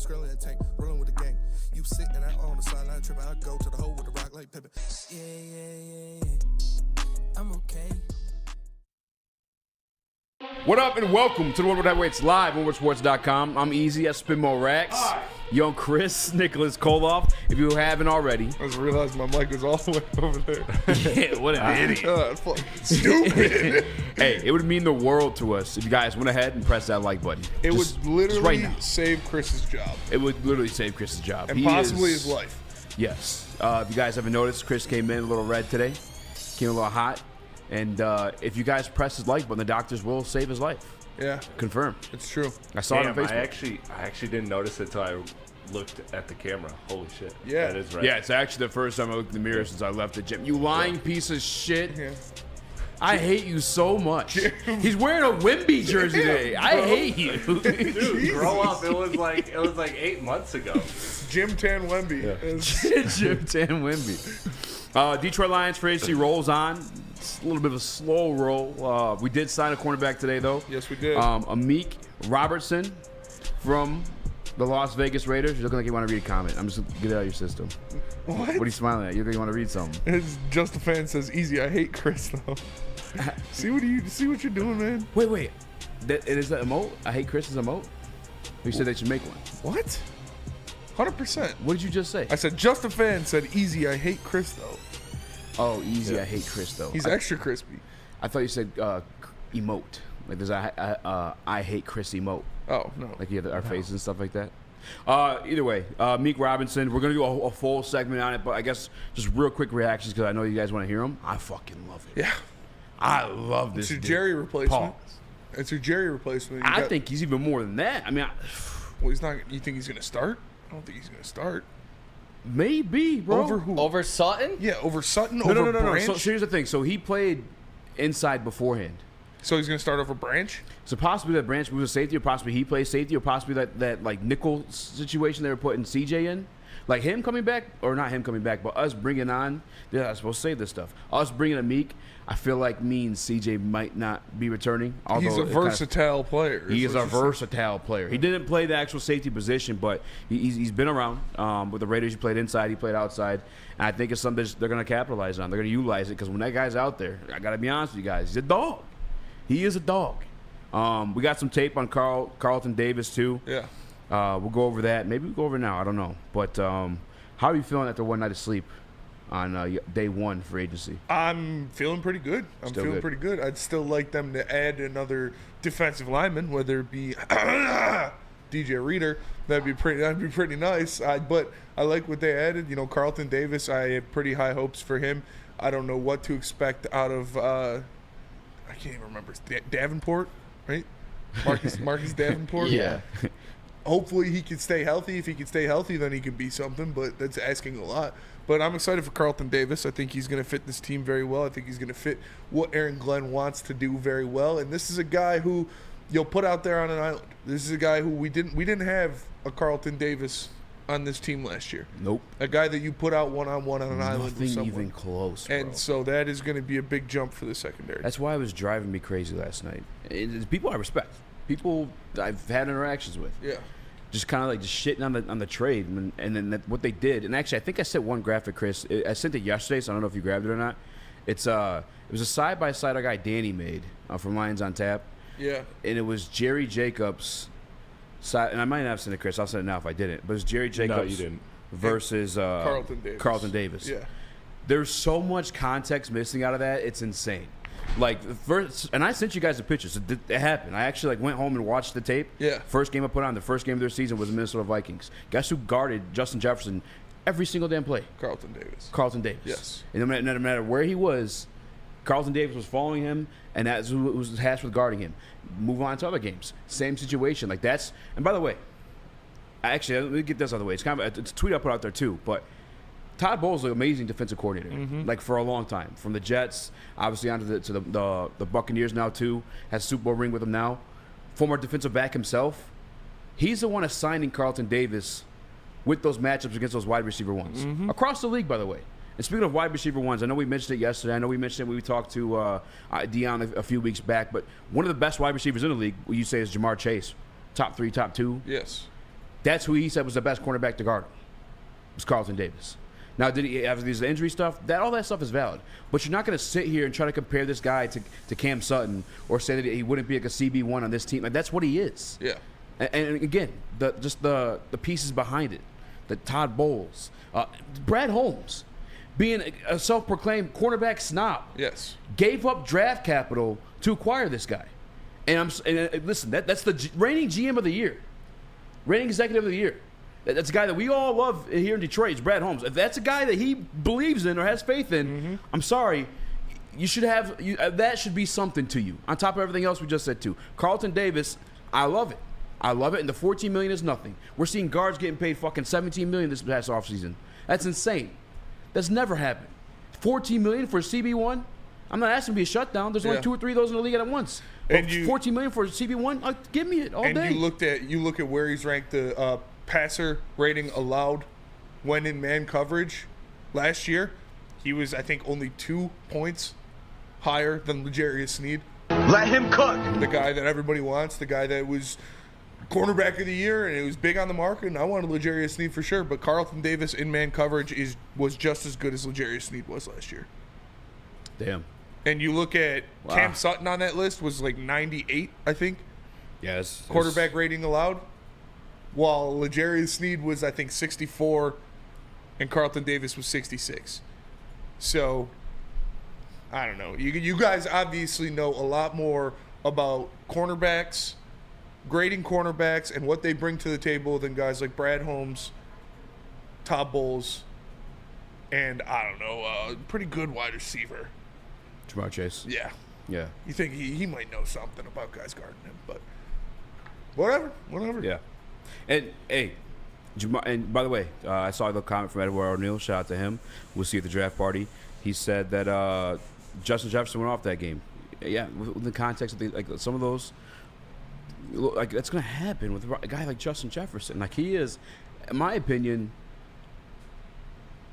Scrolling that tank, rolling with the gang. You sit and I on the sideline tripping. I go to the hole with the rock like Pippin. Yeah. I'm okay. What up and welcome to the Woodward Heavyweights live on WoodwardSports.com. I'm Eazy, I spin more racks. Young Chris, Nicholas Kohloff, if you haven't already. I just realized my mic was all the way over there. Yeah, what an idiot. That's fucking stupid. Hey, it would mean the world to us if you guys went ahead and pressed that like button. It Just would literally right now. save Chris's job. It would literally save Chris's job. And possibly his life. Yes. If you guys haven't noticed, Chris came in a little red today. Came a little hot. And if you guys press his like button, the doctors will save his life. Yeah. Confirmed. It's true. I saw it on Facebook. I actually didn't notice it until I looked at the camera. Holy shit. Yeah. That is right. Yeah, it's actually the first time I looked in the mirror since I left the gym. You lying piece of shit. Yeah. I hate you so much. He's wearing a Wemby jersey today. I hate you. Dude, grow up. It was like 8 months ago. Jim Tan Wemby. Yeah. Jim Tan Wemby. Detroit Lions free agency rolls on. It's a little bit of a slow roll. We did sign a cornerback today, though. Yes, we did. Amik Robertson from the Las Vegas Raiders. You're looking like you want to read a comment. I'm just going to get it out of your system. What? What are you smiling at? You think you want to read something? It's just a fan says, Eazy, I hate Chris, though. see what you're doing, man? Wait. Is that emote? I hate Chris's emote? You said they should make one. What? 100%. What did you just say? I said, just a fan said, Eazy, I hate Chris, though. Oh, Eazy, I hate Chris, though. He's extra crispy. I thought you said emote. Like there's a I hate Chris emote. Oh, no. Like you have our faces and stuff like that. Either way, Meek Robinson, we're going to do a full segment on it, but I guess just real quick reactions because I know you guys want to hear them. I fucking love it. Yeah. I love this It's your dude. Jerry replacement. Pause. It's your Jerry replacement. I think he's even more than that. I mean, Well, he's not. You think he's going to start? I don't think he's going to start. maybe, bro. Over who? Over Sutton? Yeah, over Sutton, No. over Branch. So here's the thing. So he played inside beforehand. So he's going to start over Branch? So possibly that Branch moves to safety, or possibly he plays safety, or possibly that like nickel situation they were putting CJ in. Like him coming back, or not him coming back, but us bringing on, they're not supposed to say this stuff. Us bringing a Meek, I feel like means CJ might not be returning. He's a versatile player. He is a versatile player. He didn't play the actual safety position, but he's been around. With the Raiders, he played inside, he played outside. And I think it's something they're going to capitalize on. They're going to utilize it because when that guy's out there, I got to be honest with you guys, he's a dog. He is a dog. We got some tape on Carlton Davis, too. Yeah. We'll go over that. Maybe we'll go over it now. I don't know. But how are you feeling after one night of sleep on day one for agency? I'm feeling pretty good. Pretty good. I'd still like them to add another defensive lineman, whether it be DJ Reader. That'd be pretty nice. But I like what they added. You know, Carlton Davis, I have pretty high hopes for him. I don't know what to expect out of I can't even remember. Davenport, right? Marcus Davenport? Yeah. Hopefully he can stay healthy. If he can stay healthy, then he could be something, but that's asking a lot. But I'm excited for Carlton Davis. I think he's going to fit this team very well. I think he's going to fit what Aaron Glenn wants to do very well. And this is a guy who you'll put out there on an island. This is a guy who we didn't have a Carlton Davis on this team last year. Nope. A guy that you put out one-on-one on an island with Nothing someone. even close, bro. And so that is going to be a big jump for the secondary. That's why it was driving me crazy last night. It's people I respect. People I've had interactions with. Yeah. Just kind of like just shitting on the trade and then what they did. And actually, I think I sent one graphic, Chris. I sent it yesterday, so I don't know if you grabbed it or not. It was a side-by-side our guy Danny made from Lions on Tap. Yeah. And it was Jerry Jacobs side, and I might not have sent it, Chris. I'll send it now if I didn't. But it was Jerry Jacobs No, you didn't. versus Carlton Davis. Yeah. Yeah. There's so much context missing out of that. It's insane. Like the first, and I sent you guys the pictures. It happened. I actually went home and watched the tape. Yeah. First game I put on, the first game of their season was the Minnesota Vikings. Guess who guarded Justin Jefferson every single damn play? Carlton Davis. Carlton Davis. Yes. And no matter where he was, Carlton Davis was following him, and that's who was tasked with guarding him. Move on to other games. Same situation. Like that's. And by the way, actually, let me get this out of the way. It's kind of it's a tweet I put out there too, but. Todd Bowles is an amazing defensive coordinator, like for a long time. From the Jets, obviously onto the Buccaneers now too. Has a Super Bowl ring with them now. Former defensive back himself. He's the one assigning Carlton Davis with those matchups against those wide receiver ones. Across the league, by the way. And speaking of wide receiver ones, I know we mentioned it yesterday. I know we mentioned it when we talked to Dion a few weeks back. But one of the best wide receivers in the league, you say, is Jamar Chase. Top 3, top 2. Yes. That's who he said was the best cornerback to guard him. Was Carlton Davis. Now, did he have these injury stuff? All that stuff is valid. But you're not going to sit here and try to compare this guy to Cam Sutton or say that he wouldn't be like a CB1 on this team. Like, that's what he is. Yeah. And again, the pieces behind it, the Todd Bowles, Brad Holmes, being a self-proclaimed cornerback snob. Yes. Gave up draft capital to acquire this guy. And listen, that's the reigning GM of the year, reigning executive of the year. That's a guy that we all love here in Detroit. It's Brad Holmes. If that's a guy that he believes in or has faith in, I'm sorry, you should have that should be something to you. On top of everything else we just said too. Carlton Davis, I love it. I love it, and the $14 million is nothing. We're seeing guards getting paid fucking $17 million this past offseason. That's insane. That's never happened. $14 million for a CB1? I'm not asking to be a shutdown. There's only 2 or 3 of those in the league at once. And $14 million for a CB1? Give me it all day. And you look at where he's ranked the passer rating allowed when in man coverage last year. He was, I think, only 2 points higher than L'Jarius Sneed. Let him cook. The guy that everybody wants, the guy that was cornerback of the year, and it was big on the market, and I wanted L'Jarius Sneed for sure, but Carlton Davis in man coverage was just as good as L'Jarius Sneed was last year. Damn. And you look at Cam Sutton on that list was like 98, I think. Yes. Quarterback rating allowed. While L'Jarius Sneed was, I think, 64, and Carlton Davis was 66. So, I don't know. You guys obviously know a lot more about cornerbacks, grading cornerbacks, and what they bring to the table than guys like Brad Holmes, Todd Bowles, and, I don't know, pretty good wide receiver. Jamar Chase. Yeah. Yeah. You think he might know something about guys guarding him, but whatever. Yeah. And, hey, and by the way, I saw the comment from Edward O'Neal. Shout out to him. We'll see you at the draft party. He said that Justin Jefferson went off that game. Yeah, within the context of like some of those, like that's going to happen with a guy like Justin Jefferson. Like he is, in my opinion,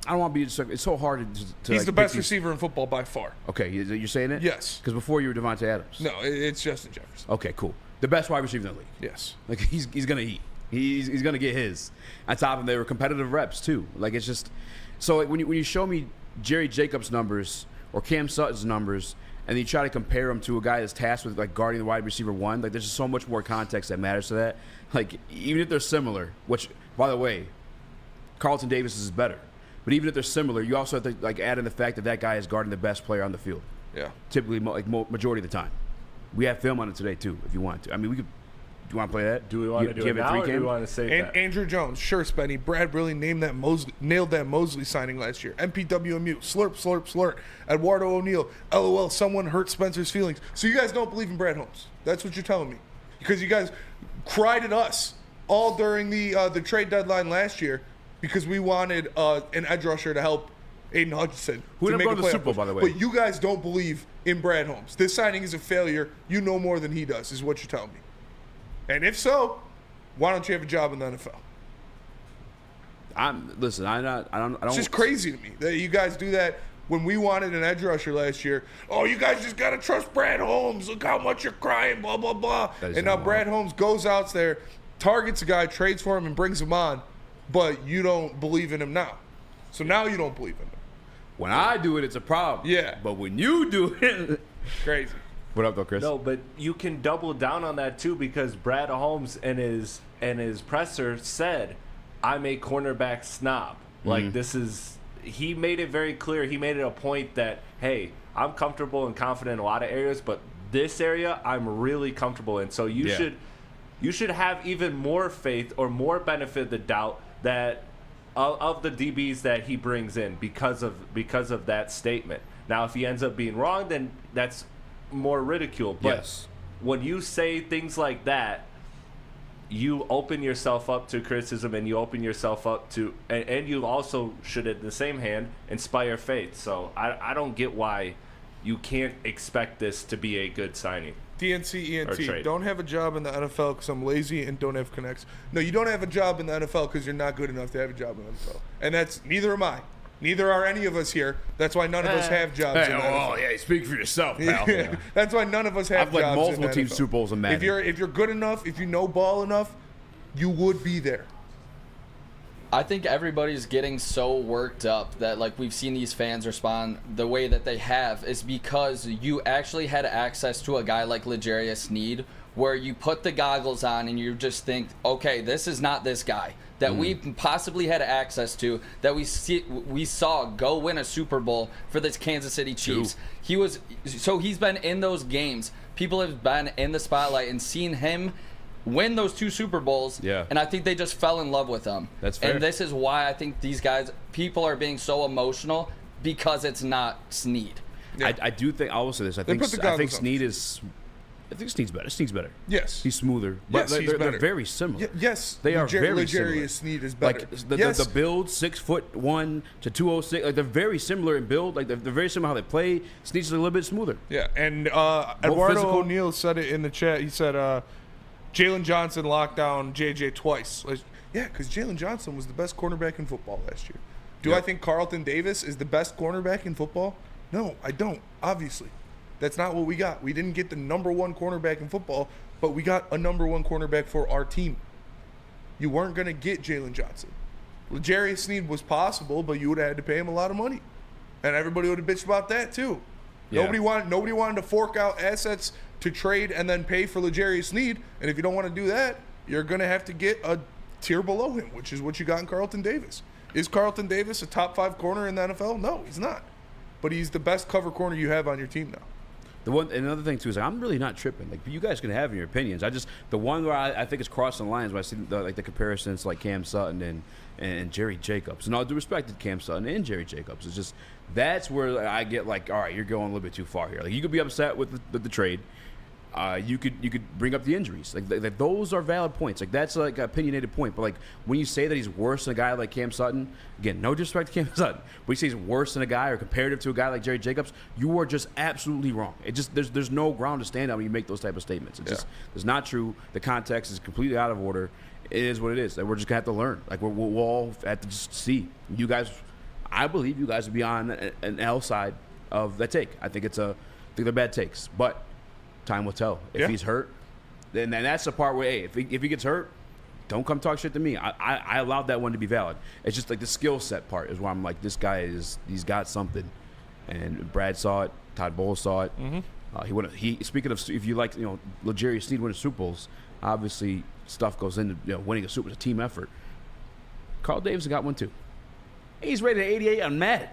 I don't want to be. It's so hard to. He's like, the best receiver in football by far. Okay, you're saying it? Yes. Because before you were Devontae Adams. No, it's Justin Jefferson. Okay, cool. The best wide receiver in the league. Yes. Like he's gonna eat. He's gonna get his. On top of them, they were competitive reps too. Like it's just so like when you show me Jerry Jacobs' numbers or Cam Sutton's numbers, and you try to compare them to a guy that's tasked with like guarding the wide receiver one, like there's just so much more context that matters to that. Like even if they're similar, which by the way, Carlton Davis is better. But even if they're similar, you also have to like add in the fact that guy is guarding the best player on the field. Yeah. Typically, majority of the time. We have film on it today too, if you want to. I mean, we could. Do you want to play that? Do we want to do it now, or do we want to save that? Andrew Jones, sure, Spenny. Brad really nailed that Mosley signing last year. MPWMU, slurp, slurp, slurp. Eduardo O'Neal, LOL, someone hurt Spencer's feelings. So you guys don't believe in Brad Holmes. That's what you're telling me. Because you guys cried at us all during the trade deadline last year because we wanted an edge rusher to help Aiden Hutchinson. Who ended up going to the Super Bowl, by the way. But you guys don't believe in Brad Holmes. This signing is a failure. You know more than he does, is what you're telling me. And if so, why don't you have a job in the NFL? It's just crazy to me that you guys do that when we wanted an edge rusher last year. Oh, you guys just got to trust Brad Holmes. Look how much you're crying, blah, blah, blah. And now Brad Holmes goes out there, targets a guy, trades for him, and brings him on, but you don't believe in him now. So now you don't believe in him. When I do it, it's a problem. Yeah. But when you do it, crazy. What up, though, Chris? No, but you can double down on that too because Brad Holmes and his presser said, "I'm a cornerback snob." Like this is, he made it very clear. He made it a point that, hey, I'm comfortable and confident in a lot of areas, but this area I'm really comfortable in. So you should have even more faith or more benefit of the doubt that of the DBs that he brings in because of that statement. Now, if he ends up being wrong, then that's more ridicule. But when you say things like that, you open yourself up to criticism, and you open yourself up to, and you also should, at the same hand, inspire faith. So I don't get why you can't expect this to be a good signing. DNC, don't have a job in the NFL because I'm lazy and don't have connects. No, you don't have a job in the NFL because you're not good enough to have a job in the NFL. And that's, neither am I. Neither are any of us here. That's why none of us have jobs in the NFL. Oh, yeah, speak for yourself, pal. Yeah. That's why none of us have I've jobs multiple in the team NFL. Super Bowls in Madden. If you're good enough, if you know ball enough, you would be there. I think everybody's getting so worked up that, like, we've seen these fans respond the way that they have is because you actually had access to a guy like L'Jarius Sneed, where you put the goggles on and you just think, okay, this is not this guy that we possibly had access to, that we saw go win a Super Bowl for the Kansas City Chiefs. He's been in those games. People have been in the spotlight and seen him win those 2 Super Bowls, and I think they just fell in love with him. That's fair. And this is why I think these guys, people are being so emotional because it's not Sneed. Yeah. I do think, I will say this, I think Sneed is... I think Sneed's better. Sneed's better. Yes. He's smoother. But yes, they're very similar. Yes. They are very similar. L'Jarius Sneed is better. Like the build, 6'1" to 206. Like they're very similar in build. Like they're very similar how they play. Sneed's a little bit smoother. Yeah. And Eduardo O'Neill said it in the chat. He said Jalen Johnson locked down JJ twice. Yeah, because Jalen Johnson was the best cornerback in football last year. Do I think Carlton Davis is the best cornerback in football? No, I don't. Obviously. That's not what we got. We didn't get the number 1 cornerback in football, but we got a number 1 cornerback for our team. You weren't going to get Jalen Johnson. L'Jarius Sneed was possible, but you would have had to pay him a lot of money. And everybody would have bitched about that too. Yeah. Nobody wanted to fork out assets to trade and then pay for L'Jarius Sneed. And if you don't want to do that, you're going to have to get a tier below him, which is what you got in Carlton Davis. Is Carlton Davis a top 5 corner in the NFL? No, he's not. But he's the best cover corner you have on your team now. Another thing too is I'm really not tripping. Like you guys can have your opinions. The one where I think it's crossing the lines when I see the comparisons like Cam Sutton and Jerry Jacobs. And all due respect to Cam Sutton and Jerry Jacobs, it's just that's where I get like, all right, you're going a little bit too far here. Like you could be upset with the trade. You could bring up the injuries. Like those are valid points. Like that's like an opinionated point. But like when you say that he's worse than a guy like Cam Sutton, again, no disrespect to Cam Sutton, but you say he's worse than a guy or comparative to a guy like Jerry Jacobs, you are just absolutely wrong. It just there's no ground to stand on when you make those type of statements. It's not true. The context is completely out of order. It is what it is. Like we're just gonna have to learn. Like we'll all have to just see. You guys, I believe you guys will be on an L side of that take. I think they're bad takes, but time will tell. If he's hurt, then that's the part where, hey, if he gets hurt, don't come talk shit to me. I allowed that one to be valid. It's just like the skill set part is where I'm like, this guy he's got something. And Brad saw it. Todd Bowles saw it. Mm-hmm. Speaking of, if you like, L'Jarius Sneed winning Super Bowls, obviously stuff goes into winning a Super Bowl. It's a team effort. Carl Davis got one too. He's rated 88 on Madden.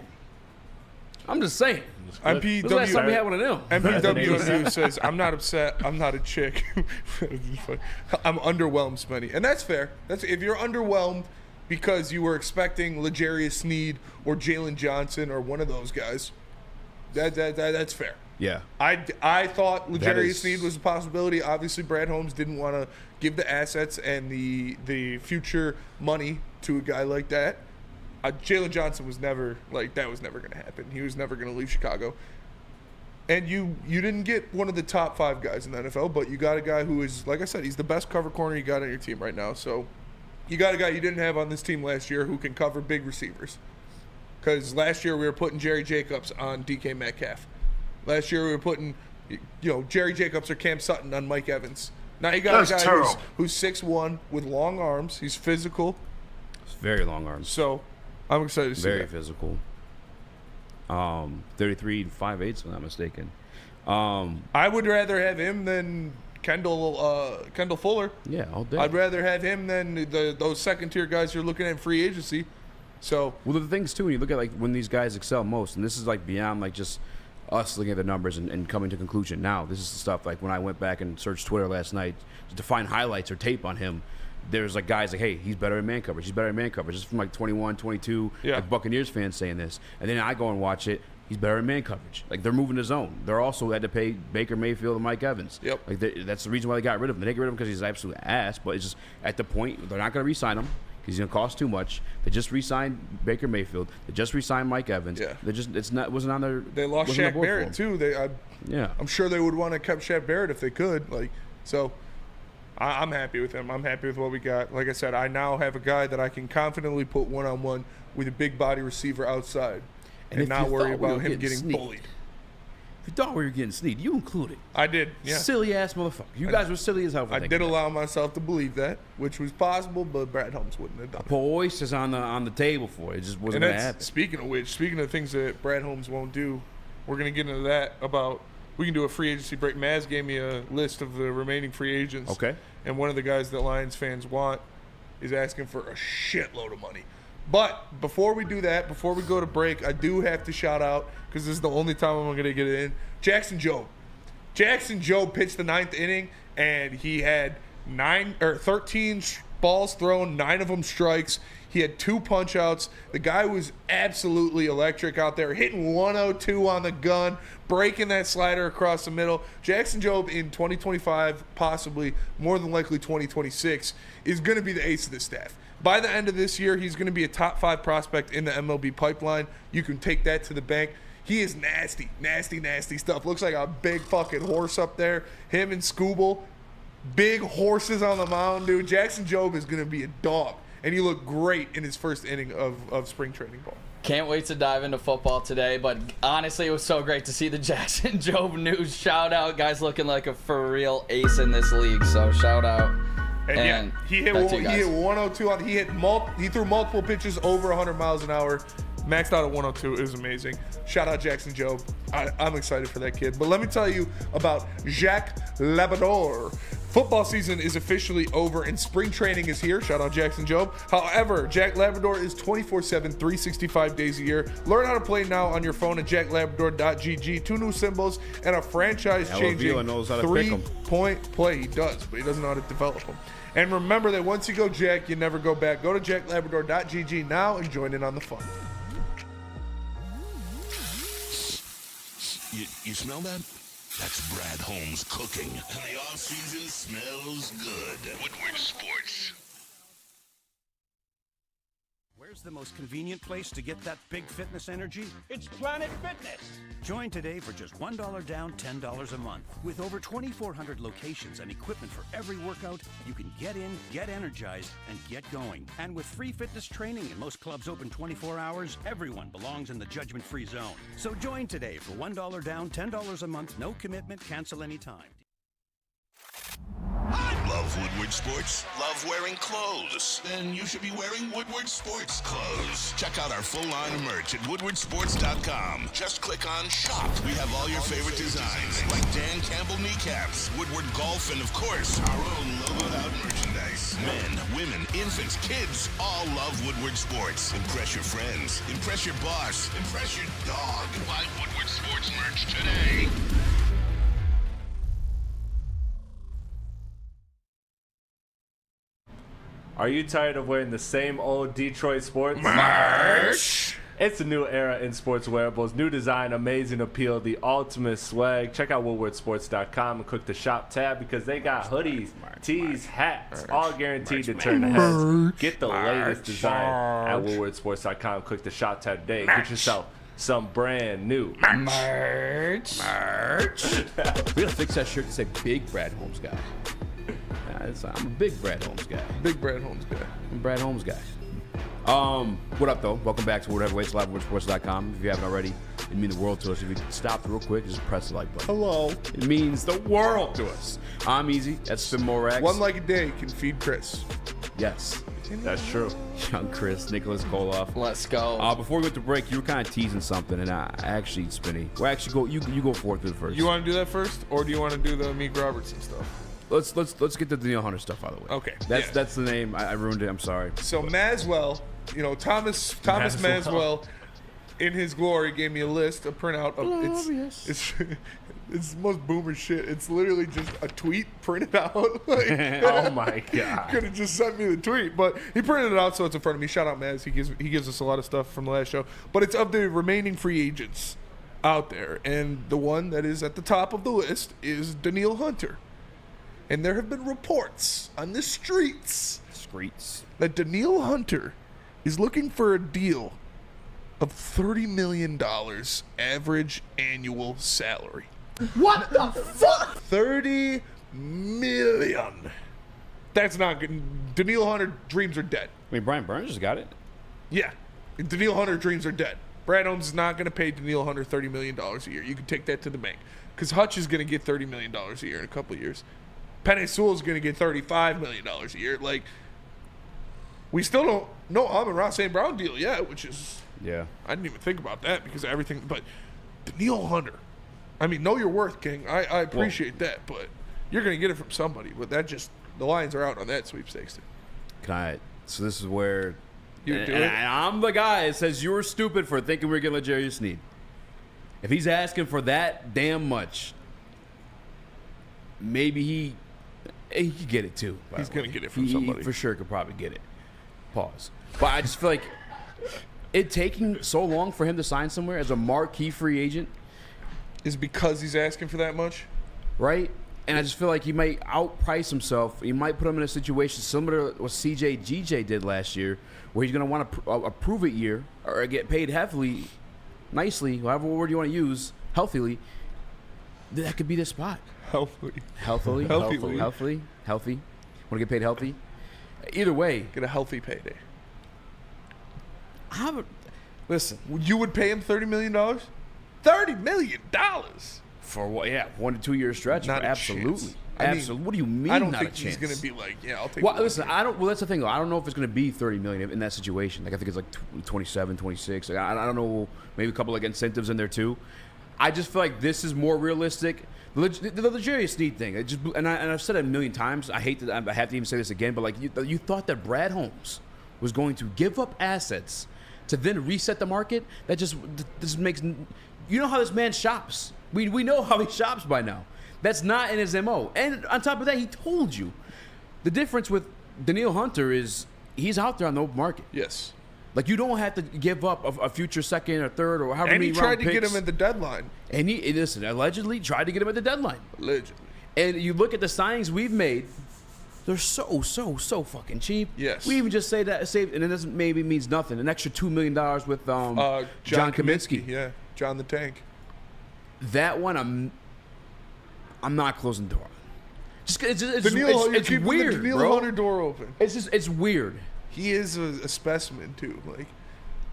I'm just saying. MPW says, I'm not upset. I'm not a chick. I'm underwhelmed, Spenny. And that's fair. If you're underwhelmed because you were expecting L'Jarius Sneed or Jalen Johnson or one of those guys, that's fair. Yeah. I thought L'Jarius Sneed was a possibility. Obviously, Brad Holmes didn't want to give the assets and the future money to a guy like that. Jalen Johnson was never going to happen. He was never going to leave Chicago. And you didn't get one of the top 5 guys in the NFL, but you got a guy who is, like I said, he's the best cover corner you got on your team right now. So you got a guy you didn't have on this team last year who can cover big receivers. Because last year we were putting Jerry Jacobs on DK Metcalf. Last year we were putting, Jerry Jacobs or Cam Sutton on Mike Evans. Now you got a guy who's 6'1" with long arms. He's physical. It's very long arms. So I'm excited to see very that. Physical. 33 and 5/8, if I'm not mistaken. I would rather have him than Kendall Fuller. Yeah, all day. I'd rather have him than those second tier guys you're looking at in free agency. So the things too, when you look at like when these guys excel most, and this is like beyond like just us looking at the numbers and coming to conclusion. Now this is the stuff like when I went back and searched Twitter last night to find highlights or tape on him. There's like guys like, hey, he's better in man coverage. He's better in man coverage. This is from like 21, 22, like Buccaneers fans saying this. And then I go and watch it. He's better in man coverage. Like they're moving the zone. They're also had to pay Baker Mayfield and Mike Evans. Yep. Like that's the reason why they got rid of him. They didn't get rid of him because he's an absolute ass. But it's just at the point they're not going to re-sign him because he's going to cost too much. They just re-signed Baker Mayfield. They just re-signed Mike Evans. Yeah. Wasn't on their. They lost Shaq Barrett too. I'm sure they would want to keep Shaq Barrett if they could. I'm happy with him. I'm happy with what we got. Like I said, I now have a guy that I can confidently put one-on-one with a big body receiver outside and not worry about him getting bullied. You thought we were getting Snead. You included. I did, yeah. Silly ass motherfucker. You guys were silly as hell for I thinking did that. allow myself to believe that, which was possible, but Brad Holmes wouldn't have done it. Put oysters on the table for it. It just wasn't And going to happen. speaking of which, speaking of things that Brad Holmes won't do, we're going to get into that about, we can do a free agency break. Maz gave me a list of the remaining free agents. Okay. And one of the guys that Lions fans want is asking for a shitload of money. But before we do that, before we go to break, I do have to shout out, because this is the only time I'm going to get it in, Jackson Jobe. Jackson Jobe pitched the 9th inning, and he had 13 balls thrown, 9 of them strikes. He had 2 punch-outs. The guy was absolutely electric out there, hitting 102 on the gun, breaking that slider across the middle. Jackson Jobe in 2025, possibly more than likely 2026, is going to be the ace of the staff. By the end of this year, he's going to be a top 5 prospect in the MLB pipeline. You can take that to the bank. He is nasty, nasty, nasty stuff. Looks like a big fucking horse up there. Him and Scooble, big horses on the mound, dude. Jackson Jobe is going to be a dog. And he looked great in his first inning of spring training ball. Can't wait to dive into football today, but honestly, it was so great to see the Jackson Jobe news. Shout out, guys, looking like a for real ace in this league. So shout out. And yeah, he hit 102 on. He threw multiple pitches over 100 miles an hour. Maxed out at 102. It was amazing. Shout out Jackson Jobe. I'm excited for that kid. But let me tell you about Jacques Labrador. Football season is officially over and spring training is here. Shout out Jackson Jobe. However, Jack Labrador is 24/7, 365 days a year. Learn how to play now on your phone at jacklabrador.gg. 2 new symbols and a franchise-changing 3-point play. He does, but he doesn't know how to develop them. And remember that once you go Jack, you never go back. Go to jacklabrador.gg now and join in on the fun. You smell that? That's Brad Holmes cooking. And the off-season smells good. Woodward Sports. Where's the most convenient place to get that big fitness energy? It's Planet Fitness. Join today for just $1 down, $10 a month. With over 2,400 locations and equipment for every workout, you can get in, get energized, and get going. And with free fitness training and most clubs open 24 hours, everyone belongs in the judgment-free zone. So join today for $1 down, $10 a month, no commitment, cancel anytime. Love Woodward Sports? Love wearing clothes? Then you should be wearing Woodward Sports clothes. Check out our full line of merch at woodwardsports.com. Just click on shop. We have all your favorite designs, like Dan Campbell kneecaps, Woodward Golf, and of course, our own logoed out merchandise. Men, women, infants, kids, all love Woodward Sports. Impress your friends. Impress your boss. Impress your dog. Buy Woodward Sports merch today. Are you tired of wearing the same old Detroit sports? Merch! It's a new era in sports wearables. New design, amazing appeal, the ultimate swag. Check out woodwardsports.com and click the shop tab because they got hoodies, tees, hats, all guaranteed to turn the heads. Get the latest design at woodwardsports.com. Click the shop tab today and get yourself some brand new Merch. We gotta fix that shirt to say Big Brad Holmes Guy. I'm a big Brad Holmes guy. Big Brad Holmes guy. I'm a Brad Holmes guy. What up, though? Welcome back to Word Heavyweights, live at woodwardsports.com. If you haven't already, it means the world to us. If you stop real quick, just press the like button. Hello. It means the world to us. I'm Eazy. That's Morax. One like a day can feed Chris. Yes. That's true. Young Chris, Nicholas Kohloff. Let's go. Before we went to break, you were kind of teasing something, and I actually, Spenny. Well, actually, you go forth with it first. You want to do that first, or do you want to do the Meek Robertson stuff? Let's get the Danielle Hunter stuff out of the way. Okay. That's the name. I ruined it. I'm sorry. So Maswell, Thomas Maswell, in his glory, gave me a list, a printout of it's the most boomer shit. It's literally just a tweet printed out. Oh my god! Could have just sent me the tweet, but he printed it out, so it's in front of me. Shout out Maz. He gives us a lot of stuff from the last show, but it's of the remaining free agents out there, and the one that is at the top of the list is Danielle Hunter. And there have been reports on the streets that Danielle Hunter is looking for a deal of $30 million average annual salary. What the fuck? $30 million. That's not good. Danielle Hunter dreams are dead. I mean, Brian Burns just got it. Yeah. Danielle Hunter dreams are dead. Brad Holmes is not going to pay Danielle Hunter $30 million a year. You can take that to the bank. Because Hutch is going to get $30 million a year in a couple of years. Penei Sewell is going to get $35 million a year. Like, we still don't know Amon-Ra St. Brown deal yet, which is... Yeah. I didn't even think about that because of everything. But Danielle Hunter, I mean, know your worth, King. I appreciate that, but you're going to get it from somebody. But that just... The Lions are out on that sweepstakes. So this is where... And I'm the guy that says you were stupid for thinking we were getting L'Jarius Sneed. If he's asking for that damn much, maybe he could get it too. He's going to get it from somebody. He for sure could probably get it. Pause. But I just feel like it taking so long for him to sign somewhere as a marquee free agent is because he's asking for that much? Right? And I just feel like he might outprice himself. He might put him in a situation similar to what CJ GJ did last year, where he's going to want a prove-it year or get paid nicely, however word you want to use, healthily. That could be the spot. Healthy. Want to get paid healthy? Either way. Get a healthy payday. Listen. You would pay him $30 million? $30 million? For what? Yeah, 1 to 2 year stretch. Not absolutely. I mean, absolutely. What do you mean? I don't not think a chance? he's going to be like, yeah, I'll take. Well, listen, I don't. Well, that's the thing though. I don't know if it's going to be $30 million in that situation. Like I think it's like 27, 26. Like, I don't know. Maybe a couple like incentives in there too. I just feel like this is more realistic. The L'Jarius Sneed thing. And I've said it a million times. I hate that I have to even say this again. But like you thought that Brad Holmes was going to give up assets to then reset the market. That just makes. You know how this man shops. We know how he shops by now. That's not in his MO. And on top of that, he told you. The difference with Danielle Hunter is he's out there on the open market. Yes. Like, you don't have to give up a future second or third or however many round picks. And he tried to get him at the deadline. And listen, allegedly tried to get him at the deadline. Allegedly. And you look at the signings we've made, they're so fucking cheap. Yes. We even just say that, and it doesn't maybe means nothing. An extra $2 million with John Kaminsky. Yeah, John the Tank. That one, I'm not closing the door. It's weird, the Danielle bro. Hunter door open. It's weird. He is a specimen too. Like,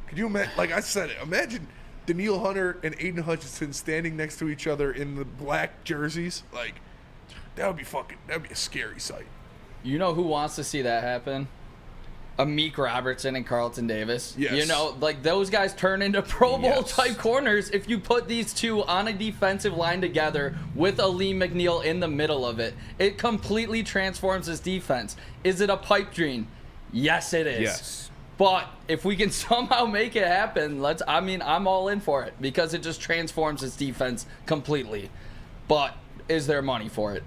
could you imagine? Like I said, imagine Danielle Hunter and Aiden Hutchinson standing next to each other in the black jerseys. Like, that'd be a scary sight. You know who wants to see that happen? Amik Robertson and Carlton Davis. Yes. You know, like those guys turn into Pro Bowl type corners if you put these two on a defensive line together with Aleem McNeil in the middle of it. It completely transforms this defense. Is it a pipe dream? Yes, it is. Yes. But if we can somehow make it happen, I'm all in for it because it just transforms this defense completely. But is there money for it?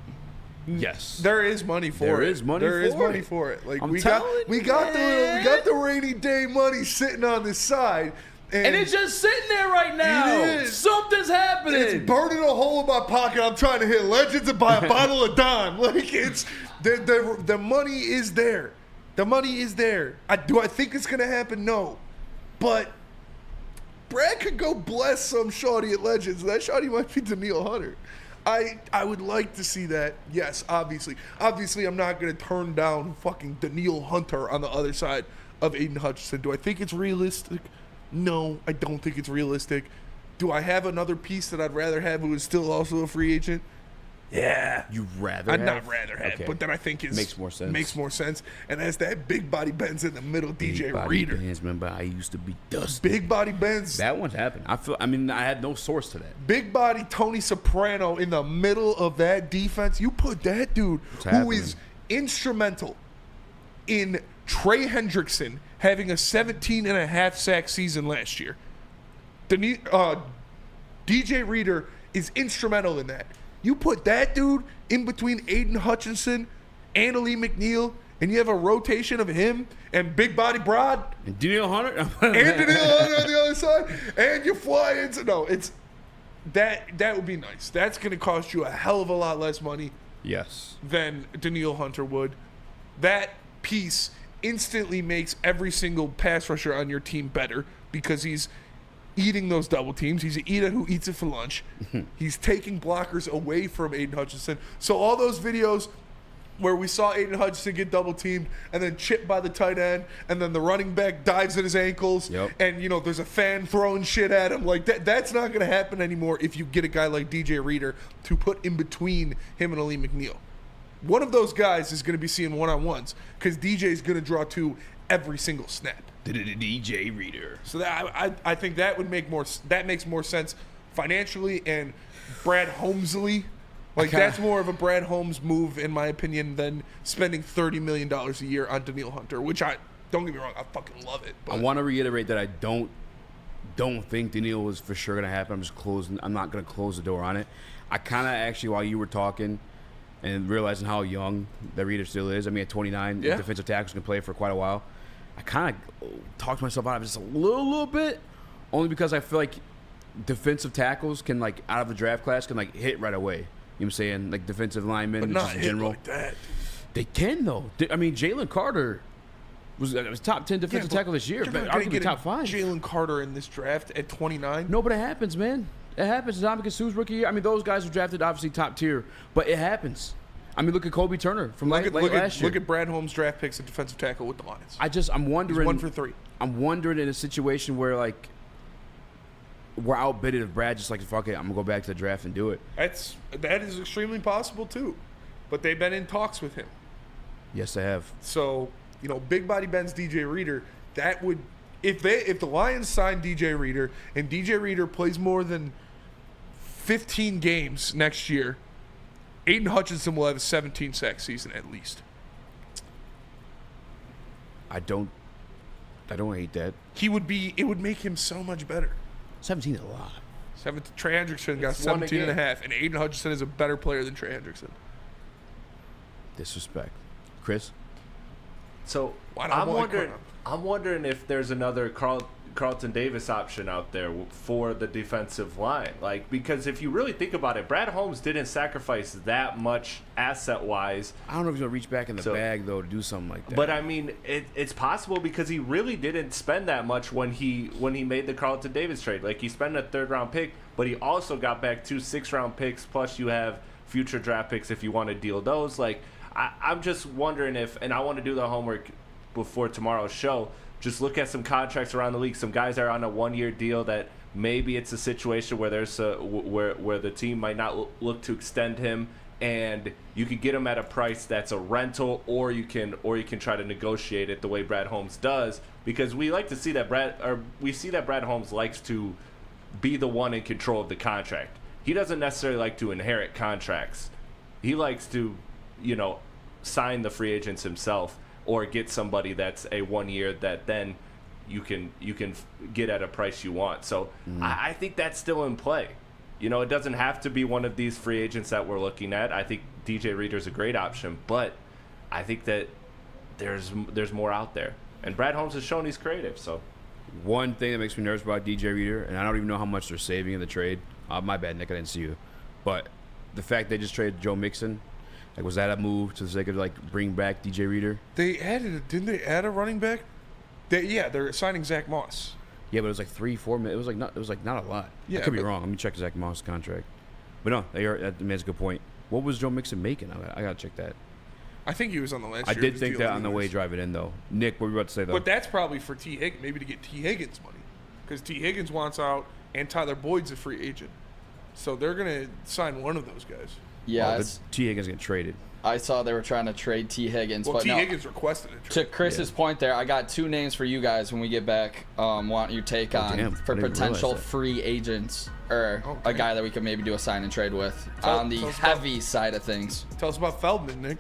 Yes, there is money for it. There is money for it. Like we got the rainy day money sitting on the side, and it's just sitting there right now. It is. Something's happening. It's burning a hole in my pocket. I'm trying to hit Legends and buy a bottle of Don. Like it's the money is there. The money is there. Do I think it's gonna happen? No, but Brad could go bless some shawty at Legends. That shawty might be Danielle Hunter. I would like to see that. Yes, obviously. Obviously, I'm not going to turn down fucking Danielle Hunter on the other side of Aiden Hutchinson. Do I think it's realistic? No, I don't think it's realistic. Do I have another piece that I'd rather have who is still also a free agent? Yeah. You'd rather I'd have? not rather have, Okay. but then I think it Makes more sense. Makes more sense. And as that big body Benz in the middle, DJ Reader. Bands, remember, I used to be dusty. Big body Benz. That one's happened. I had no source to that. Big body Tony Soprano in the middle of that defense. You put that dude who is instrumental in Trey Hendrickson having a 17.5 sack season last year. DJ Reader is instrumental in that. You put that dude in between Aiden Hutchinson and Aleem McNeil, and you have a rotation of him and Big Body Broad and Danielle Hunter and Danielle Hunter on the other side, and you fly into that would be nice. That's going to cost you a hell of a lot less money. Yes. Than Danielle Hunter would. That piece instantly makes every single pass rusher on your team better because he's eating those double teams. He's an eater who eats it for lunch. He's taking blockers away from Aiden Hutchinson. So all those videos where we saw Aiden Hutchinson get double teamed and then chipped by the tight end, and then the running back dives at his ankles, and there's a fan throwing shit at him. Like that's not going to happen anymore if you get a guy like DJ Reader to put in between him and Ali McNeil. One of those guys is going to be seeing one-on-ones because DJ is going to draw two every single snap. DJ Reader. So I think that makes more sense financially, and Brad Holmesley. Like, that's more of a Brad Holmes move, in my opinion, than spending $30 million a year on Danielle Hunter, which don't get me wrong, I fucking love it. But I want to reiterate that I don't think Danielle was for sure going to happen. I'm not going to close the door on it. I kind of actually, while you were talking and realizing how young that Reader still is, I mean, at 29, defensive tackles can play for quite a while. I kind of talked myself out of it just a little bit, only because I feel like defensive tackles can, like, out of the draft class, can, like, hit right away. You know what I'm saying? Like defensive linemen, but not just in general. Like that. They can, though. I mean, Jalen Carter was top 10 defensive tackle this year, but arguably top 5. Jalen Carter in this draft at 29. No, but it happens, man. It happens. Dominic Sue's rookie year. I mean, those guys were drafted obviously top tier, but it happens. I mean, look at Kobe Turner from last year. Look at Brad Holmes' draft picks at defensive tackle with the Lions. I'm wondering. He's 1 for 3. I'm wondering in a situation where, like, we're outbidded if Brad just like, fuck it, I'm going to go back to the draft and do it. That is extremely possible, too. But they've been in talks with him. Yes, they have. So, Big Body Ben's DJ Reader, that would – if the Lions sign DJ Reader and DJ Reader plays more than 15 games next year, Aiden Hutchinson will have a 17-sack season at least. I don't hate that. It would make him so much better. 17 is a lot. Trey Hendrickson got 17 and a half, and Aiden Hutchinson is a better player than Trey Hendrickson. Disrespect. Chris? So I'm wondering if there's another Carlton Davis option out there for the defensive line. Like, because if you really think about it, Brad Holmes didn't sacrifice that much asset-wise. I don't know if he's going to reach back in the bag, though, to do something like that. But, I mean, it's possible because he really didn't spend that much when he made the Carlton Davis trade. Like, he spent a 3rd-round pick, but he also got back 2 6th-round picks, plus you have future draft picks if you want to deal those. Like, I'm just wondering if – and I want to do the homework before tomorrow's show – just look at some contracts around the league. Some guys are on a 1-year deal that maybe it's a situation where there's where the team might not look to extend him, and you could get him at a price that's a rental, or you can try to negotiate it the way Brad Holmes does, because we like to see that Brad Holmes likes to be the one in control of the contract. He doesn't necessarily like to inherit contracts. He likes to, sign the free agents himself, or get somebody that's a 1 year that then you can get at a price you want. So I think that's still in play. It doesn't have to be one of these free agents that we're looking at. I think DJ Reader's a great option, but I think that there's more out there. And Brad Holmes has shown he's creative. So one thing that makes me nervous about DJ Reader, and I don't even know how much they're saving in the trade. My bad, Nick, I didn't see you. But the fact they just traded Joe Mixon, like, was that a move so they could, like, bring back DJ Reader? Didn't they add a running back? They're signing Zach Moss. Yeah, but it was like 3-4 minutes. It was not a lot. Yeah, I could be wrong. Let me check Zach Moss' contract. But no, that's a good point. What was Joe Mixon making? I gotta check that. I think he was on the last year. I did think that on the way driving in, though. Nick, what were you about to say, though? But that's probably for T. Higgins, maybe to get T. Higgins money, because T. Higgins wants out, and Tyler Boyd's a free agent, so they're gonna sign one of those guys. Yeah, T. Higgins getting traded. I saw they were trying to trade T. Higgins. Well, but T. Higgins requested a trade. To Chris's point there, I got 2 names for you guys when we get back. Want your take on for potential free agents, or a guy that we could maybe do a sign and trade with on the heavy side of things. Tell us about Feldman, Nick.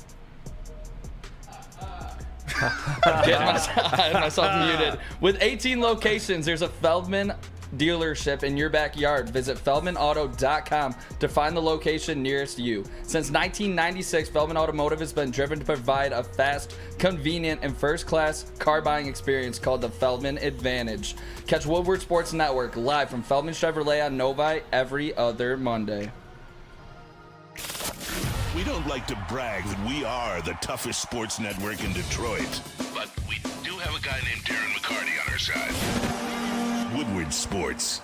Get myself muted. With 18 locations, there's a Feldman dealership in your backyard. Visit feldmanauto.com to find the location nearest you. Since 1996, Feldman Automotive has been driven to provide a fast, convenient, and first-class car buying experience called the Feldman Advantage. Catch Woodward Sports Network live from Feldman Chevrolet on Novi every other Monday. We don't like to brag that we are the toughest sports network in Detroit, but we do have a guy named Darren McCarty on our side. Woodward Sports.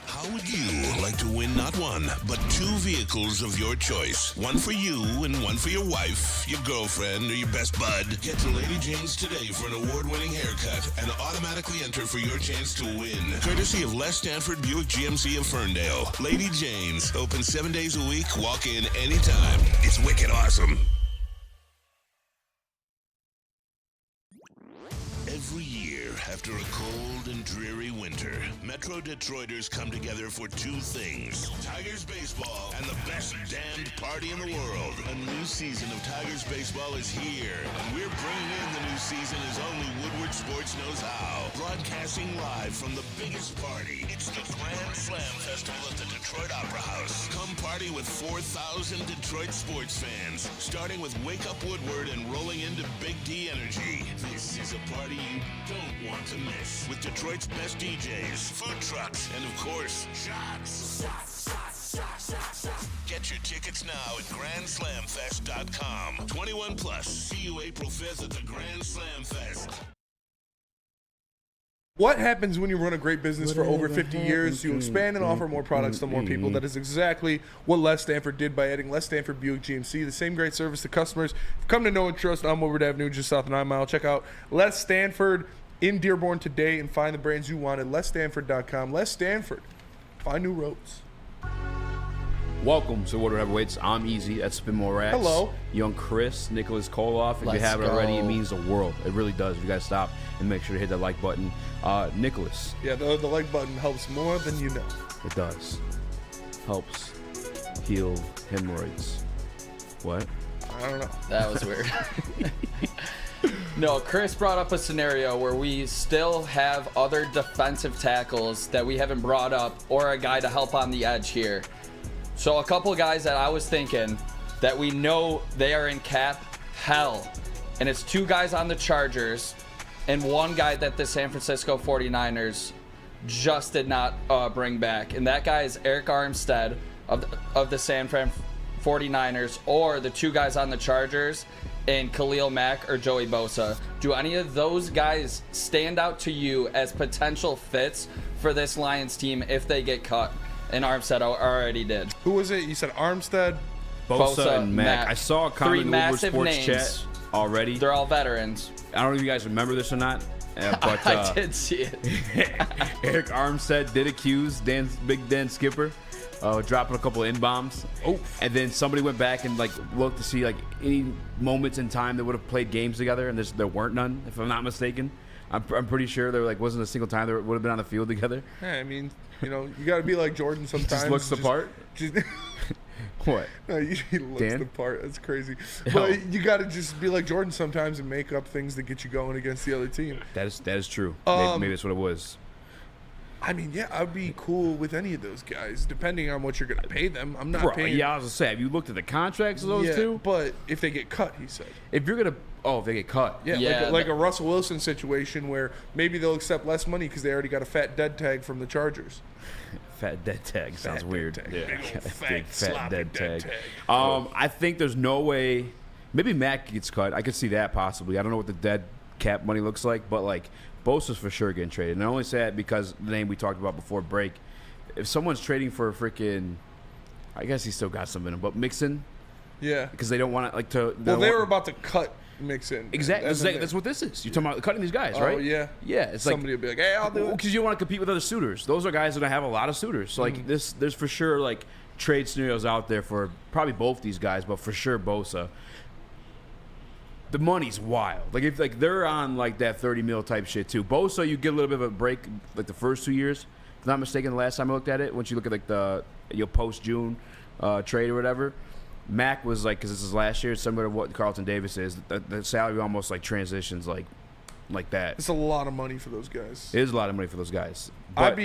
How would you like to win not one, but 2 vehicles of your choice. One for you and one for your wife, your girlfriend, or your best bud. Get to Lady Jane's today for an award-winning haircut and automatically enter for your chance to win. Courtesy of Les Stanford Buick GMC of Ferndale. Lady Jane's, open 7 days a week, walk in anytime. It's wicked awesome. Every year, after a cold and dreary winter, Metro Detroiters come together for 2 things: Tigers baseball and the best damned party in the world. A new season of Tigers baseball is here, and we're bringing in the new season as only Woodward Sports knows how. Broadcasting live from the biggest party. It's the Grand Slam Festival at the Detroit Opera House. Come party with 4,000 Detroit sports fans, starting with Wake Up Woodward and rolling into Big D Energy. This is a party you don't want to miss, with Detroit's best DJs, food trucks, and of course, shots. Get your tickets now at GrandSlamFest.com. 21 plus. See you April 5th at the Grand Slam Fest. What happens when you run a great business for over 50 years? You expand and offer more products to more people. That is exactly what Les Stanford did by adding Les Stanford Buick GMC. The same great service to customers. Come to know and trust on Woodward Avenue, just south of 9 Mile. Check out Les Stanford in Dearborn today and find the brands you want at LesStanford.com. Les Stanford, find new roads. Welcome to Woodward Heavyweights. I'm Eazy. That's Spin More Racks. Hello. Young Chris, Nicholas Kohloff. If you Let's haven't already, it go. means the world. It really does. You got to stop and make sure to hit that like button. Nicholas. Yeah, the like button helps more than you know. It does. Helps heal hemorrhoids. What? I don't know. That was weird. No, Chris brought up a scenario where we still have other defensive tackles that we haven't brought up, or a guy to help on the edge here. So a couple of guys that I was thinking that we know they are in cap hell, and it's 2 guys on the Chargers and 1 guy that the San Francisco 49ers just did not bring back, and that guy is Eric Armstead of the San Fran 49ers, or the 2 guys on the Chargers and Khalil Mack or Joey Bosa. Do any of those guys stand out to you as potential fits for this Lions team if they get cut? And Armstead already did. Who was it? You said Armstead? Bosa and Mack. I saw a comment in the Woodward Sports names. Chat already. They're all veterans. I don't know if you guys remember this or not, but I did see it. Eric Armstead did accuse Big Dan Skipper dropping a couple of in-bombs. Oh. And then somebody went back and looked to see any moments in time that would have played games together, and there weren't none, if I'm not mistaken. I'm pretty sure there wasn't a single time they would have been on the field together. Yeah, I mean, you got to be like Jordan sometimes. Just looks the part. What? No, he looks Dan? the part. That's crazy. Oh. But you got to just be like Jordan sometimes and make up things that get you going against the other team. That is true. Maybe that's what it was. I mean, yeah, I'd be cool with any of those guys, depending on what you're going to pay them. I'm not paying. Yeah, I was going to say, have you looked at the contracts of those two? But if they get cut, he said. If you're going to, if they get cut. Yeah, like a Russell Wilson situation where maybe they'll accept less money because they already got a fat dead tag from the Chargers. Fat dead tag sounds weird. Tag. Yeah. Big old Big fat dead tag. tag. I think there's no way. Maybe Mack gets cut. I could see that possibly. I don't know what the dead cap money looks like, but Bosa's for sure getting traded. And I only say that because the name we talked about before break. If someone's trading for a freaking, I guess he still got some in him, but Mixon. Yeah. Because they don't want to Well, they were about to cut Mixon. Exactly. That's what this is. You're talking about cutting these guys, right? Oh, yeah. Yeah. It's Somebody will be like, hey, I'll do it. Because you want to compete with other suitors. Those are guys that have a lot of suitors. So, there's for sure, trade scenarios out there for probably both these guys, but for sure Bosa. The money's wild. If they're on that 30 mil type shit too. Bosa, you get a little bit of a break the first 2 years. If I'm not mistaken, the last time I looked at it, once you look at the post June trade or whatever, Mack was because this is last year, similar to what Carlton Davis is. The salary almost transitions like that. It's a lot of money for those guys. It is a lot of money for those guys. But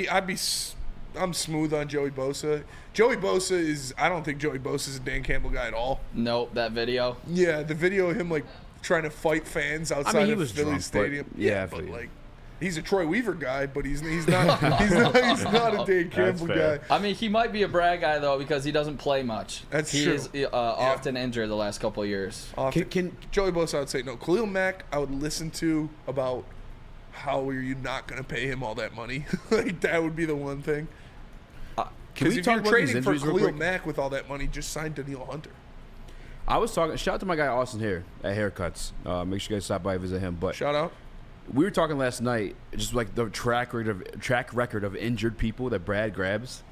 I'm smooth on Joey Bosa. Joey Bosa is. I don't think Joey Bosa is a Dan Campbell guy at all. Nope, that video. Yeah, the video of him trying to fight fans outside of Philly Stadium. But he's a Troy Weaver guy, but he's not he's not a Dan Campbell guy. I mean, he might be a Brad guy though because he doesn't play much. That's he true. Is often injured the last couple of years. Can Joey Bosa, I would say no. Khalil Mack, I would listen to about how are you not going to pay him all that money. That would be the one thing. Because if you're talk about these trading for injuries real Khalil quick? Mack with all that money, just sign Danielle Hunter. I was talking. Shout out to my guy Austin here at Haircuts. Make sure you guys stop by and visit him. But Shout out. we were talking last night, just like the track record of injured people that Brad grabs,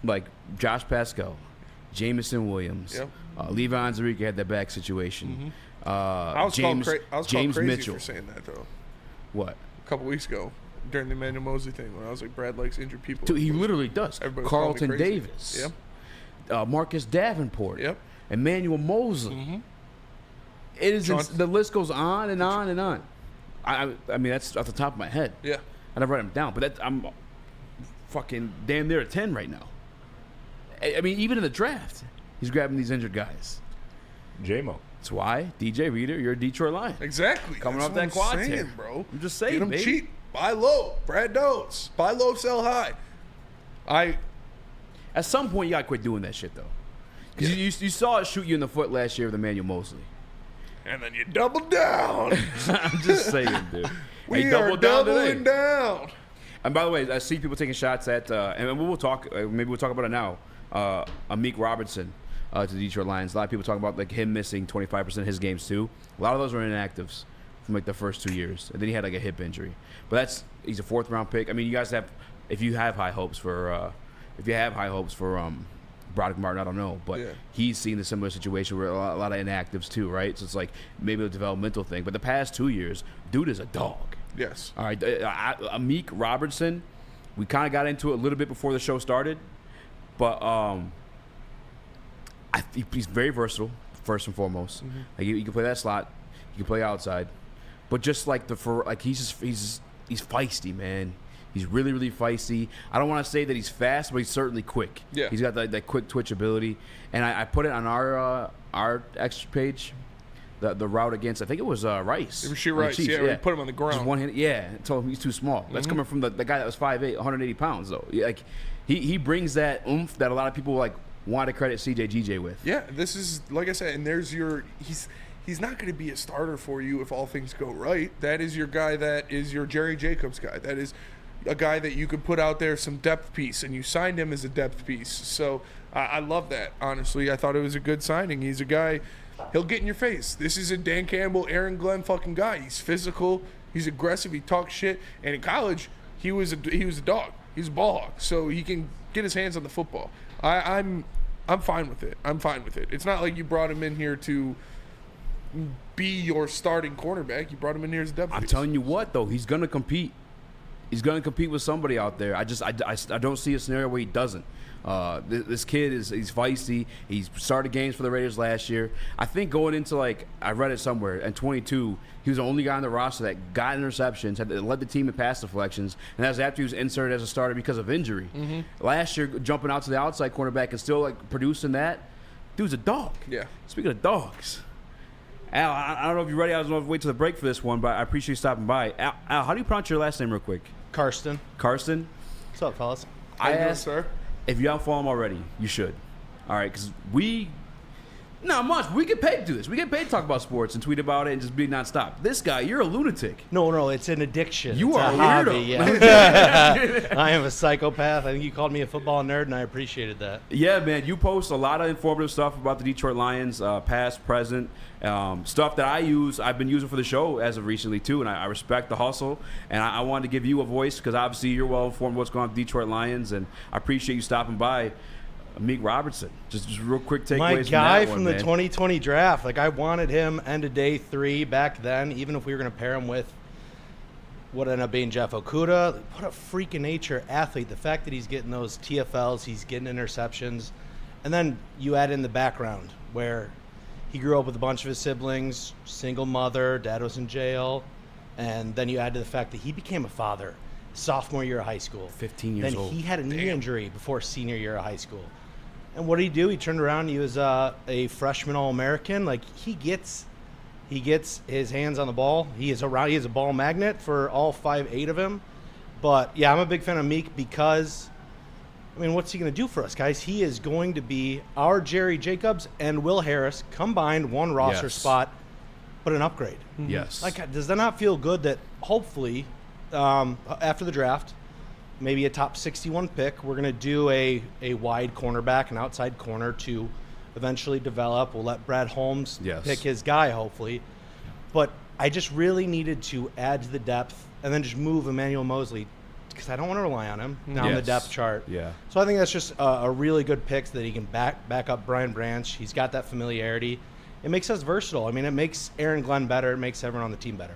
like Josh Pascal, Jamison Williams, Yep. Levi Onwuzurike had that back situation. I was James called James crazy Mitchell. for saying that, though. What? A couple weeks ago during the Emmanuel Mosley thing when I was like, Brad likes injured people. Dude, he literally does. Everybody was calling me Carlton crazy. Davis. Yep. Marcus Davenport. Yep. Emmanuel Mosley. It is the list goes on and on and on. I mean that's off the top of my head. Yeah. I never write them down, but I'm fucking damn near at 10 right now. I mean, even in the draft, he's grabbing these injured guys. J-Mo. That's why, DJ Reader, you're a Detroit Lion. Exactly. Coming That's off that what quad I'm saying, tear. bro. I'm just saying, Get him baby. cheap. Buy low. Brad knows. Buy low, sell high. At some point, you got to quit doing that shit, though. Because you saw it shoot you in the foot last year with Emmanuel Mosley. And then you double down. I'm just saying, dude. We Hey, are doubling down. And by the way, I see people taking shots at, and we'll talk. Maybe we'll talk about it now. Amik Robertson to the Detroit Lions. A lot of people talk about like him missing 25% of his games too. A lot of those were inactives from like the first 2 years, and then he had like a hip injury. But he's a 4th round pick. I mean, you guys have, if you have high hopes for Broderick Martin, I don't know, but he's seen a similar situation where a lot of inactives too, right? So it's like maybe a developmental thing. But the past 2 years, dude is a dog. Yes. All right, Amik Robertson, we kind of got into it a little bit before the show started, but I think he's very versatile, first and foremost. Like he can play that slot, he can play outside, but just like he's feisty, man. He's really, really feisty. I don't want to say that he's fast, but he's certainly quick. Yeah. He's got that quick twitch ability, and I put it on our extra page. The route against, I think it was Rice. It was Rice, yeah. We put him on the ground. Just one hand, yeah. Told him he's too small. That's coming from the guy that was 5'8", 180 pounds, though. Like he brings that oomph that a lot of people like want to credit CJ with. Yeah, this is like I said, and there's he's not going to be a starter for you if all things go right. That is your guy. That is your Jerry Jacobs guy. That is a guy that you could put out there some depth piece, and you signed him as a depth piece. So I love that. Honestly, I thought it was a good signing. He's a guy. He'll get in your face. This is a Dan Campbell, Aaron Glenn fucking guy. He's physical. He's aggressive. He talks shit. And in college, he was a dog. He's a ball hawk. So he can get his hands on the football. I'm fine with it. I'm fine with it. It's not like you brought him in here to be your starting cornerback. You brought him in here as a depth piece. I'm telling you what, though, he's gonna compete. He's gonna compete with somebody out there. I don't see a scenario where he doesn't. This kid he's feisty. He's started games for the Raiders last year. I think going into I read it somewhere, in 22, he was the only guy on the roster that got interceptions, led the team in pass deflections, and that was after he was inserted as a starter because of injury. Last year, jumping out to the outside cornerback and still producing that, dude's a dog. Yeah. Speaking of dogs, Al, I don't know if you're ready. I was going to wait till the break for this one, but I appreciate you stopping by. Al, how do you pronounce your last name real quick? Karsten. Karsten? What's up, fellas? I doing, asked, sir? if you don't follow him already, you should. All right, because not much. We get paid to do this. We get paid to talk about sports and tweet about it and just be nonstop. This guy, you're a lunatic. No, it's an addiction. You It's are a hobby, weirdo. Yeah. I am a psychopath. I think you called me a football nerd, and I appreciated that. Yeah, man, you post a lot of informative stuff about the Detroit Lions, past, present, stuff that I've been using for the show as of recently, too, and I respect the hustle, and I wanted to give you a voice because obviously you're well-informed what's going on with the Detroit Lions, and I appreciate you stopping by. Amik Robertson, just real quick takeaways My from guy that from one, the 2020 draft. I wanted him end of day 3 back then, even if we were going to pair him with what ended up being Jeff Okudah. What a freak of nature athlete. The fact that he's getting those TFLs, he's getting interceptions. And then you add in the background where he grew up with a bunch of his siblings, single mother, dad was in jail. And then you add to the fact that he became a father sophomore year of high school. 15 years then old. He had a knee injury before senior year of high school. And what did he do? He turned around. He was a freshman All-American. He gets his hands on the ball. He is a ball magnet for all 5'8" of him. But yeah, I'm a big fan of Meek because, what's he going to do for us, guys? He is going to be our Jerry Jacobs and Will Harris combined, one roster spot, but an upgrade. Yes. Does that not feel good that hopefully after the draft, maybe a top 61 pick. We're going to do a wide cornerback, an outside corner to eventually develop. We'll let Brad Holmes pick his guy, hopefully. But I just really needed to add to the depth and then just move Emmanuel Mosley because I don't want to rely on him on the depth chart. Yeah. So I think that's just a really good pick so that he can back up Brian Branch. He's got that familiarity. It makes us versatile. I mean, it makes Aaron Glenn better. It makes everyone on the team better.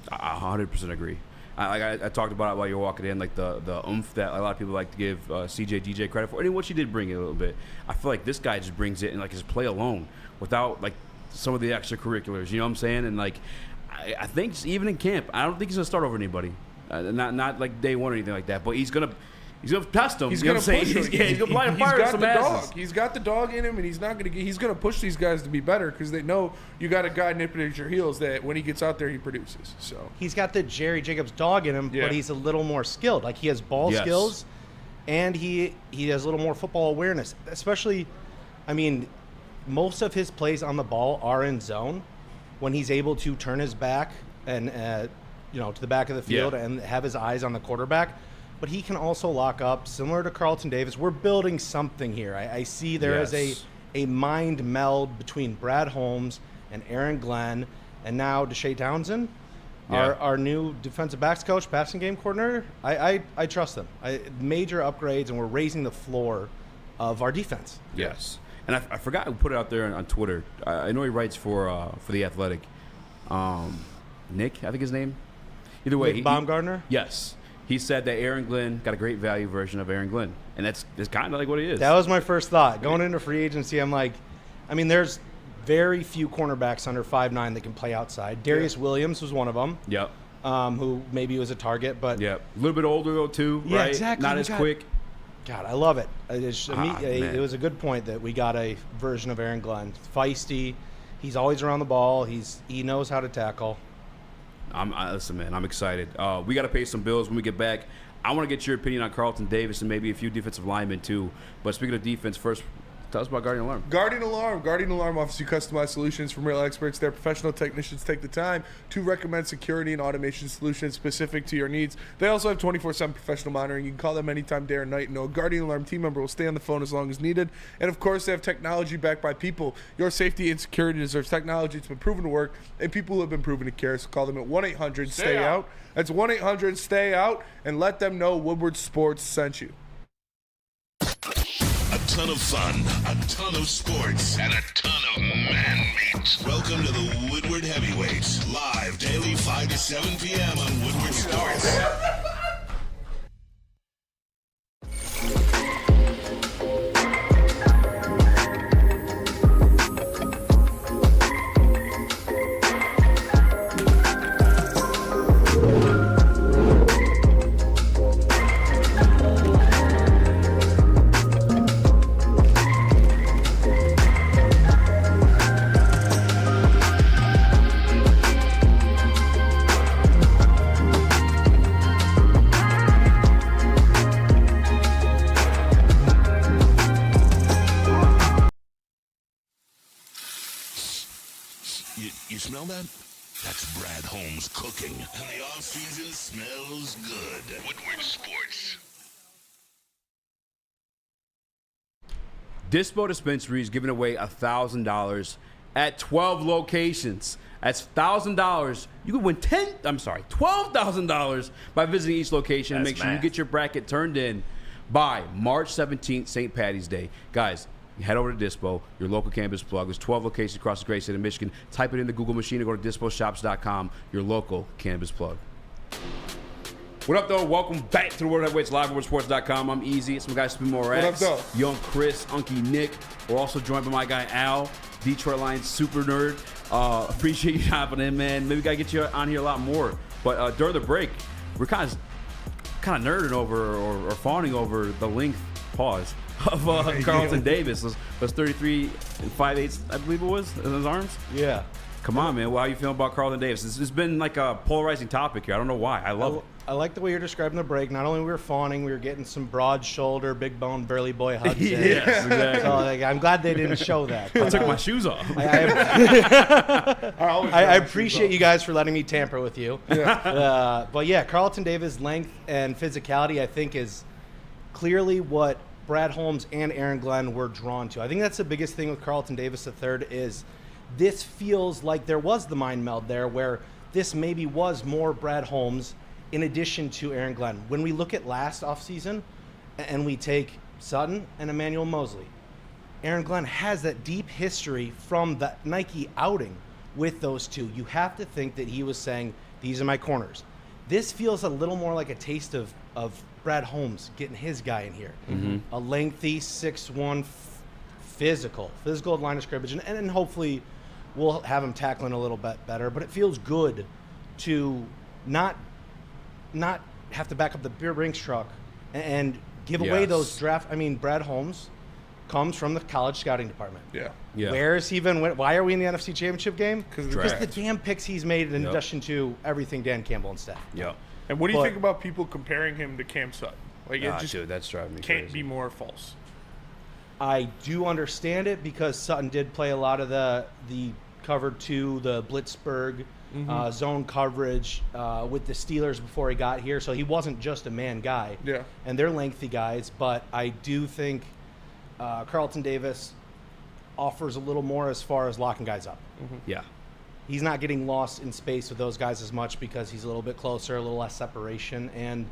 I 100% agree. I talked about it while you were walking in, like the oomph that a lot of people like to give CJ DJ credit for, and what she did bring it a little bit. I feel like this guy just brings it in like his play alone, without like some of the extracurriculars. You know what I'm saying? And like, I think even in camp, I don't think he's gonna start over anybody. Not like day one or anything like that. But he's gonna test them. He's you know gonna what I'm push saying? him. He's gonna blind He's fire got some the asses. dog. He's got the dog in him, and he's gonna push these guys to be better because they know you got a guy nipping at your heels that when he gets out there he produces. So he's got the Jerry Jacobs dog in him, but he's a little more skilled. Like he has ball skills, and he has a little more football awareness. Especially, I mean, most of his plays on the ball are in zone when he's able to turn his back and to the back of the field and have his eyes on the quarterback. But he can also lock up, similar to Carlton Davis. We're building something here. I see there is a mind meld between Brad Holmes and Aaron Glenn, and now Deshae Townsend, our new defensive backs coach, passing game coordinator. I trust them. Major upgrades, and we're raising the floor of our defense. Yes. And I forgot to put it out there on Twitter. I know he writes for The Athletic. Nick, I think his name. Either way. Nick Baumgartner? Yes. He said that Aaron Glenn got a great value version of Aaron Glenn. And that's kind of like what he is. That was my first thought. Going into free agency, I'm like, I mean, there's very few cornerbacks under 5'9" that can play outside. Darius Williams was one of them. Yep. Who maybe was a target, but a little bit older though too, right? Exactly. Not as quick. God, I love it. It was a good point that we got a version of Aaron Glenn. Feisty. He's always around the ball. He knows how to tackle. Listen, man, I'm excited. We got to pay some bills when we get back. I want to get your opinion on Carlton Davis and maybe a few defensive linemen too. But speaking of defense, first, tell us about Guardian Alarm. Guardian Alarm offers you customized solutions from real experts. Their professional technicians take the time to recommend security and automation solutions specific to your needs. They also have 24/7 professional monitoring. You can call them anytime, day or night. No Guardian Alarm team member will stay on the phone as long as needed. And of course, they have technology backed by people. Your safety and security deserves technology. It's been proven to work, and people who have been proven to care. So call them at 1-800-STAY-OUT. That's 1-800-STAY-OUT, and let them know Woodward Sports sent you. A ton of fun, a ton of sports, and a ton of man meat. Welcome to the Woodward Heavyweights, live daily 5 to 7 p.m. on Woodward Sports. You smell that? That's Brad Holmes cooking. And the off-season smells good. Woodward Sports. Dispo Dispensary is giving away $1,000 at 12 locations. That's $1,000. You can win $12,000 by visiting each location. That's Make sure you math. get your bracket turned in by March 17th, St. Patty's Day. Guys, head over to Dispo, your local cannabis plug. There's 12 locations across the great state of Michigan. Type it in the Google machine or go to disposhops.com, your local cannabis plug. What up, though? Welcome back to the World Heavyweights live at WorldSports.com. I'm Eazy. It's my guy, Spin More What up, X. though? Young Chris, Unky Nick. We're also joined by my guy, Al, Detroit Lions super nerd. Appreciate you hopping in, man. Maybe we got to get you on here a lot more. But during the break, we're kind of nerding over or fawning over the length, pause, of Carlton Davis. Was 33 and 5/8, I believe it was, in his arms. Yeah. Come on, man. Well, how you feeling about Carlton Davis? This has been like a polarizing topic here. I don't know why. I love it. I like the way you're describing the break. Not only we were fawning, we were getting some broad shoulder, big bone, burly boy hugs in. Yes, exactly. So I'm glad they didn't show that. I took my shoes off. I appreciate you guys for letting me tamper with you. Yeah. But yeah, Carlton Davis' length and physicality, I think, is clearly what Brad Holmes and Aaron Glenn were drawn to. I think that's the biggest thing with Carlton Davis III is this feels like there was the mind meld there where this maybe was more Brad Holmes in addition to Aaron Glenn. When we look at last offseason and we take Sutton and Emmanuel Mosley, Aaron Glenn has that deep history from the Nike outing with those two. You have to think that he was saying, these are my corners. This feels a little more like a taste of Brad Holmes getting his guy in here. Mm-hmm. A lengthy 6'1", physical line of scrimmage, and hopefully we'll have him tackling a little bit better. But it feels good to not have to back up the beer Brinks truck and give away those draft. I mean, Brad Holmes comes from the college scouting department. Yeah. Where is he even? Why are we in the NFC Championship game? Because the damn picks he's made in addition to everything Dan Campbell and staff. Yep. And what do you think about people comparing him to Cam Sutton? Like, it just dude, that's driving me can't crazy. be more false. I do understand it because Sutton did play a lot of the cover 2, the Blitzburg zone coverage with the Steelers before he got here. So he wasn't just a man guy. Yeah. And they're lengthy guys. But I do think Carlton Davis offers a little more as far as locking guys up. Yeah. He's not getting lost in space with those guys as much because he's a little bit closer, a little less separation. And,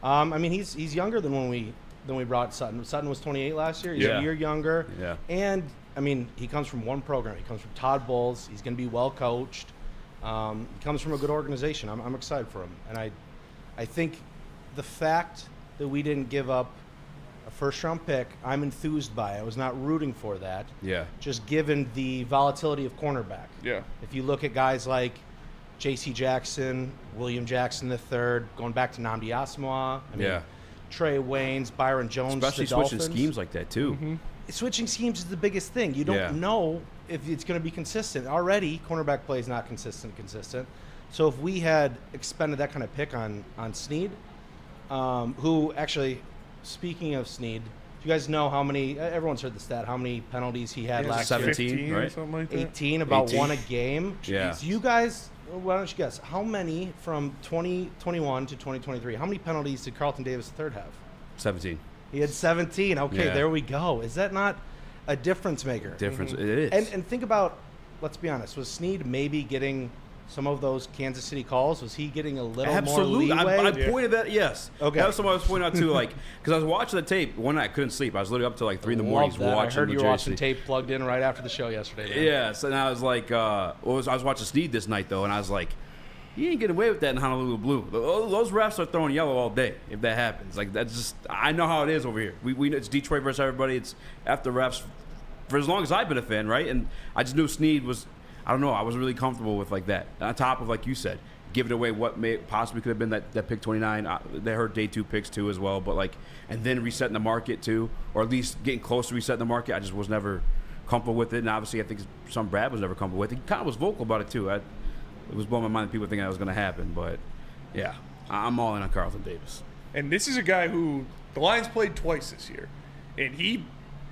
I mean, he's younger than when we brought Sutton. Sutton was 28 last year. He's a year younger. Yeah. And, I mean, he comes from one program. He comes from Todd Bowles. He's going to be well coached. He comes from a good organization. I'm excited for him. And I think the fact that we didn't give up a first-round pick, I'm enthused by. I was not rooting for that. Yeah. Just given the volatility of cornerback. Yeah. If you look at guys like J.C. Jackson, William Jackson III, going back to Nnamdi Asomugha, Trey Waynes, Byron Jones, especially the switching Dolphins. schemes like that too. Switching schemes is the biggest thing. You don't know if it's going to be consistent. Already, cornerback play is not consistent. So if we had expended that kind of pick on Snead, who actually, speaking of Snead, do you guys know how many? Everyone's heard the stat. How many penalties he had last year? 17, right? Or something like that. 18, about 18. one a game. Yeah. So you guys, why don't you guess? How many from 2021 to 2023? How many penalties did Carlton Davis III have? 17. He had 17. Okay, Yeah. there we go. Is that not a difference maker? Difference. It is. And think about, let's be honest, was Snead maybe getting some of those Kansas City calls? Was he getting a little Absolutely. more leeway? I pointed that, yes. Okay. That was something I was pointing out too, like, because I was watching the tape. One night I couldn't sleep. I was literally up till like 3 in the morning Love that. watching I heard you were the watching JC. tape plugged in right after the show yesterday. Man. Yeah, so now I was like, I was watching Snead this night though, and I was like, you ain't getting away with that in Honolulu Blue. Those refs are throwing yellow all day if that happens. Like, that's just, I know how it is over here. We it's Detroit versus everybody. It's after refs for as long as I've been a fan, right? And I just knew Snead was, I don't know, I wasn't really comfortable with like that. On top of, like you said, giving away what may possibly could have been that pick 29. They heard day 2 picks too as well, but like, and then resetting the market too, or at least getting close to resetting the market. I just was never comfortable with it, and obviously I think some Brad was never comfortable with it. He kind of was vocal about it too. It was blowing my mind that people thinking that was going to happen, but yeah, I'm all in on Carlton Davis. And this is a guy who the Lions played twice this year, and he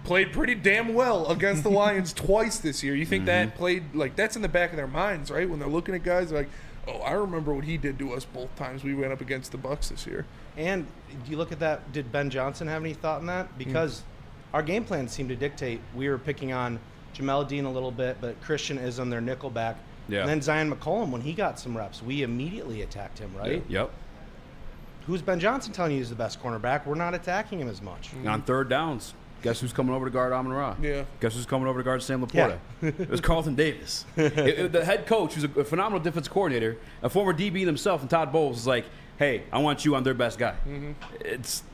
played pretty damn well against the Lions twice this year. You think that played, like, that's in the back of their minds, right? When they're looking at guys, they're like, oh, I remember what he did to us both times we went up against the Bucs this year. And do you look at that? Did Ben Johnson have any thought in that? Because our game plan seemed to dictate we were picking on Jamel Dean a little bit, but Christian is on their nickelback. Yeah. And then Zion McCollum, when he got some reps, we immediately attacked him, right? Yep. Who's Ben Johnson telling you is the best cornerback? We're not attacking him as much. And on third downs, guess who's coming over to guard Amon-Ra? Yeah. Guess who's coming over to guard Sam Laporta? It was Carlton Davis. The head coach, who's a phenomenal defense coordinator, a former DB himself, and Todd Bowles is like, hey, I want you on their best guy.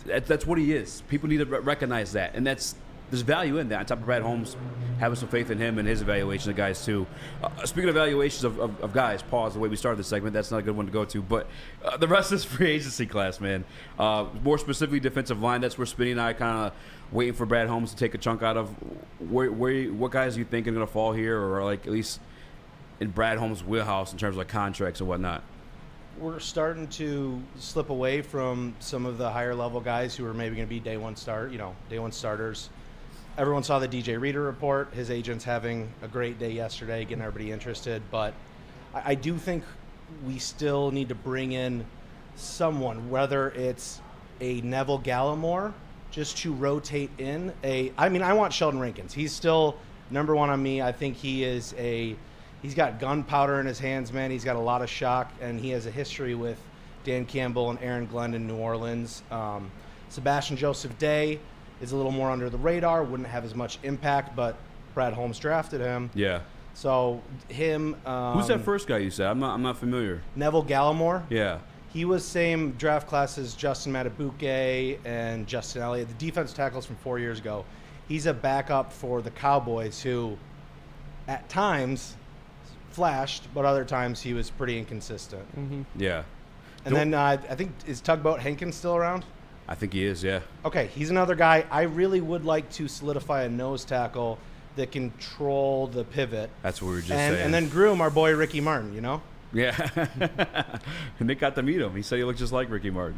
That's what he is. People need to recognize that, and there's value in that. On top of Brad Holmes having some faith in him and his evaluation of guys too. Speaking of evaluations of guys, pause the way we started this segment. That's not a good one to go to. But the rest of this free agency class, man. More specifically, defensive line. That's where Spenny and I kind of waiting for Brad Holmes to take a chunk out of. What guys do you think are going to fall here, or like at least in Brad Holmes' wheelhouse in terms of like contracts and whatnot? We're starting to slip away from some of the higher level guys who are maybe going to be day one starters. Everyone saw the DJ Reader report. His agent's having a great day yesterday, getting everybody interested. But I do think we still need to bring in someone, whether it's a Neville Gallimore, just to rotate in I want Sheldon Rankins. He's still number one on me. I think he's got gunpowder in his hands, man. He's got a lot of shock, and he has a history with Dan Campbell and Aaron Glenn in New Orleans. Sebastian Joseph Day is a little more under the radar, wouldn't have as much impact, but Brad Holmes drafted him. Yeah. So him. Who's that first guy you said? I'm not familiar. Neville Gallimore. Yeah. He was same draft class as Justin Matabuke and Justin Elliott, the defensive tackles from 4 years ago. He's a backup for the Cowboys who, at times, flashed, but other times he was pretty inconsistent. Mm-hmm. Yeah. And then I think, is Tugboat Hankins still around? I think he is, yeah. Okay, he's another guy. I really would like to solidify a nose tackle that can control the pivot. That's what we were just saying. And then groom our boy Ricky Martin, you know? Yeah. And Nick got to meet him. He said he looked just like Ricky Martin.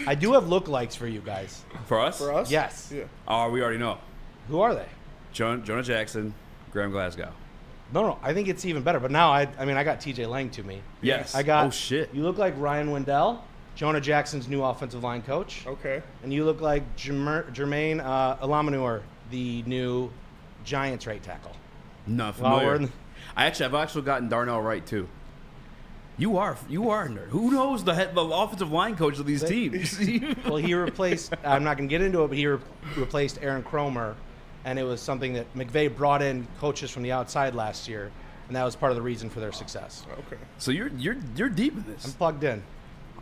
I do have lookalikes for you guys. For us? For us? Yes. Yeah. Oh, we already know. Who are they? Jonah Jackson, Graham Glasgow. No, I think it's even better. But now, I got TJ Lang to me. Yes. I got. Oh, shit. You look like Ryan Wendell, Jonah Jackson's new offensive line coach. Okay. And you look like Jermaine Alamanur, the new Giants right tackle. Not familiar. I've actually gotten Darnell Wright too. You are a nerd. Who knows the offensive line coach of these teams? Well, he replaced. I'm not going to get into it, but he replaced Aaron Cromer, and it was something that McVay brought in coaches from the outside last year, and that was part of the reason for their success. Okay. So you're deep in this. I'm plugged in.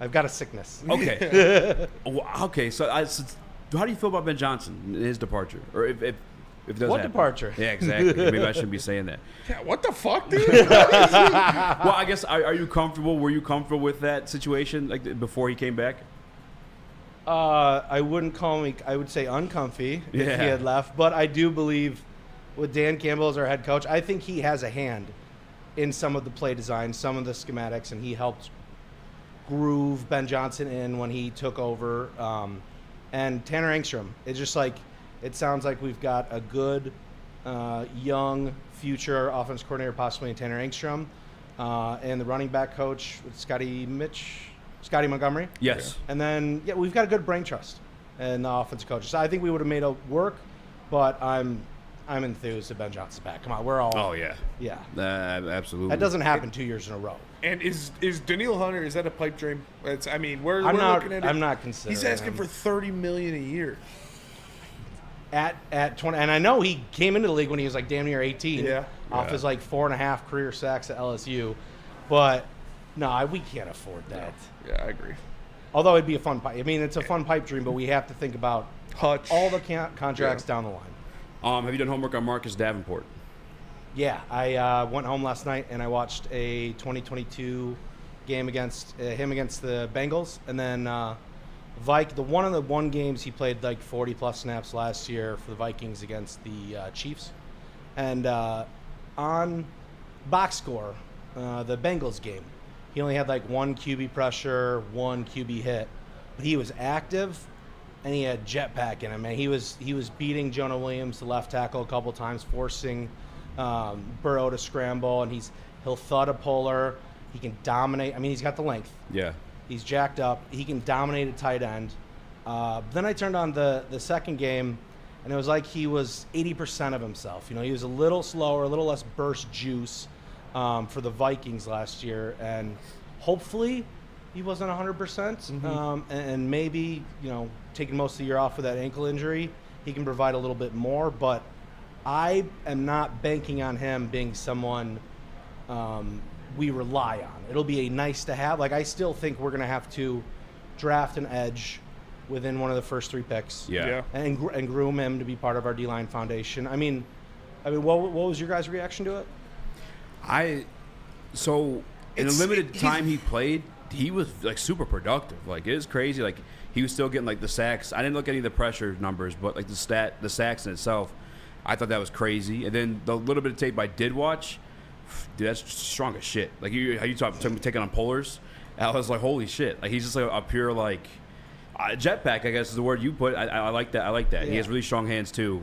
I've got a sickness. Okay. Okay. So how do you feel about Ben Johnson and his departure, or if it does What happen? Departure? Yeah, exactly. Maybe I shouldn't be saying that. Yeah, what the fuck, dude? Well, I guess are you comfortable? Were you comfortable with that situation like before he came back? I wouldn't call me. I would say uncomfy if he Yeah. had left. But I do believe, with Dan Campbell as our head coach, I think he has a hand in some of the play design, some of the schematics, and he helped groove Ben Johnson in when he took over. And Tanner Engstrom. It's just like it sounds like we've got a good young future offense coordinator, possibly in Tanner Engstrom, and the running back coach with Scotty Montgomery. Yes. And then, we've got a good brain trust and the offensive coaches. So I think we would have made it work, but I'm enthused that Ben Johnson's back. Come on, we're all. Oh yeah. Yeah. Absolutely. That doesn't happen 2 years in a row. And is Daniil Hunter, is that a pipe dream? We're I'm not, looking at it. I'm not considering. He's asking him. for $30 million a year. At 20, and I know he came into the league when he was like damn near 18. Yeah. Off his like 4.5 career sacks at LSU, but no, we can't afford that. Yeah, I agree. Although it'd be a fun pipe. I mean, it's a fun pipe dream, but we have to think about Hutch. all the contracts down the line. Have you done homework on Marcus Davenport? Yeah, I went home last night and I watched a 2022 game against him against the Bengals, and then one of the one games he played like 40 plus snaps last year for the Vikings against the Chiefs, and on box score, the Bengals game, he only had like one QB pressure, one QB hit, but he was active. And he had jetpack in him, man. He was beating Jonah Williams, the left tackle, a couple times, forcing Burrow to scramble, and he'll thud a puller. He can dominate. I mean, he's got the length. Yeah. He's jacked up. He can dominate a tight end. Then I turned on the second game, and it was like he was 80% of himself. You know, he was a little slower, a little less burst juice for the Vikings last year, and hopefully he wasn't 100%. And maybe, taking most of the year off with that ankle injury, he can provide a little bit more. But I am not banking on him being someone we rely on. It'll be a nice to have. Like, I still think we're going to have to draft an edge within one of the first 3 picks. Yeah. And groom him to be part of our D-line foundation. I mean, what was your guys' reaction to it? In the limited time he played, he was like super productive. Like, it was crazy. Like, he was still getting like the sacks. I didn't look at any of the pressure numbers, but like the sacks in itself. I thought that was crazy. And then the little bit of tape I did watch, dude, that's strong as shit. Like how you talk taking on pullers, I was like, holy shit. Like he's just like a pure like jetpack, I guess is the word you put. I like that. I like that. Yeah. He has really strong hands too.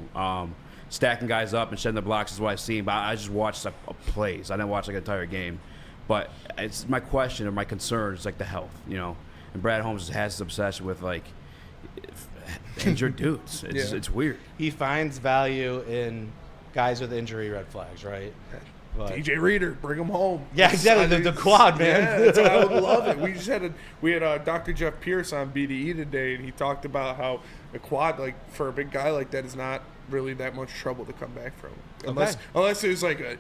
Stacking guys up and shedding the blocks is what I've seen. But I just watched plays. I didn't watch like an entire game. But it's my question or my concern is like the health, you know. And Brad Holmes has this obsession with like injured dudes. It's weird. He finds value in guys with injury red flags, right? But DJ Reader, bring him home. Yeah, exactly. The quad, man. Yeah, I would love it. We had Dr. Jeff Pierce on BDE today, and he talked about how the quad, like for a big guy like that, is not really that much trouble to come back from, unless it was like a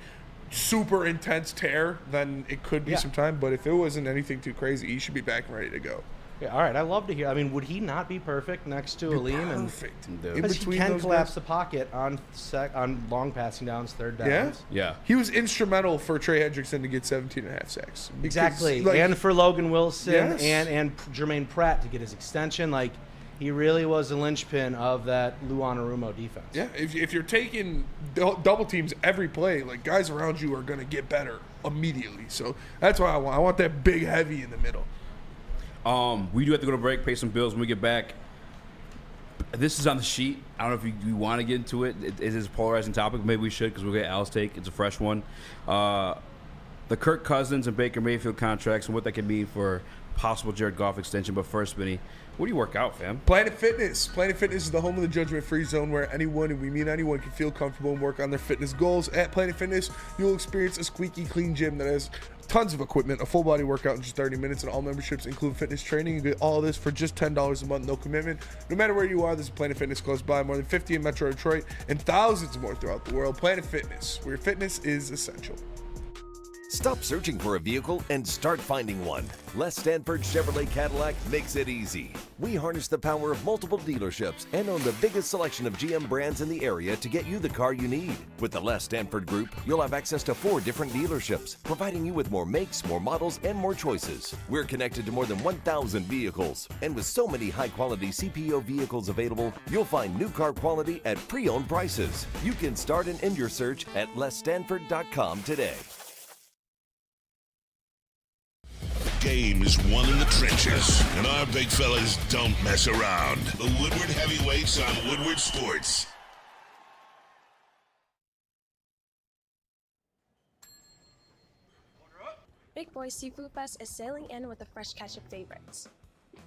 super intense tear, then it could be some time. But if it wasn't anything too crazy, he should be back and ready to go. Yeah, all right. I love to hear. I mean, would he not be perfect next to Aleem? Perfect. Because he can collapse the pocket on long passing downs, third downs. Yeah. He was instrumental for Trey Hendrickson to get 17.5 sacks. Exactly. And for Logan Wilson and Jermaine Pratt to get his extension. Like, he really was the linchpin of that Lou Anarumo defense. Yeah, if you're taking double teams every play, like guys around you are going to get better immediately. So that's what I want. I want that big heavy in the middle. We do have to go to break, pay some bills when we get back. This is on the sheet. I don't know if you want to get into it. It is a polarizing topic. Maybe we should because we'll get Al's take. It's a fresh one. The Kirk Cousins and Baker Mayfield contracts and what that can mean for possible Jared Goff extension. But first, Spenny, what do you work out, fam? Planet Fitness. Planet Fitness is the home of the judgment-free zone where anyone, and we mean anyone, can feel comfortable and work on their fitness goals. At Planet Fitness, you'll experience a squeaky clean gym that has tons of equipment, a full-body workout in just 30 minutes, and all memberships include fitness training. You get all of this for just $10 a month, no commitment. No matter where you are, there's a Planet Fitness close by, more than 50 in Metro Detroit, and thousands more throughout the world. Planet Fitness, where fitness is essential. Stop searching for a vehicle and start finding one. Les Stanford Chevrolet Cadillac makes it easy. We harness the power of multiple dealerships and own the biggest selection of GM brands in the area to get you the car you need. With the Les Stanford Group, you'll have access to 4 different dealerships, providing you with more makes, more models, and more choices. We're connected to more than 1,000 vehicles. And with so many high-quality CPO vehicles available, you'll find new car quality at pre-owned prices. You can start and end your search at lesstanford.com today. Game is won in the trenches, and our big fellas don't mess around. The Woodward Heavyweights on Woodward Sports. Big Boy Seafood Fest is sailing in with a fresh catch of favorites.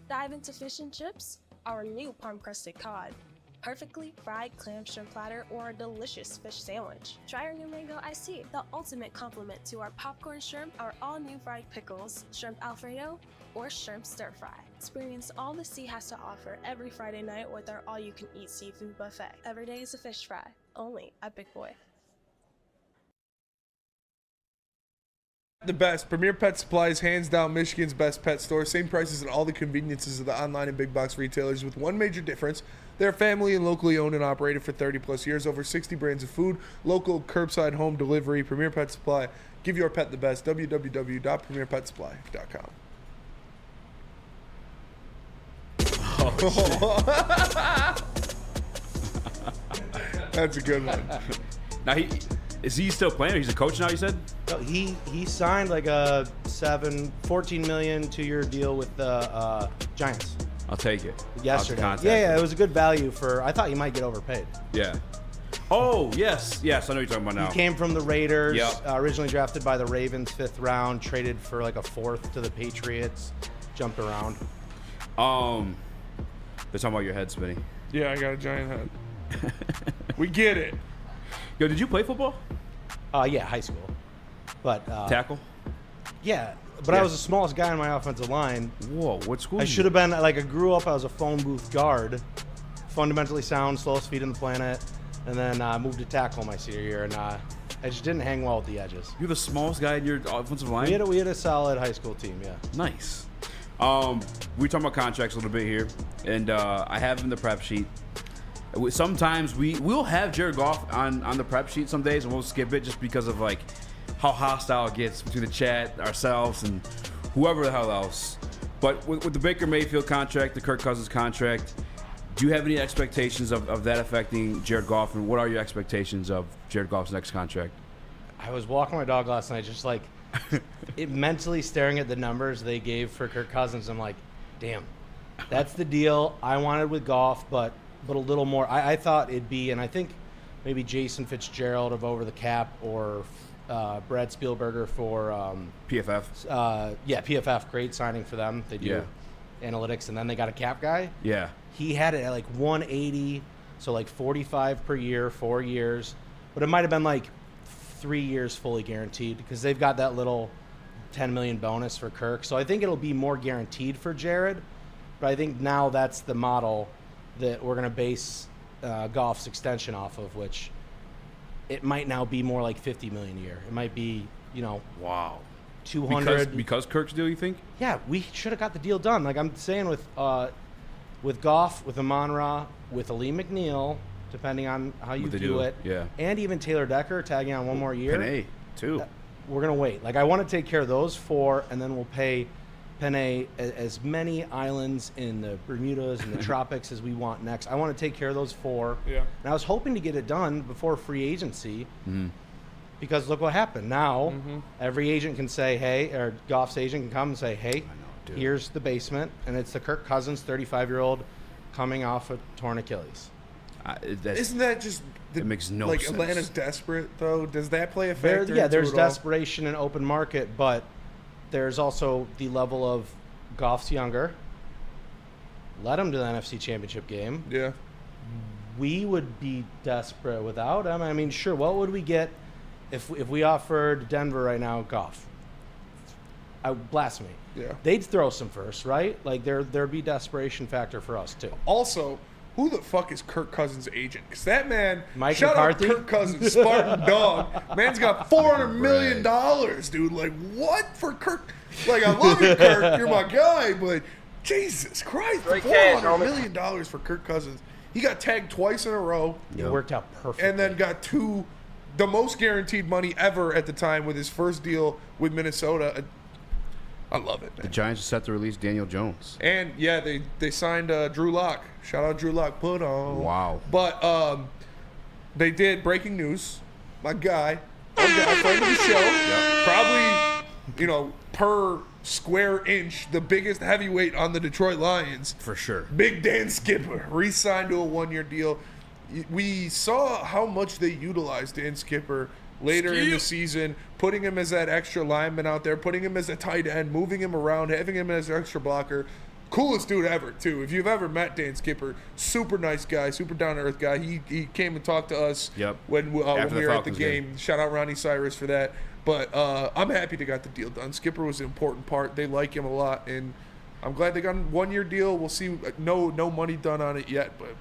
Dive into fish and chips, our new palm-crusted cod, perfectly fried clam shrimp platter, or a delicious fish sandwich. Try our new mango iced tea, the ultimate complement to our popcorn shrimp, our all-new fried pickles, shrimp alfredo, or shrimp stir-fry. Experience all the sea has to offer every Friday night with our all-you-can-eat seafood buffet. Every day is a fish fry, only at Big Boy. The best. Premier Pet Supply is hands down Michigan's best pet store. Same prices and all the conveniences of the online and big box retailers with one major difference. They're family and locally owned and operated for 30 plus years. Over 60 brands of food, local curbside home delivery. Premier Pet Supply. Give your pet the best. www.premierpetsupply.com. That's a good one. Now is he still playing? He's a coach now, you said? No, he signed like a $14 million 2-year deal with the Giants. I'll take it. Yesterday. Yeah, it was a good value I thought he might get overpaid. Yeah. Oh, yes, I know what you're talking about now. He came from the Raiders, Yep. Originally drafted by the Ravens, 5th round, traded for like a 4th to the Patriots, jumped around. They're talking about your head, Spenny. Yeah, I got a giant head. We get it. Yo, did you play football? Yeah, high school. But tackle? Yeah, but I was the smallest guy on my offensive line. Whoa, what school? I should have been, like, I grew up, I was a phone booth guard, fundamentally sound, slowest feet on the planet, and then moved to tackle my senior year, and I just didn't hang well with the edges. You're the smallest guy in your offensive line? We had a solid high school team, yeah. Nice. We talking about contracts a little bit here, and I have in the prep sheet. Sometimes we'll have Jared Goff on the prep sheet some days, and we'll skip it just because of like how hostile it gets between the chat, ourselves, and whoever the hell else. But with the Baker Mayfield contract, the Kirk Cousins contract, Do you have any expectations of that affecting Jared Goff, and what are your expectations of Jared Goff's next contract? I was walking my dog last night, just like mentally staring at the numbers they gave for Kirk Cousins. I'm like, damn, that's the deal I wanted with Goff, but a little more. I thought it'd be, and I think maybe Jason Fitzgerald of Over the Cap or Brad Spielberger for PFF. PFF, great signing for them. They do analytics, and then they got a cap guy. Yeah. He had it at like 180, so like 45 per year, 4 years. But it might have been like 3 years fully guaranteed because they've got that little $10 million bonus for Kirk. So I think it'll be more guaranteed for Jared. But I think now that's the model that we're going to base Goff's extension off of, which it might now be more like $50 million a year. It might be, wow, 200 because Kirk's deal. You think? Yeah, we should have got the deal done. Like I'm saying with Goff, with Amon-Ra, with Ali McNeil, depending on how you view it, and even Taylor Decker tagging on one more year. Penei too. We're gonna wait. Like I want to take care of those 4, and then we'll pay Penei as many islands in the Bermudas and the tropics as we want next. I want to take care of those 4. Yeah. And I was hoping to get it done before free agency, because look what happened. Now every agent can say, hey, or Goff's agent can come and say, hey, here's the basement, and it's the Kirk Cousins, 35-year-old, coming off a torn Achilles. Isn't that just it makes no like sense. Atlanta's desperate though? Does that play a factor? There's desperation in open market, but there's also the level of Goff's younger. Led him to the NFC Championship game. Yeah. We would be desperate without him. I mean, sure, what would we get if we offered Denver right now Goff? Blasphemy. Yeah. They'd throw some first, right? Like there'd be desperation factor for us too. Also, who the fuck is Kirk Cousins' agent? Because that man, Mike shout McCarthy? out Kirk Cousins, Spartan dog. Man's got $400 million, dude. Like, what for Kirk? Like, I love you, Kirk. You're my guy, but Jesus Christ, $400 million for Kirk Cousins. He got tagged twice in a row. It worked out perfectly. And then got the most guaranteed money ever at the time with his first deal with Minnesota. I love it, man. The Giants are set to release Daniel Jones. And, yeah, they signed Drew Lock. Shout out Drew Lock. Put on. Wow. But they did breaking news. My guy, friend of the show, probably, per square inch, the biggest heavyweight on the Detroit Lions. For sure. Big Dan Skipper re-signed to a 1-year deal. We saw how much they utilized Dan Skipper later in the season, putting him as that extra lineman out there, putting him as a tight end, moving him around, having him as an extra blocker. Coolest dude ever, too. If you've ever met Dan Skipper, super nice guy, super down-to-earth guy. He came and talked to us when we were at the game. Shout out Ronnie Cyrus for that. But I'm happy they got the deal done. Skipper was an important part. They like him a lot, and I'm glad they got a 1-year deal. We'll see. No money done on it yet, but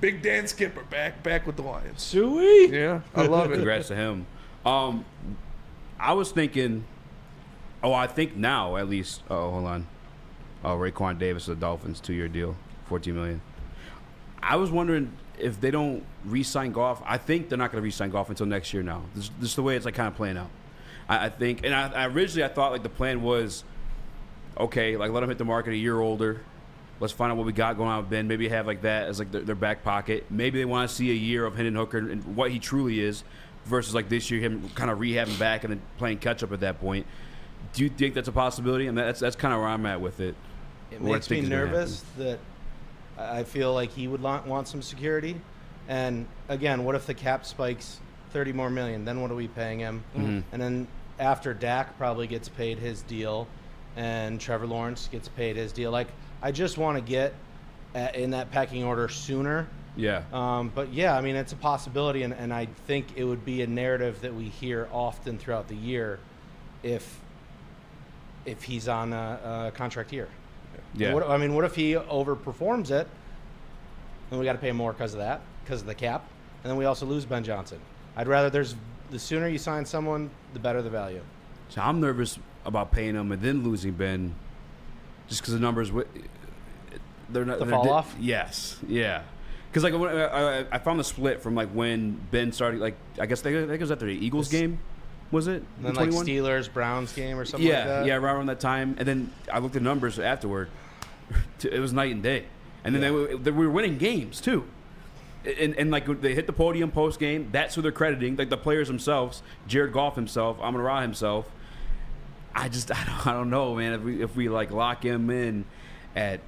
Big Dan Skipper back with the Lions. Sweet. Yeah, I love it. Congrats to him. I was thinking, I think now at least. Oh, hold on. Raekwon Davis of the Dolphins, 2-year deal, $14 million. I was wondering if they don't re-sign Goff. I think they're not going to re-sign Goff until next year now. This is the way it's like kind of playing out. I think, and I originally I thought like the plan was, okay, like let him hit the market a year older. Let's find out what we got going on with Ben. Maybe have like that as like their back pocket. Maybe they want to see a year of Hendon Hooker and what he truly is versus like this year him kind of rehabbing back and then playing catch up at that point. Do you think that's a possibility? I mean, that's kind of where I'm at with it. It makes me nervous that I feel like he would want some security. And again, what if the cap spikes $30 more million? Then what are we paying him? Mm-hmm. And then after Dak probably gets paid his deal, and Trevor Lawrence gets paid his deal. Like I just want to get in that pecking order sooner. Yeah. But yeah, I mean it's a possibility, and I think it would be a narrative that we hear often throughout the year, if he's on a contract year. Yeah. What if he overperforms it, and we got to pay him more because of that, because of the cap, and then we also lose Ben Johnson? I'd rather the sooner you sign someone, the better the value. So I'm nervous about paying him and then losing Ben, just because the numbers they're not fall off. Yes, yeah. Because like I found the split from like when Ben started, like I think it was after the Eagles game. Was it? And then like Steelers Browns game or something like that. Yeah, right around that time. And then I looked at numbers afterward. It was night and day. And then we were winning games, too. And like, they hit the podium post-game. That's who they're crediting. Like, the players themselves, Jared Goff himself, Amon-Ra himself. I don't know, man. If we like, lock him in at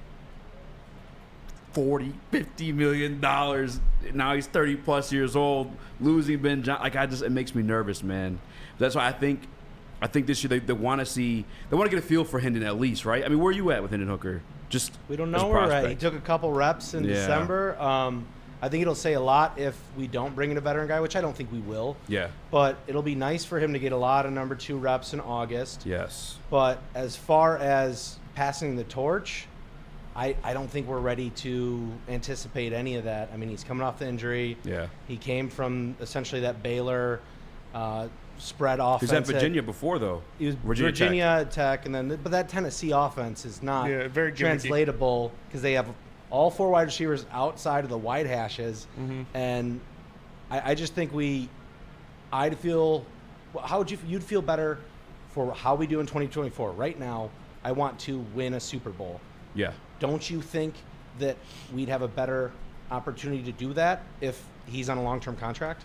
$40-50 million, now he's 30-plus years old, losing Ben Johnson. It makes me nervous, man. That's why I think this year they want to get a feel for Hendon at least, right? I mean, where are you at with Hendon Hooker? Just we don't know where we're at. He took a couple reps in December. I think it'll say a lot if we don't bring in a veteran guy, which I don't think we will. Yeah. But it'll be nice for him to get a lot of number 2 reps in August. Yes. But as far as passing the torch, I don't think we're ready to anticipate any of that. I mean, he's coming off the injury. Yeah. He came from essentially that Baylor spread offense. He was at Virginia before, though. He was Virginia Tech, and then but that Tennessee offense is not very translatable because they have all 4 wide receivers outside of the wide hashes, and I just think I'd feel how would you'd feel better for how we do in 2024. Right now, I want to win a Super Bowl. Yeah. Don't you think that we'd have a better opportunity to do that if he's on a long-term contract?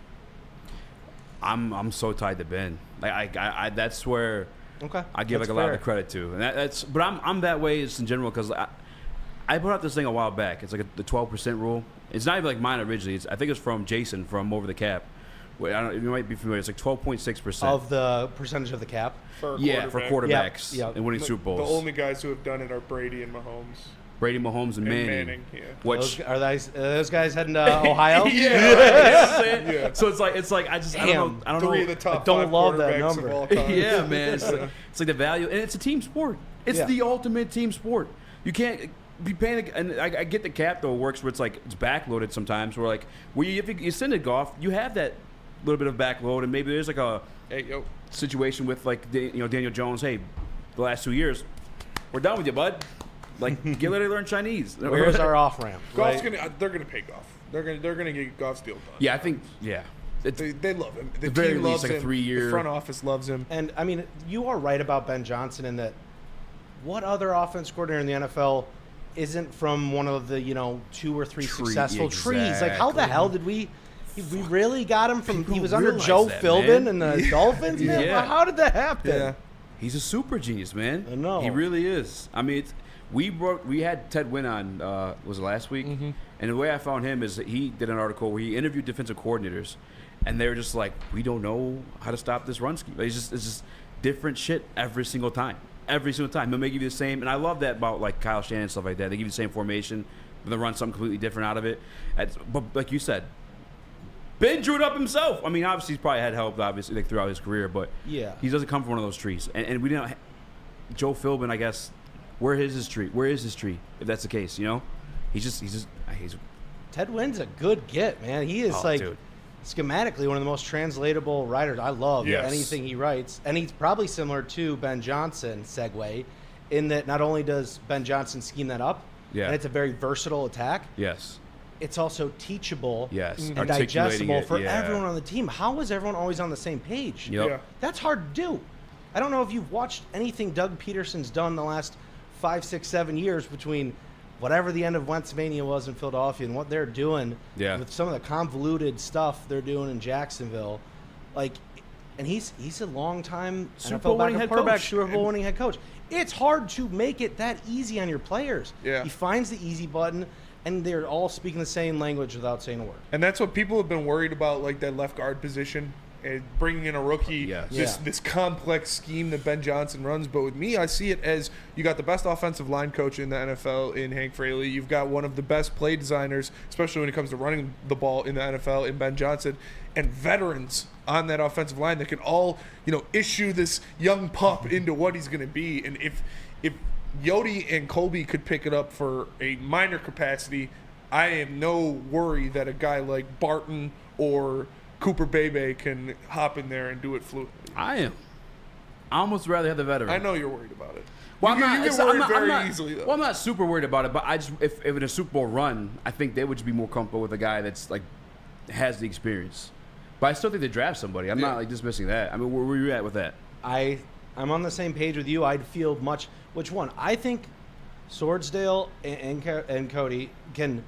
I'm so tied to Ben. Like I that's where I give that's like a lot of the credit to, and but I'm that way just in general because I put out this thing a while back. It's like the 12% rule. It's not even like mine originally. I think it's from Jason from Over the Cap. Wait, you might be familiar. It's like 12.6% of the percentage of the cap. For quarterbacks and winning Super Bowls. The only guys who have done it are Brady and Mahomes. Brady, Mahomes, and Manning. Yeah. Which are those guys heading to Ohio? yeah. So it's like I don't know. 3 of the top. I don't love that number. Of all time. Yeah, man. It's like the value, and it's a team sport. It's the ultimate team sport. You can't be paying. And I get the cap though. It works where it's like it's backloaded sometimes. Where like if you send it Goff, you have that little bit of backload, and maybe there's like a situation with like Daniel Jones. Hey, the last 2 years, we're done with you, bud. Like, get ready to learn Chinese. Where's our off ramp? Goff's they're gonna pay Goff. They're gonna get Goff's deal done. Yeah, I think. Yeah, they love him. The very team least loves like him. a 3-year. The front office loves him. And I mean, you are right about Ben Johnson in that. What other offense coordinator in the NFL isn't from one of the 2 or 3 successful trees? Like, how the hell did we really got him from? He was under Joe Philbin and the Dolphins. Man, Yeah. well, how did that happen? Yeah. He's a super genius, man. I know. He really is. I mean, we had Ted Wynn on was it last week, and the way I found him is that he did an article where he interviewed defensive coordinators, and they were just like, we don't know how to stop this run scheme. It's just different shit every single time. Every single time they'll make you the same, and I love that about like Kyle Shanahan and stuff like that. They give you the same formation, but they run something completely different out of it. But like you said, Ben drew it up himself. I mean, obviously he's probably had help, obviously, like throughout his career, but he doesn't come from one of those trees. And we didn't. Joe Philbin, I guess. Where is his tree? Where is his tree? If that's the case, he's Ted Wynn's a good get, man. He is schematically one of the most translatable writers. I love anything he writes, and he's probably similar to Ben Johnson. Segue, in that not only does Ben Johnson scheme that up, and it's a very versatile attack. Yes. It's also teachable and Articulating digestible it, for everyone on the team. How is everyone always on the same page? Yep. Yeah. That's hard to do. I don't know if you've watched anything Doug Peterson's done the last 5, 6, 7 years between whatever the end of Wentzmania was in Philadelphia and what they're doing with some of the convoluted stuff they're doing in Jacksonville. Like, and he's a long-time NFL backup quarterback, Super Bowl winning head coach. It's hard to make it that easy on your players. Yeah. He finds the easy button, and they're all speaking the same language without saying a word. And that's what people have been worried about, like that left guard position. And bringing in a rookie, this complex scheme that Ben Johnson runs. But with me, I see it as you got the best offensive line coach in the NFL in Hank Fraley. You've got one of the best play designers, especially when it comes to running the ball in the NFL, in Ben Johnson, and veterans on that offensive line that can all, issue this young pup into what he's going to be. And if Yodi and Colby could pick it up for a minor capacity, I have no worry that a guy like Barton or Cooper Bebe can hop in there and do it fluidly. I almost rather have the veteran. I know you're worried about it. Well, you get worried very easily, though. Well, I'm not super worried about it, but I just if in a Super Bowl run, I think they would just be more comfortable with a guy that's like has the experience. But I still think they draft somebody. I'm not like dismissing that. I mean, where were you at with that? I'm on the same page with you. I'd feel which one? I think Swordsdale and Cody can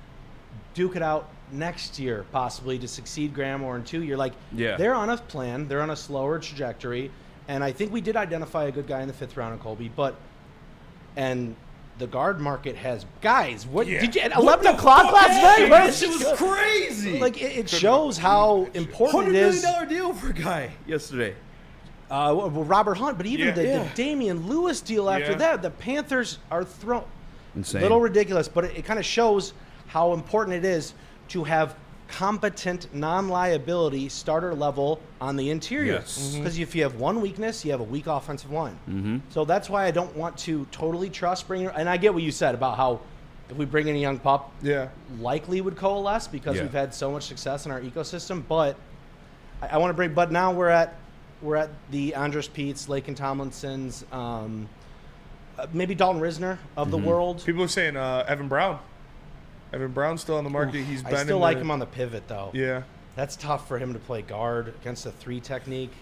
duke it out next year, possibly, to succeed Graham, or in 2 years. Like, they're on a plan. They're on a slower trajectory. And I think we did identify a good guy in the 5th round in Colby. And the guard market has guys. What did you at 11 o'clock last night? That shit was crazy. Like, it shows how important it is. $100 million deal for a guy yesterday. Robert Hunt, but even the Damian Lewis deal after that, the Panthers are thrown. Insane. Little ridiculous, but it kind of shows how important it is to have competent, non-liability starter level on the interior. Yes. Because if you have one weakness, you have a weak offensive line. So that's why I don't want to totally trust bringing. And I get what you said about how if we bring in a young pup, likely would coalesce because we've had so much success in our ecosystem. But I want to bring. But now we're at the Andres Peets, Lakin Tomlinsons, maybe Dalton Risner of the world. People are saying Evan Brown. Evan Brown's still on the market. He's been. I still like him on the pivot, though. Yeah. That's tough for him to play guard against a 3 technique.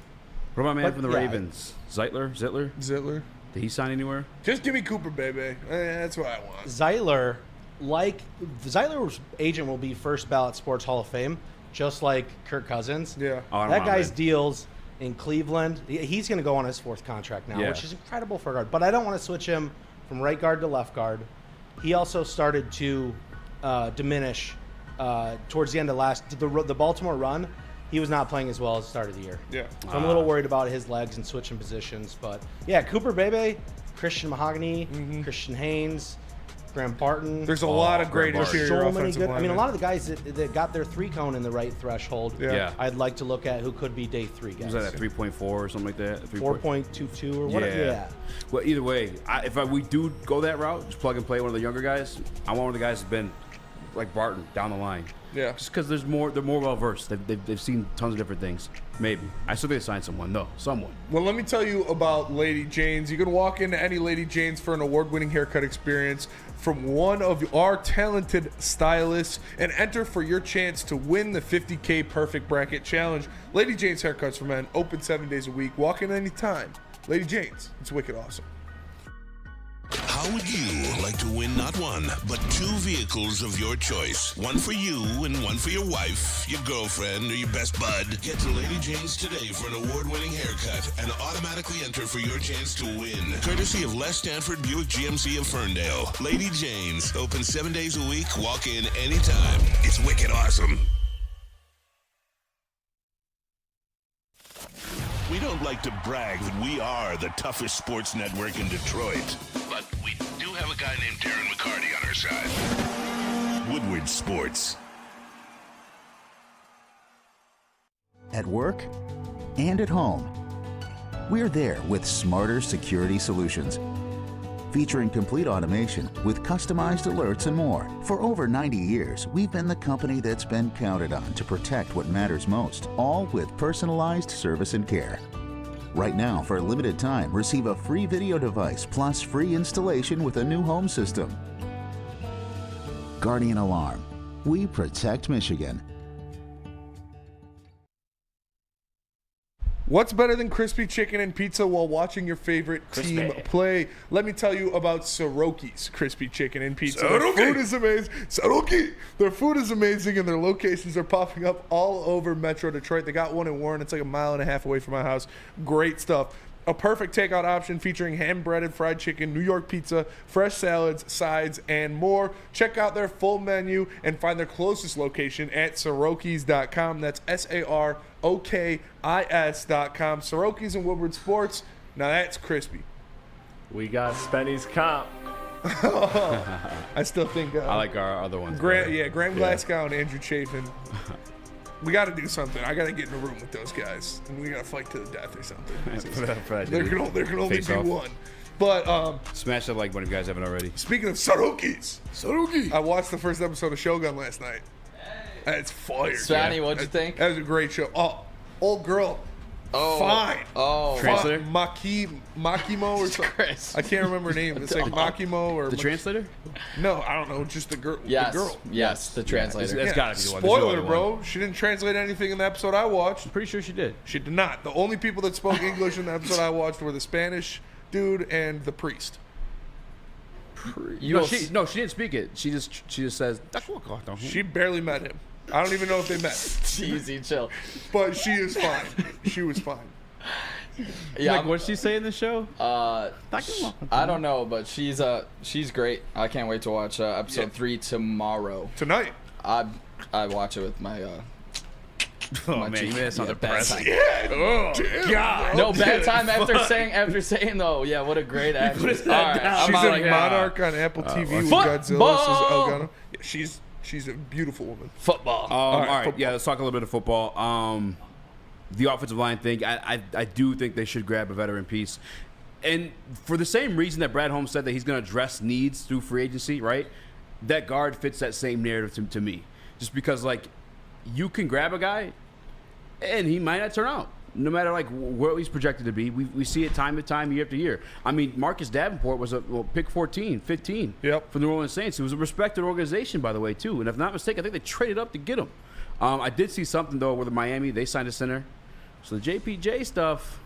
What about my man from the Ravens? Zeitler? Did he sign anywhere? Just give me Cooper, baby. That's what I want. Zeitler's agent will be first ballot Sports Hall of Fame, just like Kirk Cousins. Yeah. That guy's deals in Cleveland. He's going to go on his 4th contract now, which is incredible for a guard. But I don't want to switch him from right guard to left guard. He also started to diminish towards the end of the Baltimore run. He was not playing as well as the start of the year. Yeah. So I'm a little worried about his legs and switching positions. But, yeah, Cooper Bebe, Christian Mahogany, Christian Haynes, Graham Barton. There's a lot of great interior so many offensive good. linemen. I mean, a lot of the guys that got their 3-cone in the right threshold. Yeah. I'd like to look at who could be day 3 guys. Was that at 3.4 or something like that? 4.22 or whatever. Yeah. Well, either way, if we do go that route, just plug and play one of the younger guys. I want one of the guys that's been like Barton down the line. Yeah. Just because they're more well versed. They've seen tons of different things. Maybe. I still think they signed someone. No, someone. Well, let me tell you about Lady Jane's. You can walk into any Lady Jane's for an award-winning haircut experience from one of our talented stylists and enter for your chance to win the $50K Perfect Bracket Challenge. Lady Jane's Haircuts for Men, open 7 days a week. Walk in anytime. Lady Jane's. It's wicked awesome. How would you like to win not one, but 2 vehicles of your choice? One for you and one for your wife, your girlfriend, or your best bud. Get to Lady Jane's today for an award-winning haircut and automatically enter for your chance to win. Courtesy of Les Stanford Buick GMC of Ferndale. Lady Jane's, open 7 days a week. Walk in anytime. It's wicked awesome. We don't like to brag that we are the toughest sports network in Detroit, but we do have a guy named Darren McCarty on our side. Woodward Sports. At work and at home, we're there with smarter security solutions. Featuring complete automation with customized alerts and more. For over 90 years, we've been the company that's been counted on to protect what matters most, all with personalized service and care. Right now, for a limited time, receive a free video device plus free installation with a new home system. Guardian Alarm. We protect Michigan. What's better than crispy chicken and pizza while watching your favorite team play? Let me tell you about Soroki's crispy chicken and pizza. Their food is amazing. Soroki! Their food is amazing, and their locations are popping up all over Metro Detroit. They got one in Warren. It's like 1.5 miles away from my house. Great stuff. A perfect takeout option featuring hand-breaded fried chicken, New York pizza, fresh salads, sides, and more. Check out their full menu and find their closest location at Sorokis.com. That's Sarokis.com. Soroki's and Woodward Sports. Now that's crispy. We got Spenny's comp. I still think... I like our other ones. Graham Glasgow and Andrew Chafin. We got to do something. I got to get in a room with those guys, and we got to fight to the death or something. There can only be one. But smash that like button if you guys haven't already. Speaking of Soroki, I watched the first episode of Shogun last night. It's fire. Spenny, what'd you think? That was a great show. Oh, old girl. Oh, fine. Oh, translator? Makimo or something. Chris. I can't remember her name. It's like Makimo or The translator? No, I don't know. Just the girl. Yes, the girl. yes, the translator. That's gotta be the one. Spoiler, bro. She didn't translate anything in the episode I watched. I'm pretty sure she did. She did not. The only people that spoke English in the episode I watched were the Spanish dude and the priest. She didn't speak it. She just says. She barely met him. I don't even know if they met. Easy, chill. But she is fine. She was fine. Yeah, what'd she say in the show? I don't know, but she's great. I can't wait to watch episode 3 tomorrow. Tonight. I watch it with my. Oh man, you made it sound depressing. Yeah. Oh God. No bad time after saying though. Yeah, what a great actress. All right, she's in Monarch on Apple TV with Godzilla. Elgato. Yeah, she's a beautiful woman. Football. All right. Yeah, let's talk a little bit of football. The offensive line thing, I do think they should grab a veteran piece. And for the same reason that Brad Holmes said that he's going to address needs through free agency, right? That guard fits that same narrative to me. Just because, like, you can grab a guy and he might not turn out. No matter, like, where he's projected to be. We see it time to time, year after year. I mean, Marcus Davenport was pick 14, 15 for the New Orleans Saints. It was a respected organization, by the way, too. And if I'm not mistaken, I think they traded up to get him. I did see something, though, with Miami. They signed a center. So the JPJ stuff,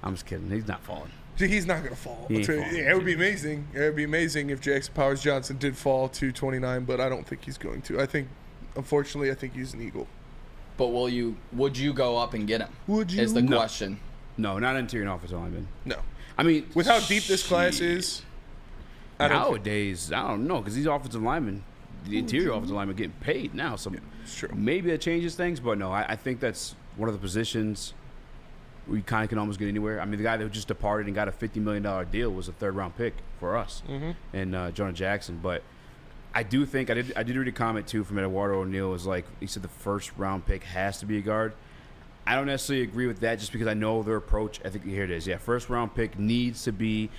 I'm just kidding. He's not falling. He's not going to fall. It would be amazing. It would be amazing if Jackson Powers-Johnson did fall to 29, but I don't think he's going to. Unfortunately, I think he's an Eagle. But would you go up and get him? Would you? Is the question. No, not interior offensive lineman. No. I mean, with how deep this class is, nowadays, I don't know, because these offensive linemen, the interior offensive linemen, are getting paid now. So it's true. Maybe that changes things, but no, I think that's one of the positions we kind of can almost get anywhere. I mean, the guy that just departed and got a $50 million deal was a third-round pick for us, and Jonah Jackson. But I do think I did read a comment too from Eduardo O'Neill. Was like he said the first-round pick has to be a guard. I don't necessarily agree with that just because I know their approach. I think here it is. Yeah, first-round pick needs to be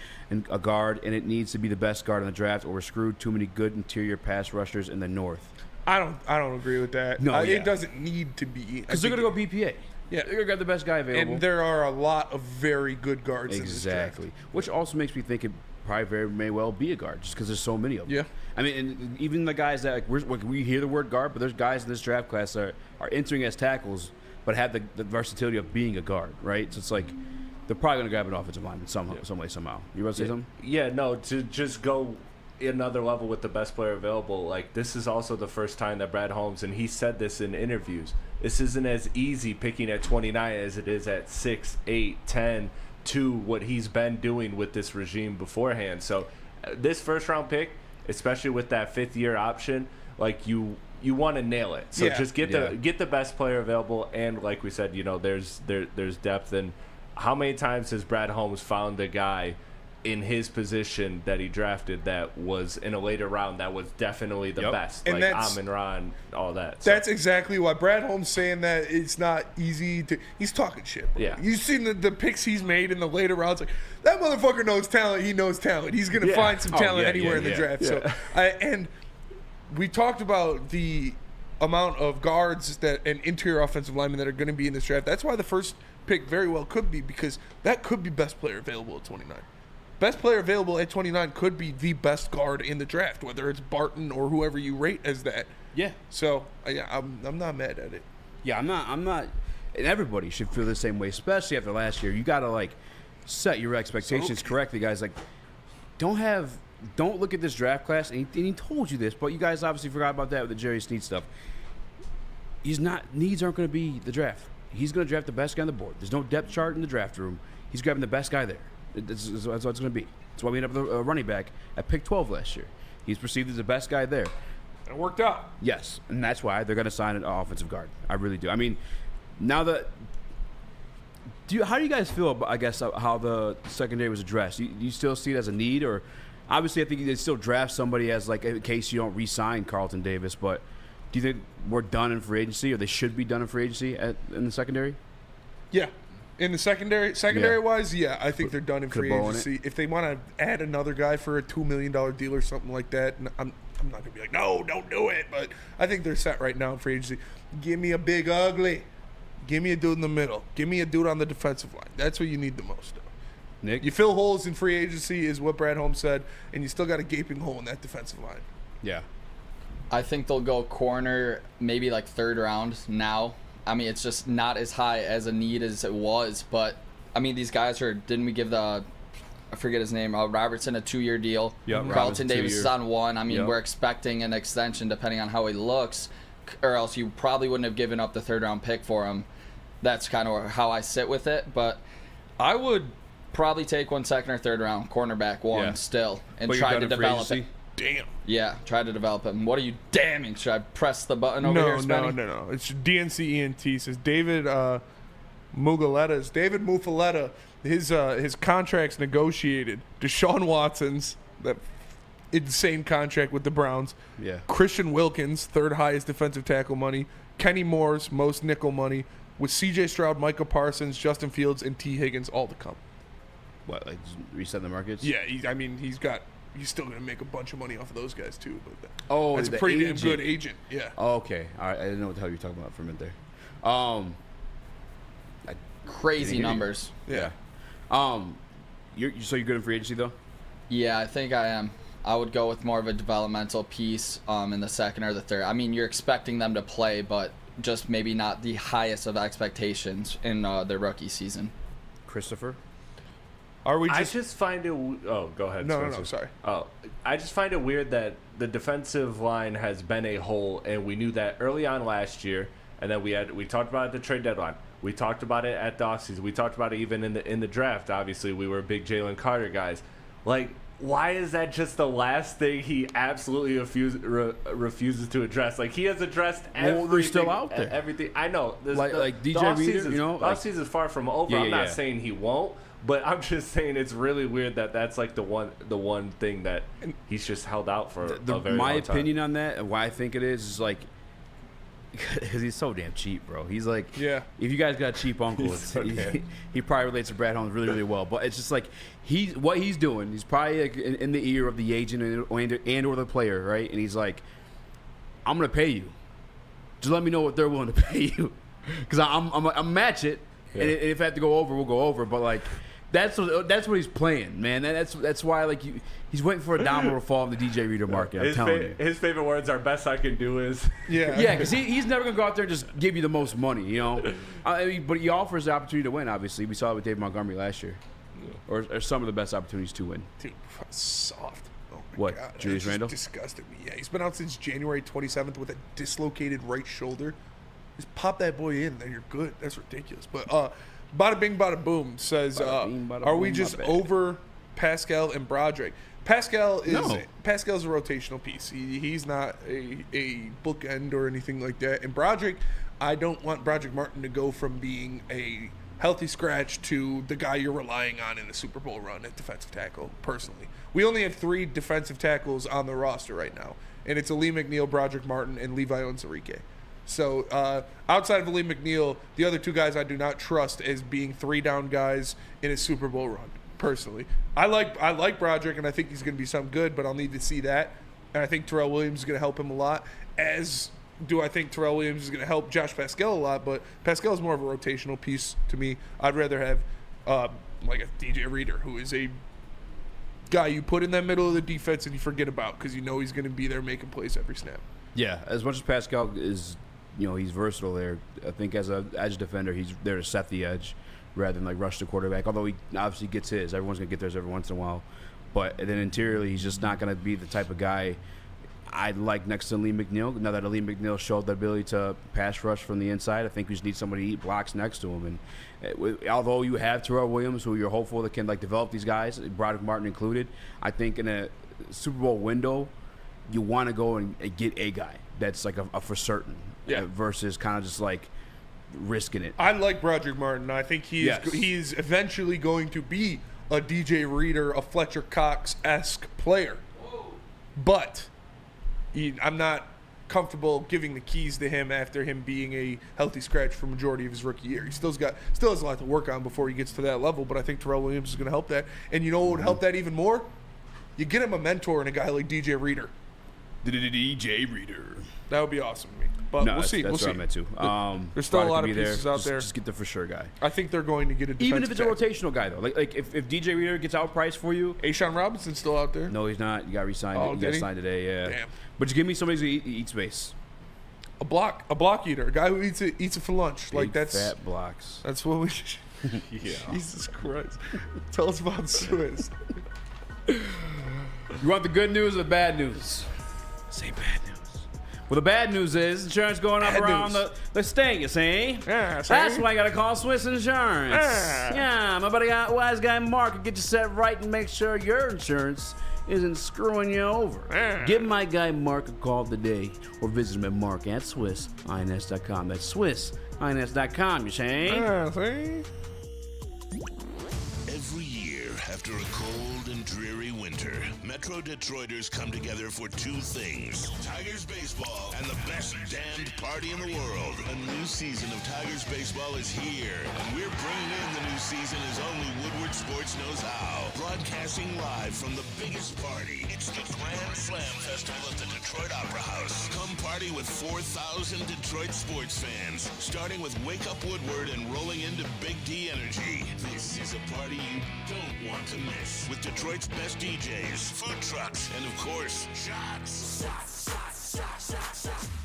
a guard, and it needs to be the best guard in the draft, or we're screwed. Too many good interior pass rushers in the North. I don't agree with that. No, it doesn't need to be because they're gonna go BPA. Yeah, they're gonna grab the best guy available. And there are a lot of very good guards. Exactly, in this draft. Which also makes me think it probably may well be a guard, just because there's so many of them. Yeah, I mean, and even the guys that we hear the word guard, but there's guys in this draft class that are entering as tackles, but have the versatility of being a guard, right? So it's like they're probably gonna grab an offensive lineman some way, somehow. You want to say something? Yeah, no, to just go another level with the best player available. Like, this is also the first time that Brad Holmes, and he said this in interviews, this isn't as easy picking at 29 as it is at 6, 8, 10 to what he's been doing with this regime beforehand. So this first round pick, especially with that 5th-year option, like you want to nail it. So just get the best player available, and like we said, there's depth. And how many times has Brad Holmes found a guy in his position that he drafted that was in a later round that was definitely the best, and like Amon-Ra and all that. So that's exactly why Brad Holmes saying that it's not easy to. He's talking shit. Bro. Yeah, you've seen the picks he's made in the later rounds. Like, that motherfucker knows talent. He knows talent. He's gonna find some talent anywhere in the draft. Yeah. So, and we talked about the amount of guards and interior offensive linemen that are going to be in this draft. That's why the first pick very well could be, because that could be best player available at 29. Best player available at 29 could be the best guard in the draft, whether it's Barton or whoever you rate as that. Yeah. So I'm not mad at it. Yeah, I'm not. And everybody should feel the same way, especially after last year. You got to set your expectations correctly, guys. Don't look at this draft class. And he told you this, but you guys obviously forgot about that with the Jerry Sneed stuff. Needs aren't going to be the draft. He's going to draft the best guy on the board. There's no depth chart in the draft room. He's grabbing the best guy there. That's what it's going to be. That's why we ended up with a running back at pick 12 last year. He's perceived as the best guy there. It worked out. Yes, and that's why they're going to sign an offensive guard. I really do. I mean, now that how do you guys feel about, I guess, how the secondary was addressed? Do you still see it as a need, or obviously I think they still draft somebody as in case you don't re-sign Carlton Davis, but do you think we're done in free agency, or they should be done in free agency in the secondary? Yeah. In the secondary-wise, I think they're done in free agency. If they want to add another guy for a $2 million deal or something like that, I'm not going to be like, no, don't do it. But I think they're set right now in free agency. Give me a big ugly. Give me a dude in the middle. Give me a dude on the defensive line. That's what you need the most of. Nick? You fill holes in free agency is what Brad Holmes said, and you still got a gaping hole in that defensive line. Yeah. I think they'll go corner maybe 3rd round now. I mean, it's just not as high as a need as it was, but I mean, these guys didn't we give the I forget his name. Robertson, a 2-year deal. Yep, Carlton Davis is on 1. I mean, Yep. we're expecting an extension depending on how he looks, or else you probably wouldn't have given up the 3rd-round pick for him. That's kind of how I sit with it. But I would probably take 1 second or 3rd round cornerback still and But try to develop it. Damn. Yeah, try to develop him. What are you damning? Should I press the button over here, Spenny? No. It's DNC-ENT. Says David Mugaletta's. David Mufaletta, his contract's negotiated. Deshaun Watson's, that insane contract with the Browns. Yeah. Christian Wilkins, 3rd highest defensive tackle money. Kenny Moore's most nickel money. With C.J. Stroud, Micah Parsons, Justin Fields, and T. Higgins all to come. What, like reset the markets? Yeah, he's still going to make a bunch of money off of those guys, too. But Oh, that's a the pretty agent. damn good agent. Yeah. Oh, okay. All right. I didn't know what the hell you were talking about for a minute there. Crazy numbers. Yeah. So you're good in free agency though? Yeah, I think I am. I would go with more of a developmental piece in the 2nd or the 3rd. I mean, you're expecting them to play, but just maybe not the highest of expectations in their rookie season. Christopher? Are we I just find it... Oh, go ahead, No, Spencer. sorry. Oh, I just find it weird that the defensive line has been a hole, and we knew that early on last year, and then we talked about it at the trade deadline. We talked about it at the offseason. We talked about it even in the draft. Obviously, we were big Jalen Carter guys. Like, why is that just the last thing he absolutely refuses to address? Like, he has addressed everything. Well, they're still out there. Everything. I know. Like DJ Reader, the offseason is far from over. Yeah, I'm not yeah. saying he won't, but I'm just saying it's really weird that that's like the one thing that he's just held out for a very my long time. opinion on that and why I think it is like because he's so damn cheap, bro. He's like, Yeah. if you guys got a cheap uncle, he probably relates to Brad Holmes really, really well. But it's just like what he's doing. He's probably like in the ear of the agent and or the player, right? And he's like, I'm gonna pay you. Just let me know what they're willing to pay you, because I'm match it. Yeah. And if I have to go over, we'll go over. But like, that's what he's playing, man. That's why like he's waiting for a domino to fall in the DJ Reader market. I'm telling you. His favorite words are "best I can do" is Yeah, because he's never gonna go out there and just give you the most money, you know. I mean, but he offers the opportunity to win. Obviously, we saw it with Dave Montgomery last year, or some of the best opportunities to win. Dude, soft. Oh my What, God. Julius It just Randle? disgusted me. Yeah, he's been out since January 27th with a dislocated right shoulder. Just pop that boy in, then you're good. That's ridiculous. But Bada Bing Bada Boom says, Bada bing, bada are we boom, just my bad. over Pascal and Broderick? Pascal's a rotational piece. He's not a bookend or anything like that. And Broderick, I don't want Broderick Martin to go from being a healthy scratch to the guy you're relying on in the Super Bowl run at defensive tackle, personally. We only have 3 defensive tackles on the roster right now, and it's Ali McNeil, Broderick Martin, and Levi Onwuzurike. So outside of Ali McNeil, the other 2 guys I do not trust as being 3-down guys in a Super Bowl run, personally. I like Broderick, and I think he's going to be something good, but I'll need to see that. And I think Terrell Williams is going to help him a lot, as do I think Terrell Williams is going to help Josh Pascal a lot, but Pascal is more of a rotational piece to me. I'd rather have like a DJ Reader, who is a guy you put in that middle of the defense and you forget about because you know he's going to be there making plays every snap. Yeah, as much as Pascal is, he's versatile there. I think as a edge defender, he's there to set the edge rather than like rush the quarterback. Although he obviously gets his, everyone's gonna get theirs every once in a while. But then interiorly, he's just not gonna be the type of guy I'd like next to Lee McNeil. Now that Lee McNeil showed the ability to pass rush from the inside, I think we just need somebody to eat blocks next to him. And although you have Terrell Williams, who you're hopeful that can like develop these guys, Broderick Martin included, I think in a Super Bowl window, you want to go and get a guy that's like a for certain, versus kind of just like risking it. I like Broderick Martin. I think he's eventually going to be a DJ Reader, a Fletcher Cox-esque player. But I'm not comfortable giving the keys to him after him being a healthy scratch for majority of his rookie year. He still has a lot to work on before he gets to that level, but I think Terrell Williams is going to help that. And you know what would help that even more? You get him a mentor and a guy like DJ Reader. DJ Reader. That would be awesome to me. But we'll see. That's what I meant to. There's still a lot of pieces out there. Just get the for sure guy. I think they're going to get a defensive even if it's a tackle. rotational guy though. Like if DJ Reader gets outpriced for you, Ashawn Robinson's still out there. No, he's not. You got re-signed. Oh, You did got he? signed today. Yeah. Damn. But just give me somebody who eats space. A block eater, a guy who eats it for lunch. Big like that's fat blocks. That's what we. Yeah. Jesus Christ. Tell us about Swiss. You want the good news or the bad news? Say bad news. Well, the bad news is insurance going up around the state, you see? Yeah, see? That's why I got to call Swiss Insurance. Yeah, my buddy wise guy Mark will get you set right and make sure your insurance isn't screwing you over. Give my guy Mark a call today or visit him at mark@swissins.com. That's swissins.com, you see? See? Every year, after a cold and dreary winter, Metro Detroiters come together for two things: Tigers baseball and the best damned party in the world. A new season of Tigers baseball is here, and we're bringing in the new season as only Woodward Sports knows how. Broadcasting live from the biggest party. It's the Grand Slam Festival at the Detroit Opera House. Come party with 4,000 Detroit sports fans, starting with Wake Up Woodward and rolling into Big D Energy. This is a party you don't want to miss, with Detroit's best DJs, food trucks, and of course, shots.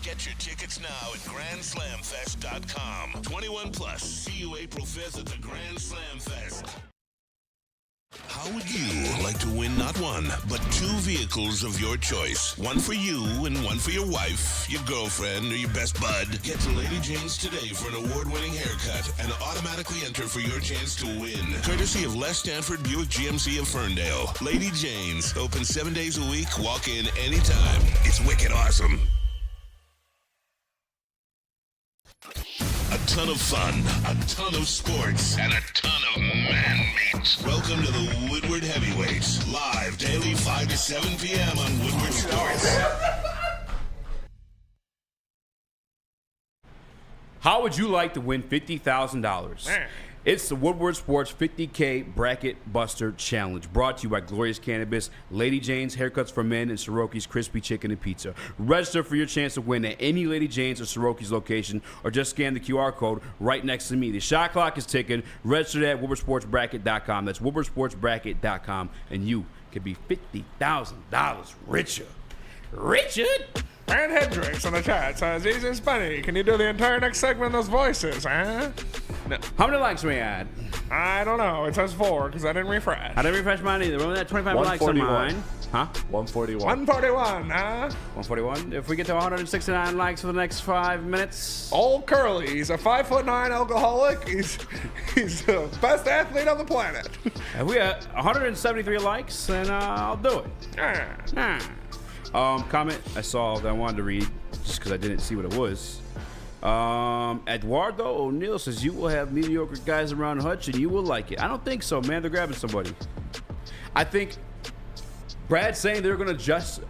Get your tickets now at GrandSlamFest.com. 21 plus. See you April 5th at the Grand Slam Fest. How would you like to win not one, but two vehicles of your choice? One for you and one for your wife, your girlfriend, or your best bud. Get to Lady Jane's today for an award-winning haircut and automatically enter for your chance to win. Courtesy of Les Stanford Buick GMC of Ferndale. Lady Jane's, open 7 days a week, walk in anytime. It's wicked awesome. A ton of fun, a ton of sports, and a ton of man meat. Welcome to the Woodward Heavyweights, live daily 5 to 7 p.m. on Woodward Sports. How would you like to win $50,000? It's the Woodward Sports 50K Bracket Buster Challenge, brought to you by Glorious Cannabis, Lady Jane's Haircuts for Men, and Soroki's Crispy Chicken and Pizza. Register for your chance to win at any Lady Jane's or Soroki's location, or just scan the QR code right next to me. The shot clock is ticking. Register at WoodwardSportsBracket.com. That's WoodwardSportsBracket.com, and you can be $50,000 richer. Richard! Brad Hendricks on the chat says, Eazy and Spenny, can you do the entire next segment in those voices, huh? No. How many likes we had? I don't know. It says 4 because I didn't refresh. I didn't refresh mine either. Remember that 25 likes on mine? Huh? 141. 141, huh? 141. If we get to 169 likes for the next 5 minutes. Old Curly. He's a 5'9" alcoholic. He's the best athlete on the planet. If we have 173 likes, then I'll do it. Comment I saw that I wanted to read just because I didn't see what it was. Eduardo O'Neill says, you will have mediocre guys around Hutch and you will like it. I don't think so, man. They're grabbing somebody. I think Brad's saying they're going to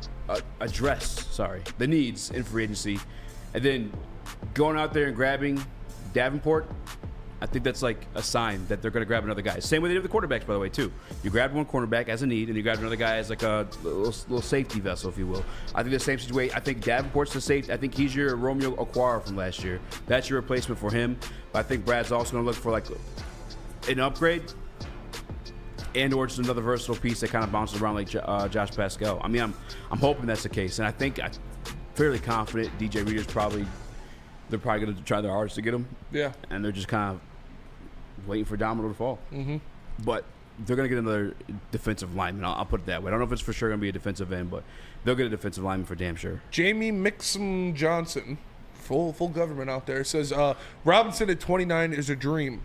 address the needs in free agency, and then going out there and grabbing Davenport. I think that's like a sign that they're going to grab another guy. Same way they did with the quarterbacks, by the way, too. You grabbed one cornerback as a need, and you grabbed another guy as like a little safety vessel, if you will. I think the same situation. I think Davenport's the safety. I think he's your Romeo Okwara from last year. That's your replacement for him. But I think Brad's also going to look for like an upgrade and/or just another versatile piece that kind of bounces around like Josh Pascal. I mean, I'm hoping that's the case, and I'm fairly confident DJ Reader's they're probably going to try their hardest to get him. Yeah, and they're just kind of waiting for domino to fall. Mm-hmm. But they're going to get another defensive lineman. I'll put it that way. I don't know if it's for sure going to be a defensive end, but they'll get a defensive lineman for damn sure. Jamie Mixon Johnson, full government out there, says Robinson at 29 is a dream.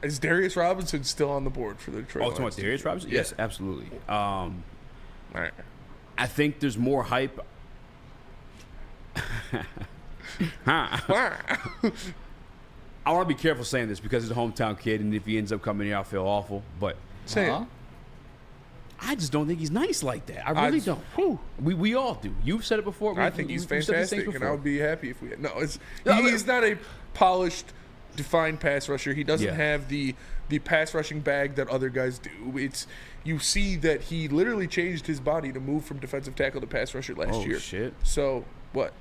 Is Darius Robinson still on the board for the Detroit Lions? Oh, it's Darius Robinson? Yeah. Yes, absolutely. All right. I think there's more hype. I want to be careful saying this because he's a hometown kid, and if he ends up coming here, I'll feel awful. But say it. I just don't think he's nice like that. I really don't. We all do. You've said it before. I think he's fantastic, and I would be happy if we had. He's not a polished, defined pass rusher. He doesn't have the pass rushing bag that other guys do. You see that he literally changed his body to move from defensive tackle to pass rusher last year. Oh, shit. So, what?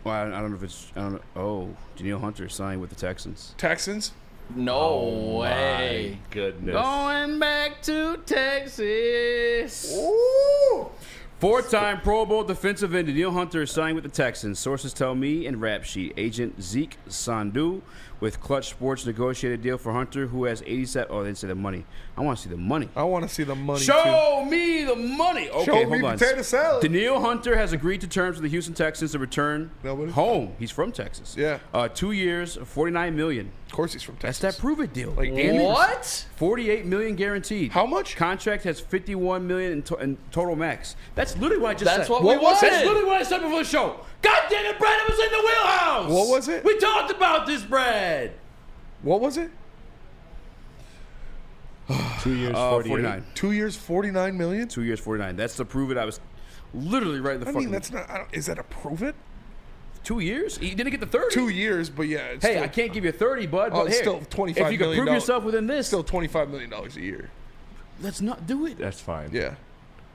Well, I don't know if it's. I don't know. Oh, Danielle Hunter signed with the Texans. Texans? No way. My goodness. Going back to Texas. Ooh. Four-time Pro Bowl defensive end Danielle Hunter is signed with the Texans. Sources tell me in Rap Sheet, agent Zeke Sandu with Clutch Sports negotiated deal for Hunter, who has 87. Oh, they didn't say the money. I want to see the money. I want to see the money. Show me the money. Okay, Show hold me on. potato salad. Daniil Hunter has agreed to terms with the Houston Texans to return Nobody? home. He's from Texas. Yeah. 2 years, $49 million. Of course he's from Texas. That's that prove it deal. Like, What? $48 million guaranteed. How much? Contract has $51 million in total max. That's literally what I just said. That's what we wanted. That's literally what I said before the show. God damn it, Brad, it was in the wheelhouse. What was it? We talked about this, Brad. What was it? 2 years, 49. 2 years, $49 million? 2 years, 49. That's to prove it. I was literally right in the I fucking. mean, that's not. Is that a prove it? 2 years? He didn't get the 30. 2 years, but yeah. It's Hey, still, I can't give you 30, bud. But it's here, still $25 if you can million. prove yourself within this, Still $25 million a year. let's not do it. That's fine. Yeah.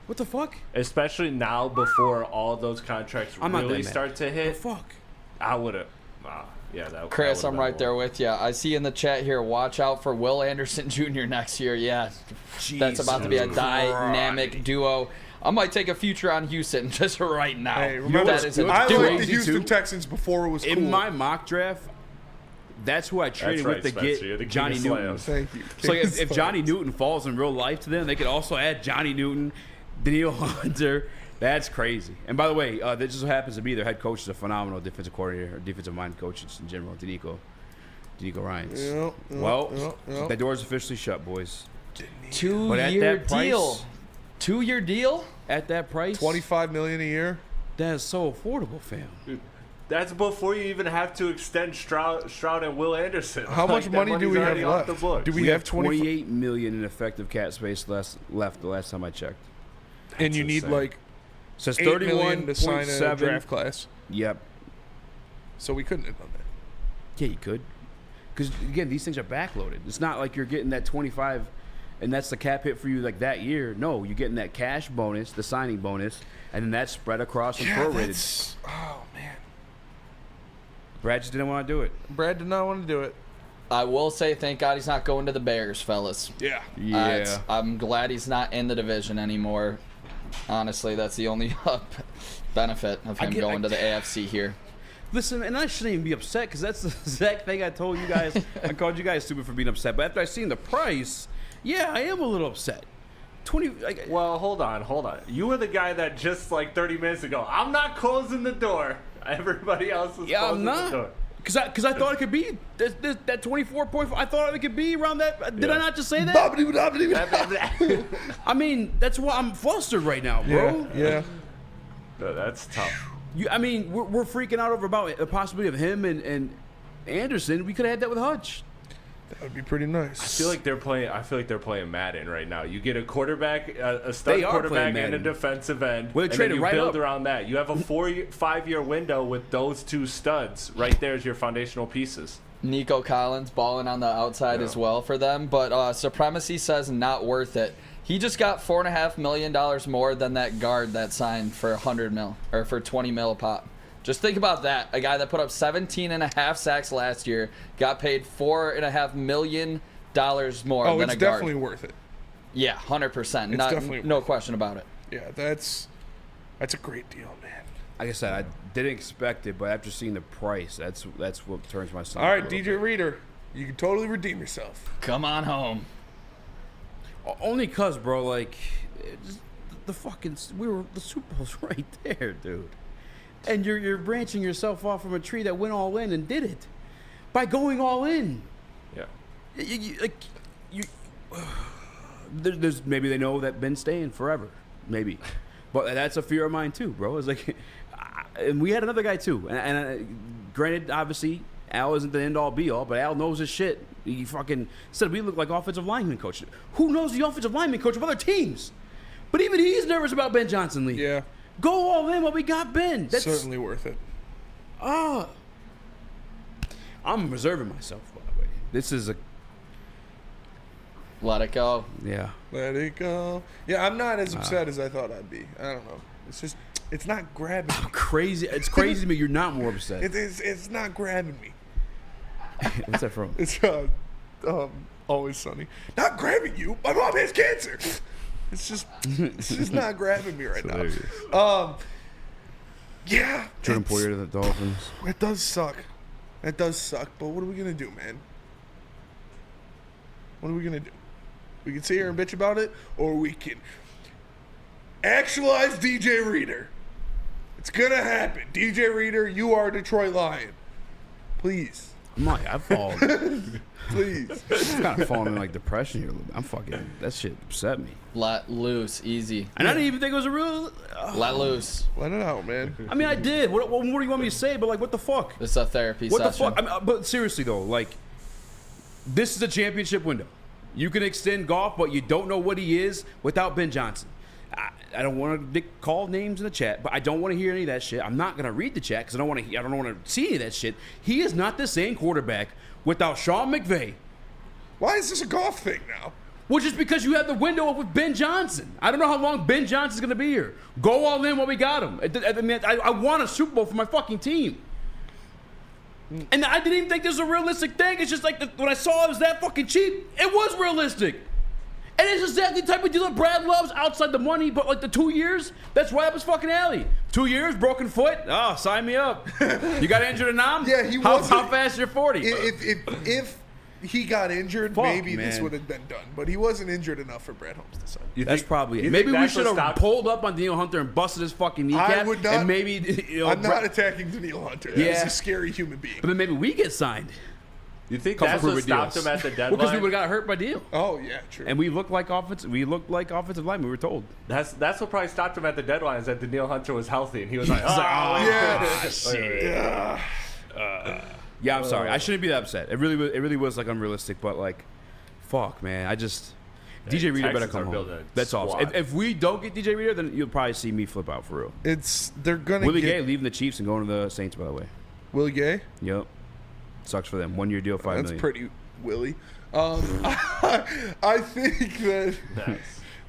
What the fuck? Especially now before all those contracts I'm not really that mad. start to hit. The fuck? I would have. Yeah, that. Chris, that I'm would've right been there more. with you. I see in the chat here, watch out for Will Anderson Jr. next year. Yeah, that's about to be a dynamic duo. I might take a future on Houston just right now. Hey, remember, that is a I duo. liked the Houston Texans before it was cool. In my mock draft, that's who I traded right, with to Spencer. You're the get king Johnny of Newton. slams. Thank you. So like if Johnny Newton falls in real life to them, they could also add Johnny Newton, Daniil Hunter. That's crazy. And by the way, this just happens to be their head coach is a phenomenal defensive coordinator, or defensive mind coach in general, Danico Ryans. That door's officially shut, boys. But at 2-year that price- deal. 2-year deal? At that price, $25 million a year. that is so affordable, fam. That's before you even have to extend Stroud and Will Anderson. How much that money do money's we have already off left? the books. Do we have 28 million in effective cap space left the last time I checked. And you need insane. like Says $8 million to sign a 31.7 draft class. Yep. So we couldn't have done that. Yeah, you could. Because, again, these things are backloaded. It's not like you're getting that 25, and that's the cap hit for you like that year. No, you're getting that cash bonus, the signing bonus, and then that's spread across and prorated. Oh, man. Brad just didn't want to do it. Brad did not want to do it. I will say, thank God he's not going to the Bears, fellas. Yeah. I'm glad he's not in the division anymore. Honestly, that's the only benefit of him going to the AFC here. Listen, and I shouldn't even be upset because that's the exact thing I told you guys. I called you guys stupid for being upset. But after I seen the price, yeah, I am a little upset. Well, hold on. You were the guy that just like 30 minutes ago, I'm not closing the door. Everybody else is closing the door. Because I thought it could be that 24.5. I thought it could be around that. Did I not just say that? I mean, that's why I'm flustered right now, bro. Yeah. No, that's tough. I mean, we're freaking out over about the possibility of him and Anderson. We could have had that with Hutch. That would be pretty nice. I feel like they're playing Madden right now. You get a quarterback, a stud quarterback, and a defensive end, Well, and then you right build up. around that. You have a 5-year window with those two studs. Right there's your foundational pieces. Nico Collins balling on the outside as well for them, but Supremacy says not worth it. He just got $4.5 million more than that guard that signed for $100 mil or for $20 mil a pop. Just think about that. A guy that put up 17.5 sacks last year got paid $4.5 million more than a guard. Oh, it's definitely worth it. Yeah, 100%. Definitely No question about it. Yeah, that's a great deal, man. Like I said, I didn't expect it, but after seeing the price, that's what turns my stomach. All right, DJ Reader, you can totally redeem yourself. Come on home. Only cause, bro, like the Super Bowl's right there, dude. And you're branching yourself off from a tree that went all in and did it by going all in. Yeah. There's maybe they know that Ben's staying forever, maybe, but that's a fear of mine too, bro. It's like, and we had another guy too, and granted, obviously, Al isn't the end all be all, but Al knows his shit. He fucking said we look like offensive lineman coach. Who knows the offensive lineman coach of other teams? But even he's nervous about Ben Johnson leaving. Yeah. Go all in while we got Ben. That's certainly worth it. I'm reserving myself, by the way. This is a Let it go. yeah. Let it go. Yeah, I'm not as upset as I thought I'd be. I don't know. It's just, it's not grabbing me. Crazy. It's crazy to me. You're not more upset. It's not grabbing me. What's that from? It's Always Sunny. Not grabbing you. My mom has cancer. It's just not grabbing me right now. Yeah. Jordan Poyer to the Dolphins. It does suck. That does suck, but what are we going to do, man? What are we going to do? We can sit here and bitch about it, or we can actualize DJ Reader. It's going to happen. DJ Reader, you are a Detroit Lion. Please. I've fallen. Please. I'm kind of falling in like depression here a little bit. I'm fucking, that shit upset me. Let loose, easy. And I didn't even think it was a real. Let loose. Let it out, man. I mean, I did. What do you want me to say? But like, what the fuck? This is a therapy What session. the fuck? I mean, but seriously though, like, this is a championship window. You can extend Goff, but you don't know what he is without Ben Johnson. I don't want to call names in the chat, but I don't want to hear any of that shit. I'm not gonna read the chat because I don't want to see any of that shit. He is not the same quarterback without Sean McVay. Why is this a Goff thing now? Well, just because you have the window with Ben Johnson. I don't know how long Ben Johnson's gonna be here. Go all in while we got him. I want a Super Bowl for my fucking team. And I didn't even think this was a realistic thing. It's just like when I saw it was that fucking cheap, it was realistic. And it's exactly the type of deal that Brad loves outside the money, but like the 2 years, that's right up his fucking alley. 2 years, broken foot, oh, sign me up. You got injured in Nam? Yeah, he How wasn't. fast you're 40? If he got injured, Fuck, maybe man. this would have been done. But he wasn't injured enough for Brad Holmes to sign. That's probably it. Maybe we should have pulled up on Danielle Hunter and busted his fucking kneecap. I would not. And maybe, I'm not attacking Danielle Hunter. Yeah. He's a scary human being. But then maybe we get signed. You think that's what stopped him at the deadline? Well, because we would have got hurt by deal. Oh yeah, true. And we looked like offensive linemen. We were told. That's what probably stopped him at the deadline is that Danielle Hunter was healthy and he was like, shit. Yeah, I'm sorry. I shouldn't be that upset. It really was like unrealistic. But like, fuck, man. DJ Reader better come home. That's all. If we don't get DJ Reader, then you'll probably see me flip out for real. They're gonna Willie Gay leaving the Chiefs and going to the Saints. By the way, Willie Gay. Yep. Sucks for them. 1 year deal, $5 million. That's pretty Willie. I think that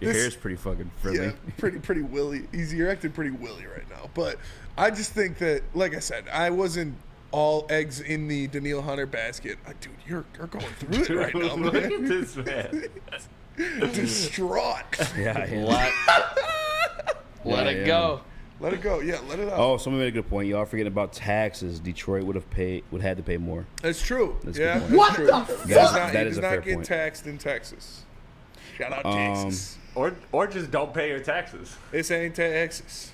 your hair's pretty fucking friendly. Yeah, pretty Willie. You're acting pretty Willie right now. But I just think that, like I said, I wasn't all eggs in the Danielle Hunter basket. Dude, you're going through it right now, man. Look at this man. Distraught. Yeah. Let it go. Let it go. Yeah, let it out. Oh, someone made a good point. Y'all forgetting about taxes. Detroit would have had to pay more. That's true. That's yeah. a good point. What the fuck? That is a fair not getting point. taxed in Texas. Shout out Texas. Or just don't pay your taxes. This ain't Texas.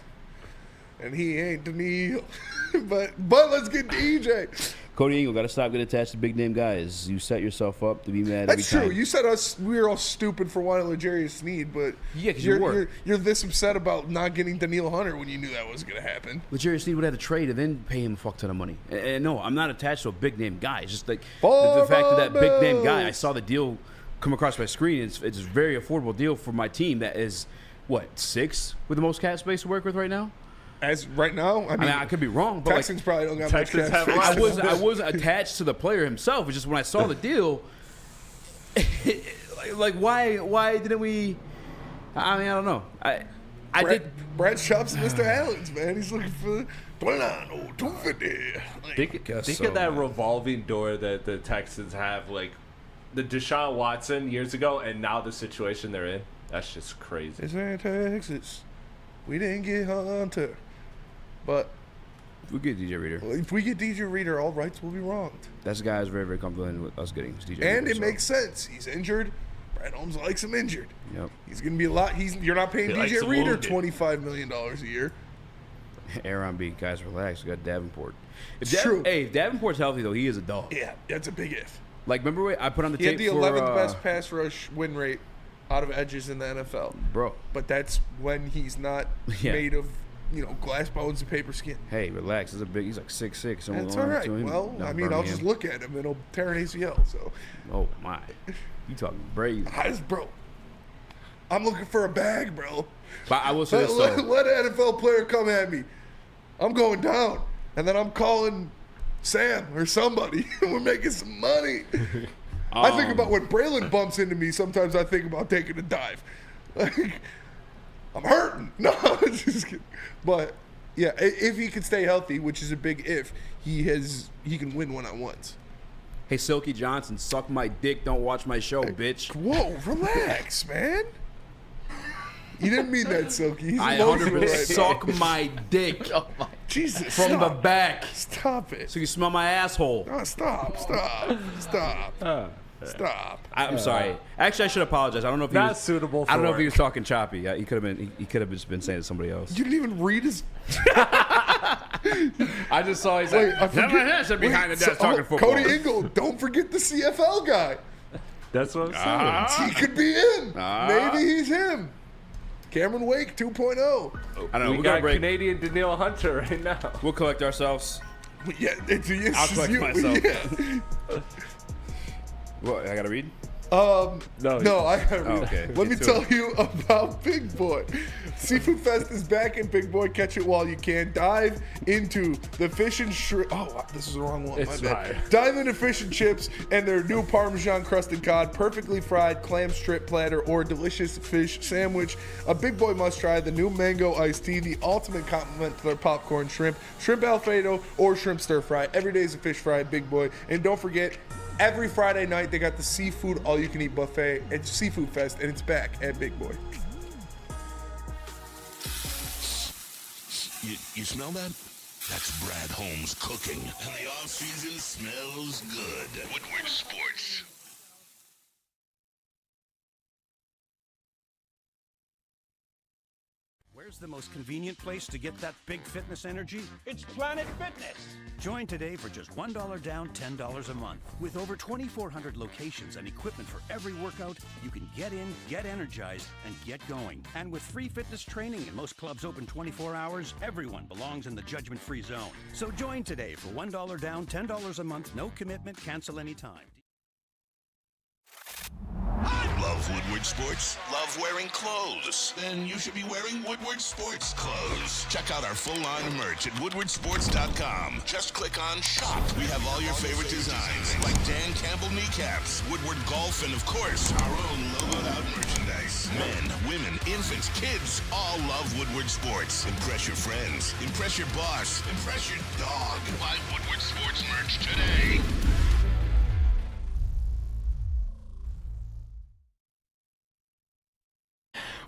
And he ain't Danielle. but let's get DJ. Cody Ingle, got to stop getting attached to big name guys. You set yourself up to be mad That's every true. time. You said we were all stupid for wanting L'Jarius Sneed, but yeah, because you were. You're this upset about not getting Danielle Hunter when you knew that was going to happen. L'Jarius Sneed would have to trade and then pay him a fuck ton of money. And no, I'm not attached to a big name guy. It's just like the fact that big name guy, I saw the deal come across my screen. It's a very affordable deal for my team that is, what, 6 with the most cap space to work with right now? As right now, I mean, I could be wrong, but Texans probably don't got much Texans cap have space. I wasn't attached to the player himself. It's just when I saw the deal, like why didn't we? I mean, I don't know. Brad Shops and Mr. Allen's, man. He's looking for 29 or 250. Think of that revolving door that the Texans have, like the Deshaun Watson years ago, and now the situation they're in. That's just crazy. It's in Texas. We didn't get Hunter. But if we get DJ Reader, if we get DJ Reader, all rights will be wronged. That's a guy who's very, very comfortable in with us getting DJ and Reader. It makes sense. He's injured. Brad Holmes likes him injured. Yep. He's going to be a lot. You're not paying DJ Reader $25 million a year. Aaron B, guys, relax. We got Davenport. True. Hey, if Davenport's healthy, though, he is a dog. Yeah, that's a big if. Like, remember I put on the tape for... He had the 11th best pass rush win rate out of edges in the NFL. Bro. But that's when he's not made of, glass bones and paper skin. Hey, relax. He's like 6'6". That's all right. Well, I mean, I'll just look at him and he'll tear an ACL. So. Oh, my. You talking brave. Bro. I'm looking for a bag, bro. But I will say this, though. Let an NFL player come at me. I'm going down. And then I'm calling Sam or somebody. We're making some money. I think about when Braylon bumps into me. Sometimes I think about taking a dive. Like, I'm hurting. No, just kidding. But yeah, if he can stay healthy, which is a big if, he can win one-on-ones. Hey, Silky Johnson, suck my dick. Don't watch my show, bitch. Whoa, relax, man. You didn't mean that, Silky. He's I emotional 100% right suck my dick. Oh my Jesus. From the back. Stop it. So you smell my asshole. Oh, stop. I'm sorry. Actually, I should apologize. I don't know if he Not was suitable for I don't know if he work. was talking choppy. He could have just been saying to somebody else. You didn't even read his. I just saw he's Wait, like, I forget. behind the desk talking football. Cody Ingle, don't forget the CFL guy. That's what I'm saying. He could be in. Maybe he's him. Cameron Wake 2.0. I don't know. We We're got gonna break. Canadian Daniil Hunter right now. We'll collect ourselves. Yeah, it's I'll collect you. myself. Yeah. What? I gotta read. No, I gotta read. Okay. Let me Get to tell it. you about Big Boy. Seafood Fest is back in Big Boy. Catch it while you can. Dive into the fish and shrimp. Oh, wow, this is the wrong one. It's My bad. fine. Dive into fish and chips and their new Parmesan crusted cod, perfectly fried clam strip platter, or delicious fish sandwich. A Big Boy must try the new mango iced tea, the ultimate compliment to their popcorn shrimp Alfredo, or shrimp stir fry. Every day is a fish fry at Big Boy. And don't forget, every Friday night, they got the seafood all-you-can-eat buffet. It's Seafood Fest, and it's back at Big Boy. You smell that? That's Brad Holmes cooking. And the off-season smells good. Woodward Sports. Where's the most convenient place to get that big fitness energy? It's Planet Fitness. Join today for just $1 down, $10 a month. With over 2,400 locations and equipment for every workout, you can get in, get energized, and get going. And with free fitness training and most clubs open 24 hours, everyone belongs in the judgment-free zone. So join today for $1 down, $10 a month, no commitment, cancel anytime. Love Woodward Sports? Love wearing clothes? Then you should be wearing Woodward Sports clothes. Check out our full line of merch at woodwardsports.com. Just click on shop. We have all your favorite designs, like Dan Campbell kneecaps, Woodward golf, and of course, our own logoed out merchandise. Men, women, infants, kids, all love Woodward Sports. Impress your friends. Impress your boss. Impress your dog. Buy Woodward Sports merch today.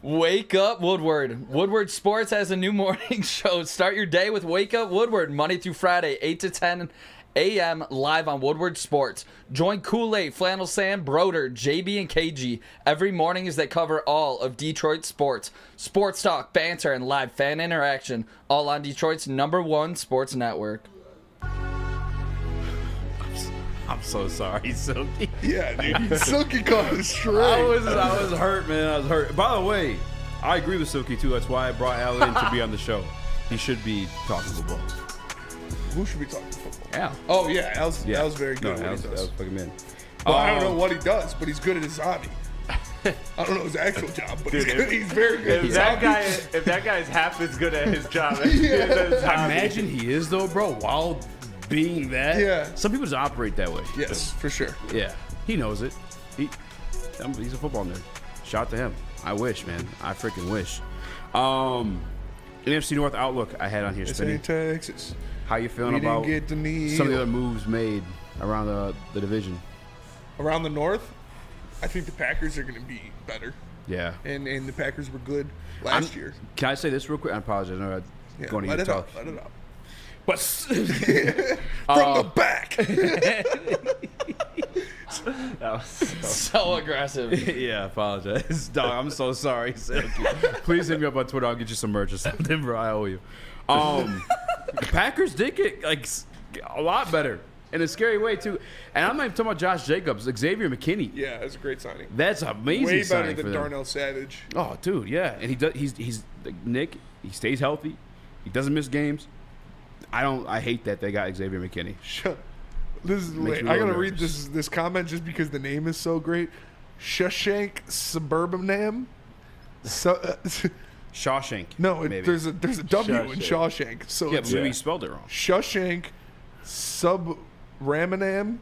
Wake Up Woodward. Woodward Sports has a new morning show. Start your day with Wake Up Woodward, Monday through Friday, 8 to 10 a.m. live on Woodward Sports. Join Kool-Aid, Flannel Sam, Broder, JB, and KG every morning as they cover all of Detroit sports. Sports talk, banter, and live fan interaction, all on Detroit's #1 sports network. I'm so sorry, Silky. Yeah, dude. Silky caught it straight. I was hurt, man. I was hurt. By the way, I agree with Silky, too. That's why I brought Al in to be on the show. He should be talking football. Who should be talking football? Al. Oh, yeah. Al's very good at what Al's he does. fucking man. Well, I don't know what he does, but he's good at his hobby. I don't know his actual job, but Dude, he's very good at If his that hobby. if that guy's half as good at his job as he is at his hobby. Imagine he is, though, bro, while being that. Yeah. Some people just operate that way. Yes, for sure. Yeah. He knows it. He's a football nerd. Shout out to him. I wish, man. I freaking wish. NFC North outlook I had on here, It's Spenny. in Texas. How you feeling We about didn't get the knee. some of the other moves made around the division? Around the North, I think the Packers are going to be better. Yeah. And the Packers were good last year. Can I say this real quick? I apologize. I know I'm Yeah, going to let your it talk. up. Let it up. But From the back. That was So aggressive. yeah, I apologize. Dog, I'm so sorry. Silky. Please hit me up on Twitter. I'll get you some merch or something, bro. I owe you. The Packers did get a lot better in a scary way too. And I'm not even talking about Josh Jacobs, Xavier McKinney. Yeah, that's a great signing. That's amazing. Way better signing than for them. Darnell Savage. Oh, dude, yeah. And he does. He's Nick. He stays healthy. He doesn't miss games. I hate that they got Xavier McKinney. Makes me me I real gotta read nervous. this comment just because the name is so great. Shawshank Suburbanam. Shawshank. No, maybe. there's a W in Shawshank. So Yeah, it's but maybe he spelled it wrong. Shawshank Subramanam.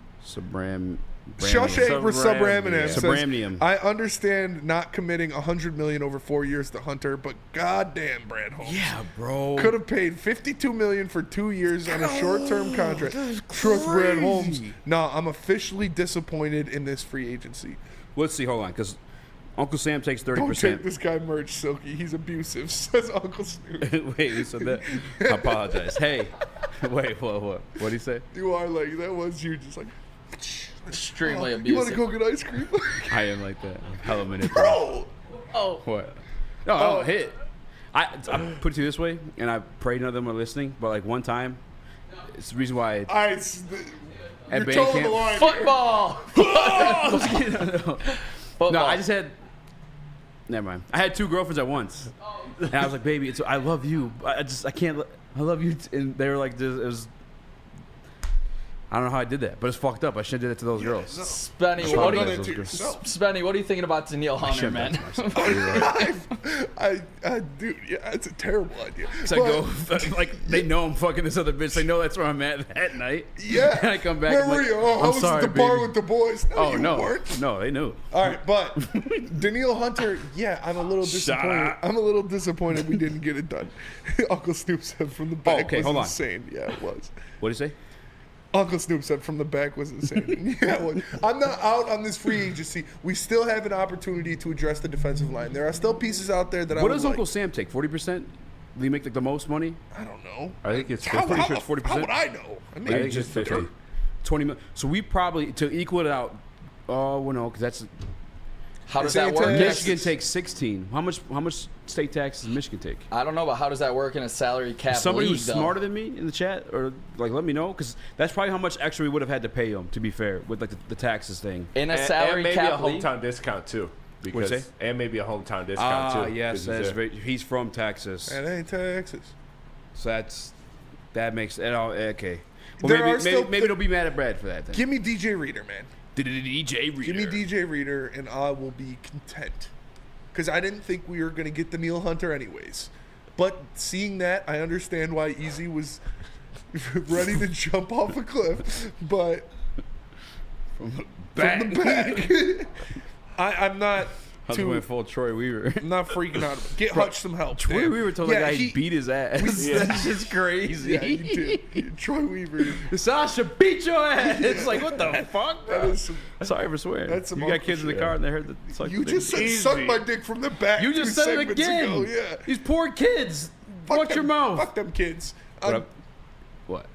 Shawshank for Subramaniam. says, Subramnium. I understand not committing $100 million over 4 years to Hunter, but goddamn, Brad Holmes. Yeah, bro. Could have paid $52 million for 2 years on a short-term contract. Trust Brad Holmes. No, I'm officially disappointed in this free agency. Let's see. Hold on, because Uncle Sam takes 30%. Don't take this guy merch, Silky. He's abusive, says Uncle Snoop. Wait, so that I apologize. Hey, wait, what did he say? You are like, that was you just like, Extremely you abusive. want to go get ice cream? I am like that. Hella manipulative. Bro! Oh. What? No, hit. I put it to you this way, and I pray none of them are listening, but like one time, it's the reason why You're band towing camp- the line. Football. No, I just had. Never mind. I had 2 girlfriends at once, and I was like, "Baby, I love you. I can't. I love you." And they were like, "It was." I don't know how I did that, but it's fucked up. I shouldn't have did it to those girls. Spenny, what are you thinking about Daniil Hunter, man? Dude, yeah, it's a terrible idea. So I go, like, they know I'm fucking this other bitch. They know that's where I'm at that night. Yeah. And I come back. Where were you? Oh, I was at the bar with the boys. No, you weren't. No, they knew. All right, but Daniil Hunter, yeah, I'm a little disappointed. I'm a little disappointed we didn't get it done. Uncle Snoop said from the back was insane. Yeah, it was. What did he say? Uncle Snoop said from the back was insane. Yeah, it was. I'm not out on this free agency. We still have an opportunity to address the defensive line. There are still pieces out there that I would What does Uncle Sam take? 40%? Did he make like the most money? I don't know. I think it's I'm pretty sure it's 40%. How would I know? I think it's 50. 20 million. So we probably, to equal it out, well, no, because that's. How does that work? Michigan takes 16. How much state taxes does Michigan take? I don't know, but how does that work in a salary cap Somebody league, who's smarter than me in the chat, or like let me know, because that's probably how much extra we would have had to pay him. To be fair, with like the taxes thing. In a salary and cap maybe a league? hometown discount too. What'd you say? And maybe a hometown discount too. Yes, that's very, he's from Texas. It ain't Texas. So that makes it all okay. Well, maybe they'll be mad at Brad for that. Then. Give me DJ Reader, man. DJ Reader. Give me DJ Reader, and I will be content. Because I didn't think we were going to get the Daniil Hunter anyways. But seeing that, I understand why Eazy was ready to jump off a cliff. But from the back. I'm not. I was going full Troy Weaver. I'm not freaking out. Get Hutch some help. Troy man. Weaver told the guy he beat his ass. That's just crazy. Yeah, he did. Troy Weaver. Sasha beat your ass. It's like, what the fuck, bro? Sorry for swearing. That's you got kids in the car and they heard the You just said suck my dick from the back. You just said it again. Ago. Yeah. These poor kids. Watch your mouth. Fuck them kids. What?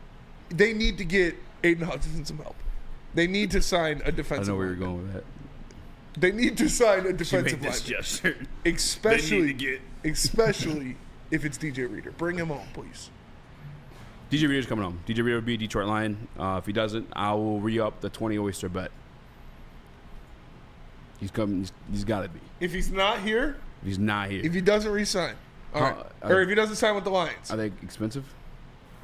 They need to get Aiden Hutchinson some help. They need to sign a defensive. I know where you're going with that. They need to sign a defensive line. Especially if it's DJ Reader. Bring him home, please. DJ Reader's coming home. DJ Reader will be a Detroit Lion. If he doesn't, I will re-up the 20 oyster bet. He's coming. He's got to be. If he's not here. If he doesn't re-sign. All right. Or if he doesn't sign with the Lions. Are they expensive?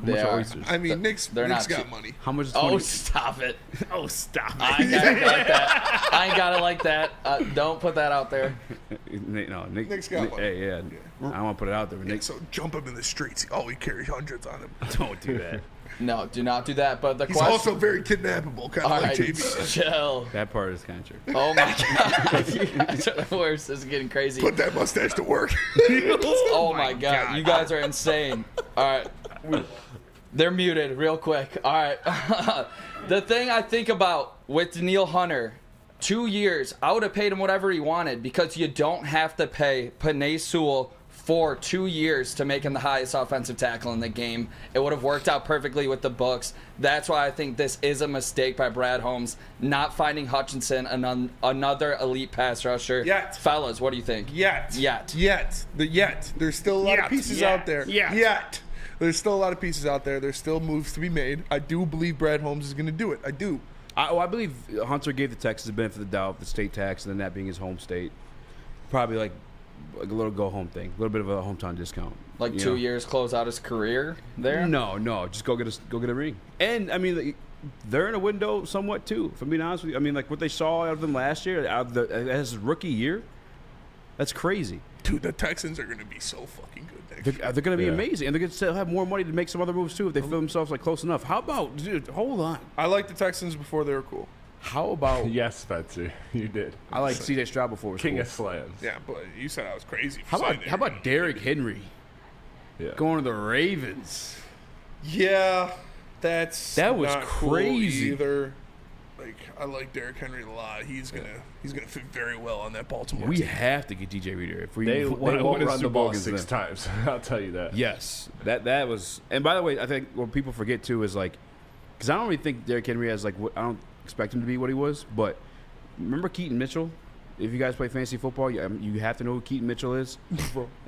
How much are oysters? I mean, Nick's got money. How much is 20? 20? Oh, stop it. Oh, stop it. I ain't got it like that. I ain't got it like that. Don't put that out there. Nick's got money. Hey, yeah. I don't want to put it out there. Nick. So jump him in the streets. Oh, he carries hundreds on him. Don't do that. No, do not do that. But he's also very kidnappable, kind of like JB. Chill. That part is kind of true. Oh my god, worse. This is getting crazy. Put that mustache to work. Oh my god, you guys are insane. All right, they're muted real quick. All right, the thing I think about with Daniil Hunter, 2 years, I would have paid him whatever he wanted because you don't have to pay Penei Sewell for 2 years to make him the highest offensive tackle in the game. It would have worked out perfectly with the books. That's why I think this is a mistake by Brad Holmes, not finding Hutchinson another elite pass rusher. Yet. Fellas, what do you think? Yet. There's still a lot of pieces out there. Yet. There's still a lot of pieces out there. There's still moves to be made. I do believe Brad Holmes is going to do it. I do. I believe Hunter gave the Texas the benefit of the doubt, the state tax, and then that being his home state. Probably like a little go-home thing, a little bit of a hometown discount. Like 2 years close out his career there? No, just go get a ring. And I mean, they're in a window somewhat too. If I'm being honest with you, I mean, like what they saw out of them last year, as his rookie year, that's crazy. Dude, the Texans are going to be so fucking good next year. They're going to be amazing, and they're going to still have more money to make some other moves too if they feel themselves like close enough. How about, dude? Hold on. I liked the Texans before they were cool. How about? Yes, Spencer, you did. I like C.J. Stroud before. King of slams. Yeah, but you said I was crazy. How about Derrick Henry? Yeah. Going to the Ravens. Yeah, that was crazy. Cool either. Like, I like Derrick Henry a lot. He's gonna fit very well on that Baltimore We team. have to get DJ Reader if we They want won't to run the ball 6 times. I'll tell you that. Yes, that was. And by the way, I think what people forget too is like, because I don't really think Derrick Henry has like. I don't expect him to be what he was, but remember Keaton Mitchell? If you guys play fantasy football, you have to know who Keaton Mitchell is.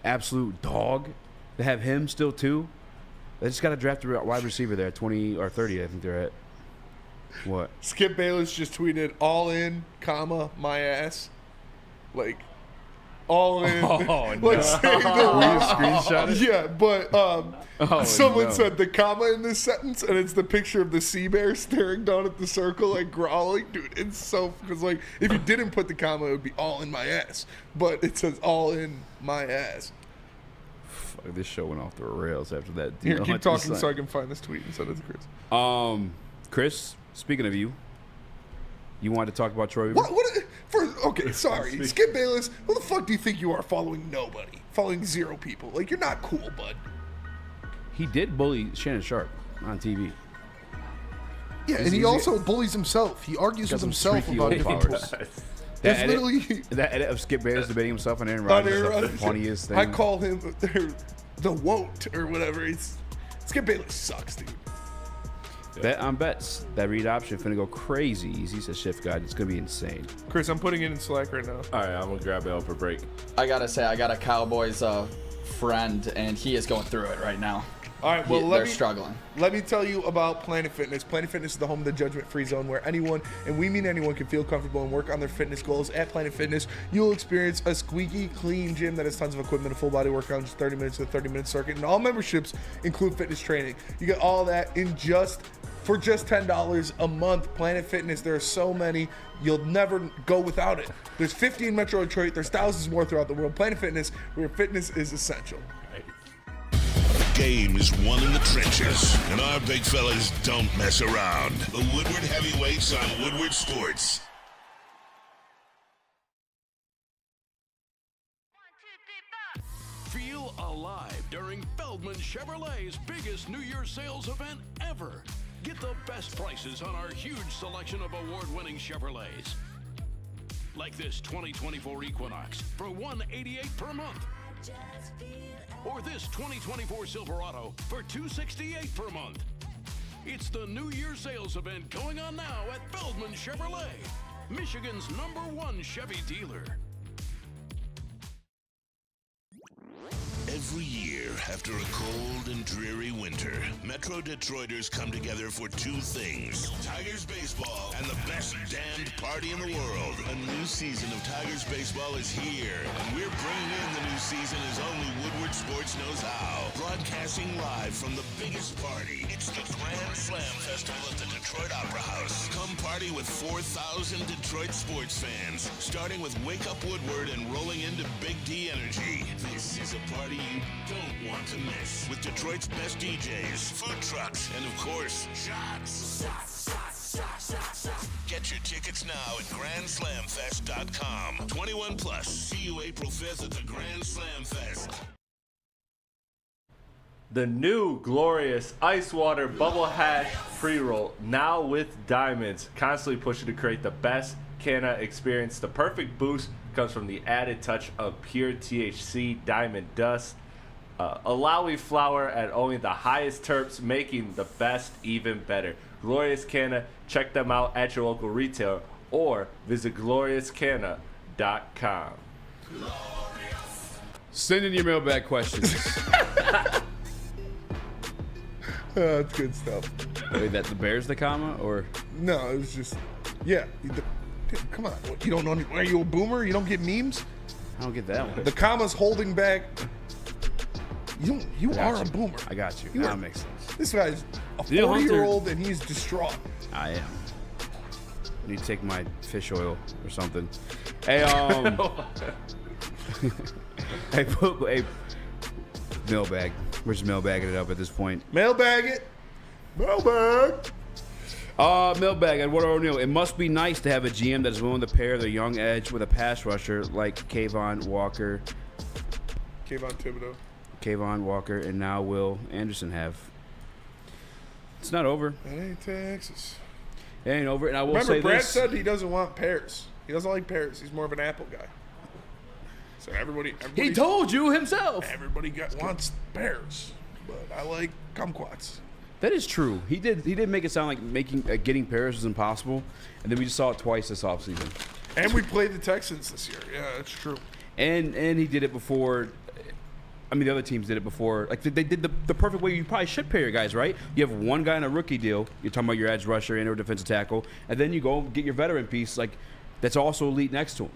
Absolute dog. They have him still too. They just got to draft a wide receiver there, 20 or 30. I think they're at. What? Skip Bayless just tweeted, all in, comma, my ass. Like, all in. Oh, no. Like, saying the Will you screenshot it? Yeah, but someone said the comma in this sentence, and it's the picture of the sea bear staring down at the circle, like, growling. Dude, it's so, because, like, if you didn't put the comma, it would be all in my ass. But it says all in my ass. Fuck, this show went off the rails after that. Here, keep talking so I can find this tweet and send it to Chris. Chris, speaking of you wanted to talk about Troy Weaver? Okay, sorry. Skip Bayless, who the fuck do you think you are following nobody? Following 0 people. Like, you're not cool, bud. He did bully Shannon Sharp on TV. Yeah, and he also bullies himself. He argues with himself about different posts. That edit of Skip Bayless debating himself on Aaron Rodgers is the funniest thing. I call him the woat or whatever. Skip Bayless sucks, dude. Bet on bets. That read option finna go crazy. Eazy says Shift Guide. It's gonna be insane. Chris, I'm putting it in Slack right now. All right, I'm gonna grab it over break. I gotta say, I got a Cowboys friend, and he is going through it right now. All right, well, they're struggling. Let me tell you about Planet Fitness. Planet Fitness is the home of the judgment-free zone where anyone, and we mean anyone, can feel comfortable and work on their fitness goals. At Planet Fitness, you'll experience a squeaky clean gym that has tons of equipment, a full body workout in just 30 minutes to a 30-minute circuit, and all memberships include fitness training. You get all that for just $10 a month. Planet Fitness, there are so many, you'll never go without it. There's 50 in Metro Detroit. There's thousands more throughout the world. Planet Fitness, where fitness is essential. Game is won in the trenches, and our big fellas don't mess around. The Woodward Heavyweights on Woodward Sports. Feel alive during Feldman Chevrolet's biggest New Year's sales event ever. Get the best prices on our huge selection of award-winning Chevrolets. Like this 2024 Equinox for $188 per month. Or this 2024 Silverado for $268 per month. It's the New Year's sales event going on now at Feldman Chevrolet, Michigan's #1 Chevy dealer. Every year, after a cold and dreary winter, Metro Detroiters come together for 2 things: Tigers baseball and the best damned party in the world. A new season of Tigers baseball is here, and we're bringing in the new season as only Woodward Sports knows how. Broadcasting live from the biggest party. It's the Grand Slam Festival at the Detroit Opera House. Come party with 4,000 Detroit sports fans, starting with Wake Up Woodward and rolling into Big D Energy. This is a party you don't want to miss, with Detroit's best DJs, food trucks, and of course, shots. Get your tickets now at GrandSlamFest.com. 21 plus. See you April 5th at the Grand Slam Fest. The new glorious Ice Water Bubble Hash pre-roll, now with diamonds, constantly pushing to create the best canna experience. The perfect boost comes from the added touch of pure THC diamond dust, Alawi flower at only the highest terps, making the best even better. Glorious Canna, check them out at your local retailer or visit gloriouscanna.com. Send in your mailbag questions. That's good stuff. Wait, that the Bears the comma or no? It was just Dude, come on, you don't know? Are you a boomer? You don't get memes? I don't get that one. The comma's holding back. You are a boomer. I got you. That makes sense. This guy's a 40-year-old and he's distraught. I am. I need to take my fish oil or something. Hey, hey, mailbag. We're just mailbagging it up at this point. Mailbag it. Mailbag. Mailbag, Edward O'Neill. It must be nice to have a GM that is willing to pair their young edge with a pass rusher like Kayvon Walker, and now Will Anderson have. It's not over. It ain't Texas. It ain't over. And I will Remember, say Brad this. said he doesn't want pears. He doesn't like pears. He's more of an apple guy. So everybody He told you himself. Everybody wants pears, but I like kumquats. That is true. He did make it sound like getting Paris was impossible, and then we just saw it twice this offseason. And we played the Texans this year. Yeah, that's true. And he did it before. I mean, the other teams did it before. Like they did the perfect way you probably should pay your guys, right? You have one guy in a rookie deal. You're talking about your edge rusher and or defensive tackle, and then you go get your veteran piece like that's also elite next to him.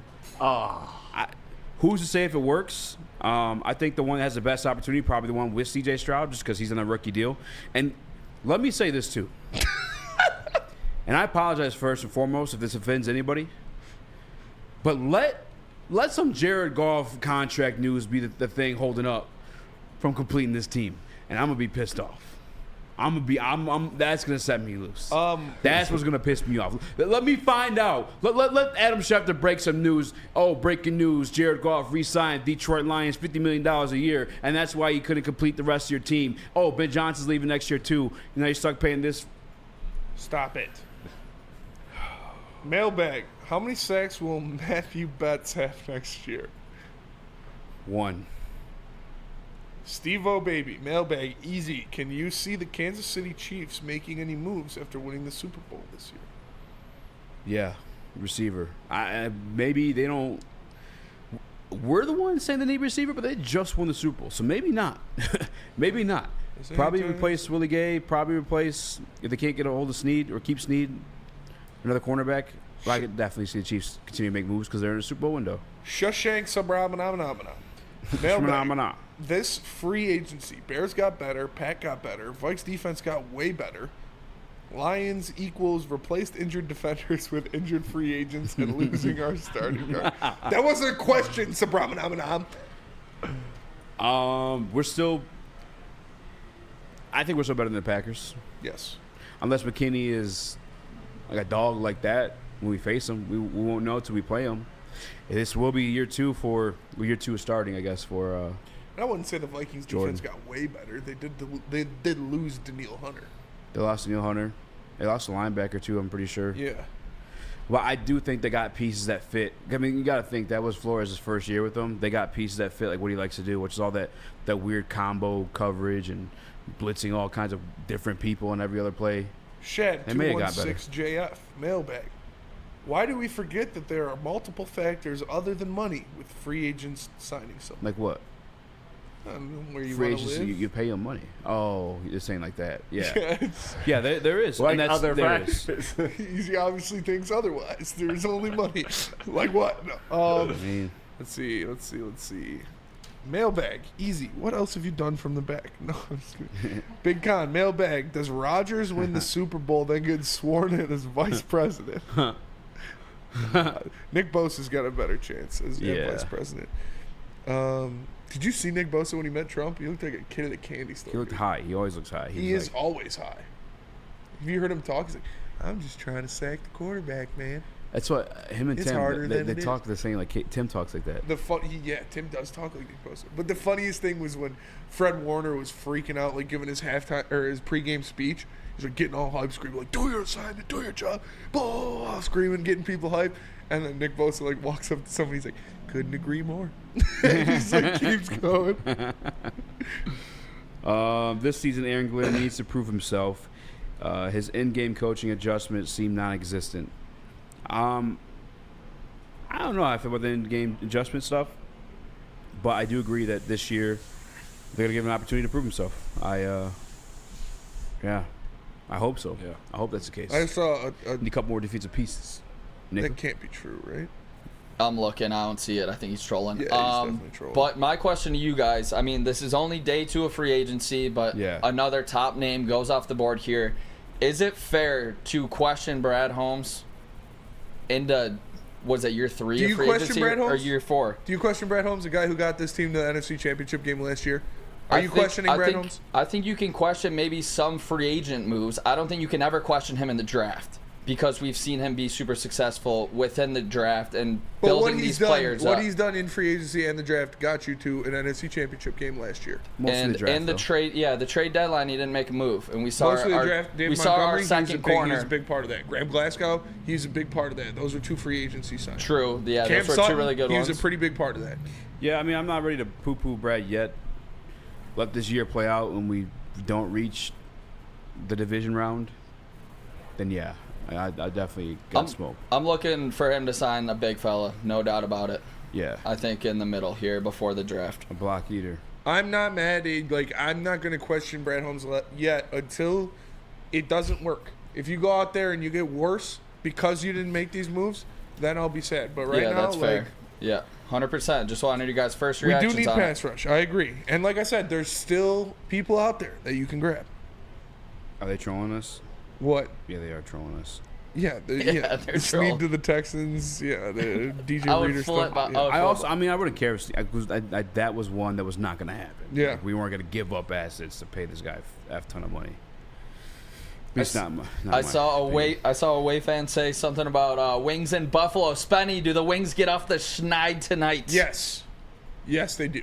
Who's to say if it works? I think the one that has the best opportunity, probably the one with C.J. Stroud, just because he's in a rookie deal. And let me say this too. And I apologize first and foremost if this offends anybody. But let some Jared Goff contract news be the thing holding up from completing this team, and I'm gonna be pissed off. That's gonna set me loose. That's what's gonna piss me off. Let me find out. Let Adam Schefter break some news. Oh, breaking news: Jared Goff re-signed Detroit Lions $50 million a year, and that's why you couldn't complete the rest of your team. Oh, Ben Johnson's leaving next year too. You know you're stuck paying this. Stop it. Mailbag. How many sacks will Matthew Betts have next year? 1. Steve-O Baby. Mailbag. Easy. Can you see the Kansas City Chiefs making any moves after winning the Super Bowl this year? Yeah, receiver. Maybe they don't. We're the ones saying they need receiver, but they just won the Super Bowl, so maybe not. Maybe not. Probably replace Willie Gay. Probably replace if they can't get a hold of Snead or keep Snead, another cornerback. But I could definitely see the Chiefs continue to make moves because they're in a Super Bowl window. Shushank Sabrahmanamana. Mailbag. This free agency, Bears got better, Pat got better, Vikes defense got way better. Lions equals replaced injured defenders with injured free agents and losing our starting guard. That wasn't a question, Sabrahmanamana. We're still. I think we're still better than the Packers. Yes. Unless McKinney is like a dog like that when we face him, we won't know until we play him. This will be year two of starting, I guess, for. I wouldn't say the Vikings defense got way better. They did lose Daniil Hunter. They lost Daniil Hunter. They lost a linebacker too, I'm pretty sure. Yeah. Well, I do think they got pieces that fit. I mean, you got to think that was Flores' first year with them. They got pieces that fit like what he likes to do, which is all that weird combo coverage and blitzing all kinds of different people in every other play. Shad 216JF mailbag. Why do we forget that there are multiple factors other than money with free agents signing someone? Like what? I don't know where you free want to agents, live. you pay them money. Oh, you're saying like that. Yeah. Yes. Yeah, there is. Like and that's, other there factors. is. He obviously thinks otherwise. There's only money. Like what? No. I mean, Let's see. Mailbag. Easy. What else have you done from the back? No, I'm just kidding. Big Con. Mailbag. Does Rodgers win the Super Bowl, then get sworn in as vice president? Nick Bosa's got a better chance as vice president. Did you see Nick Bosa when he met Trump? He looked like a kid at a candy store. he looked high. He always looks high. He is always high. Have you heard him talk? He's like, I'm just trying to sack the quarterback, man. That's what him and It's Tim. harder than They it talk the same. Like Tim talks like that. Tim does talk like Nick Bosa. But the funniest thing was when Fred Warner was freaking out, like giving his halftime or his pregame speech. He's like getting all hype, screaming like, "Do your assignment, do your job!" Blah, screaming, getting people hype. And then Nick Bosa like walks up to somebody. He's like, "Couldn't agree more." And he just like keeps going. This season, Aaron Glenn needs to prove himself. His in-game coaching adjustments seem non-existent. I don't know how I feel about the in-game adjustment stuff, but I do agree that this year they're gonna give him an opportunity to prove himself. I hope so. Yeah, I hope that's the case. I saw need a couple more defensive pieces. That can't be true, right? I'm looking. I don't see it. I think he's trolling. Yeah, he's definitely trolling. But my question to you guys, I mean, this is only day 2 of free agency, but another top name goes off the board here. Is it fair to question Brad Holmes into, was it year 3 Do of you free question agency Brad Holmes? or year 4? Do you question Brad Holmes, the guy who got this team to the NFC Championship game last year? Are you questioning Brad Holmes? I think you can question maybe some free agent moves. I don't think you can ever question him in the draft. because we've seen him be super successful within the draft and building these players what up. he's done in free agency and the draft got you to an NFC Championship game last year. And in the trade, the trade deadline, he didn't make a move, and we saw Mostly the draft. David Montgomery, our second corner. He's a big part of that. Graham Glasgow, he's a big part of that. Those are 2 free agency signings. True, yeah, Cam those were Sutton, 2 really good ones. He's a pretty big part of that. Yeah, I mean, I'm not ready to poo-poo Brad yet. Let this year play out. When we don't reach the division round, then yeah, I definitely got smoke. I'm looking for him to sign a big fella, no doubt about it. Yeah. I think in the middle here before the draft. A block eater. I'm not mad. I'm not going to question Brad Holmes yet until it doesn't work. If you go out there and you get worse because you didn't make these moves, then I'll be sad. But right now, that's fair. Yeah, 100%. Just wanted you guys' first reactions. We do need pass rush. I agree. And like I said, there's still people out there that you can grab. Are they trolling us? What? Yeah, they are trolling us. Yeah, they're Sneed to the Texans. Yeah, the DJ Reader stuff. I wouldn't care if that was one that was not going to happen. Yeah, like, we weren't going to give up assets to pay this guy a ton of money. I saw a Way fan say something about wings in Buffalo. Spenny, do the Wings get off the schneid tonight? Yes, they do.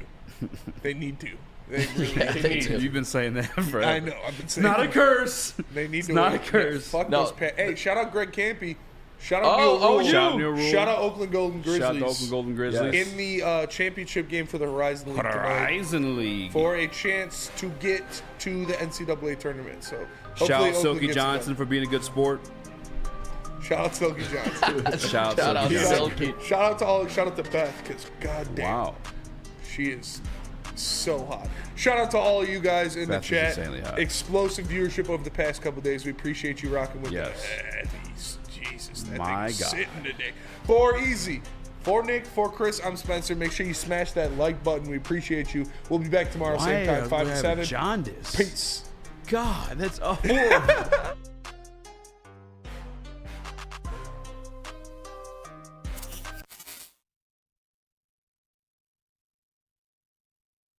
They need to. They really need to. You've been saying that forever. I know. I've been saying not a curse. They need to. Not a curse. Fuck those. Hey, shout out Greg Campy. Shout out Neil Rule. Shout out Oakland Golden Grizzlies. Shout out Oakland Golden Grizzlies. In the championship game for the Horizon League Horizon League. For a chance to get to the NCAA tournament. So shout out Silky Johnson for being a good sport. Shout out Silky Johnson. Shout out Silky. Shout out to Beth, because goddamn, wow, she is so hot. Shout out to all of you guys in Beth the chat. Hot. Explosive viewership over the past couple days. We appreciate you rocking with us. Jesus, that my thing's God. sitting today. For Eazy, for Nick, for Chris, I'm Spencer. Make sure you smash that like button. We appreciate you. We'll be back tomorrow, same time, 5 to 7. Jaundice. Peace. God, that's horrible.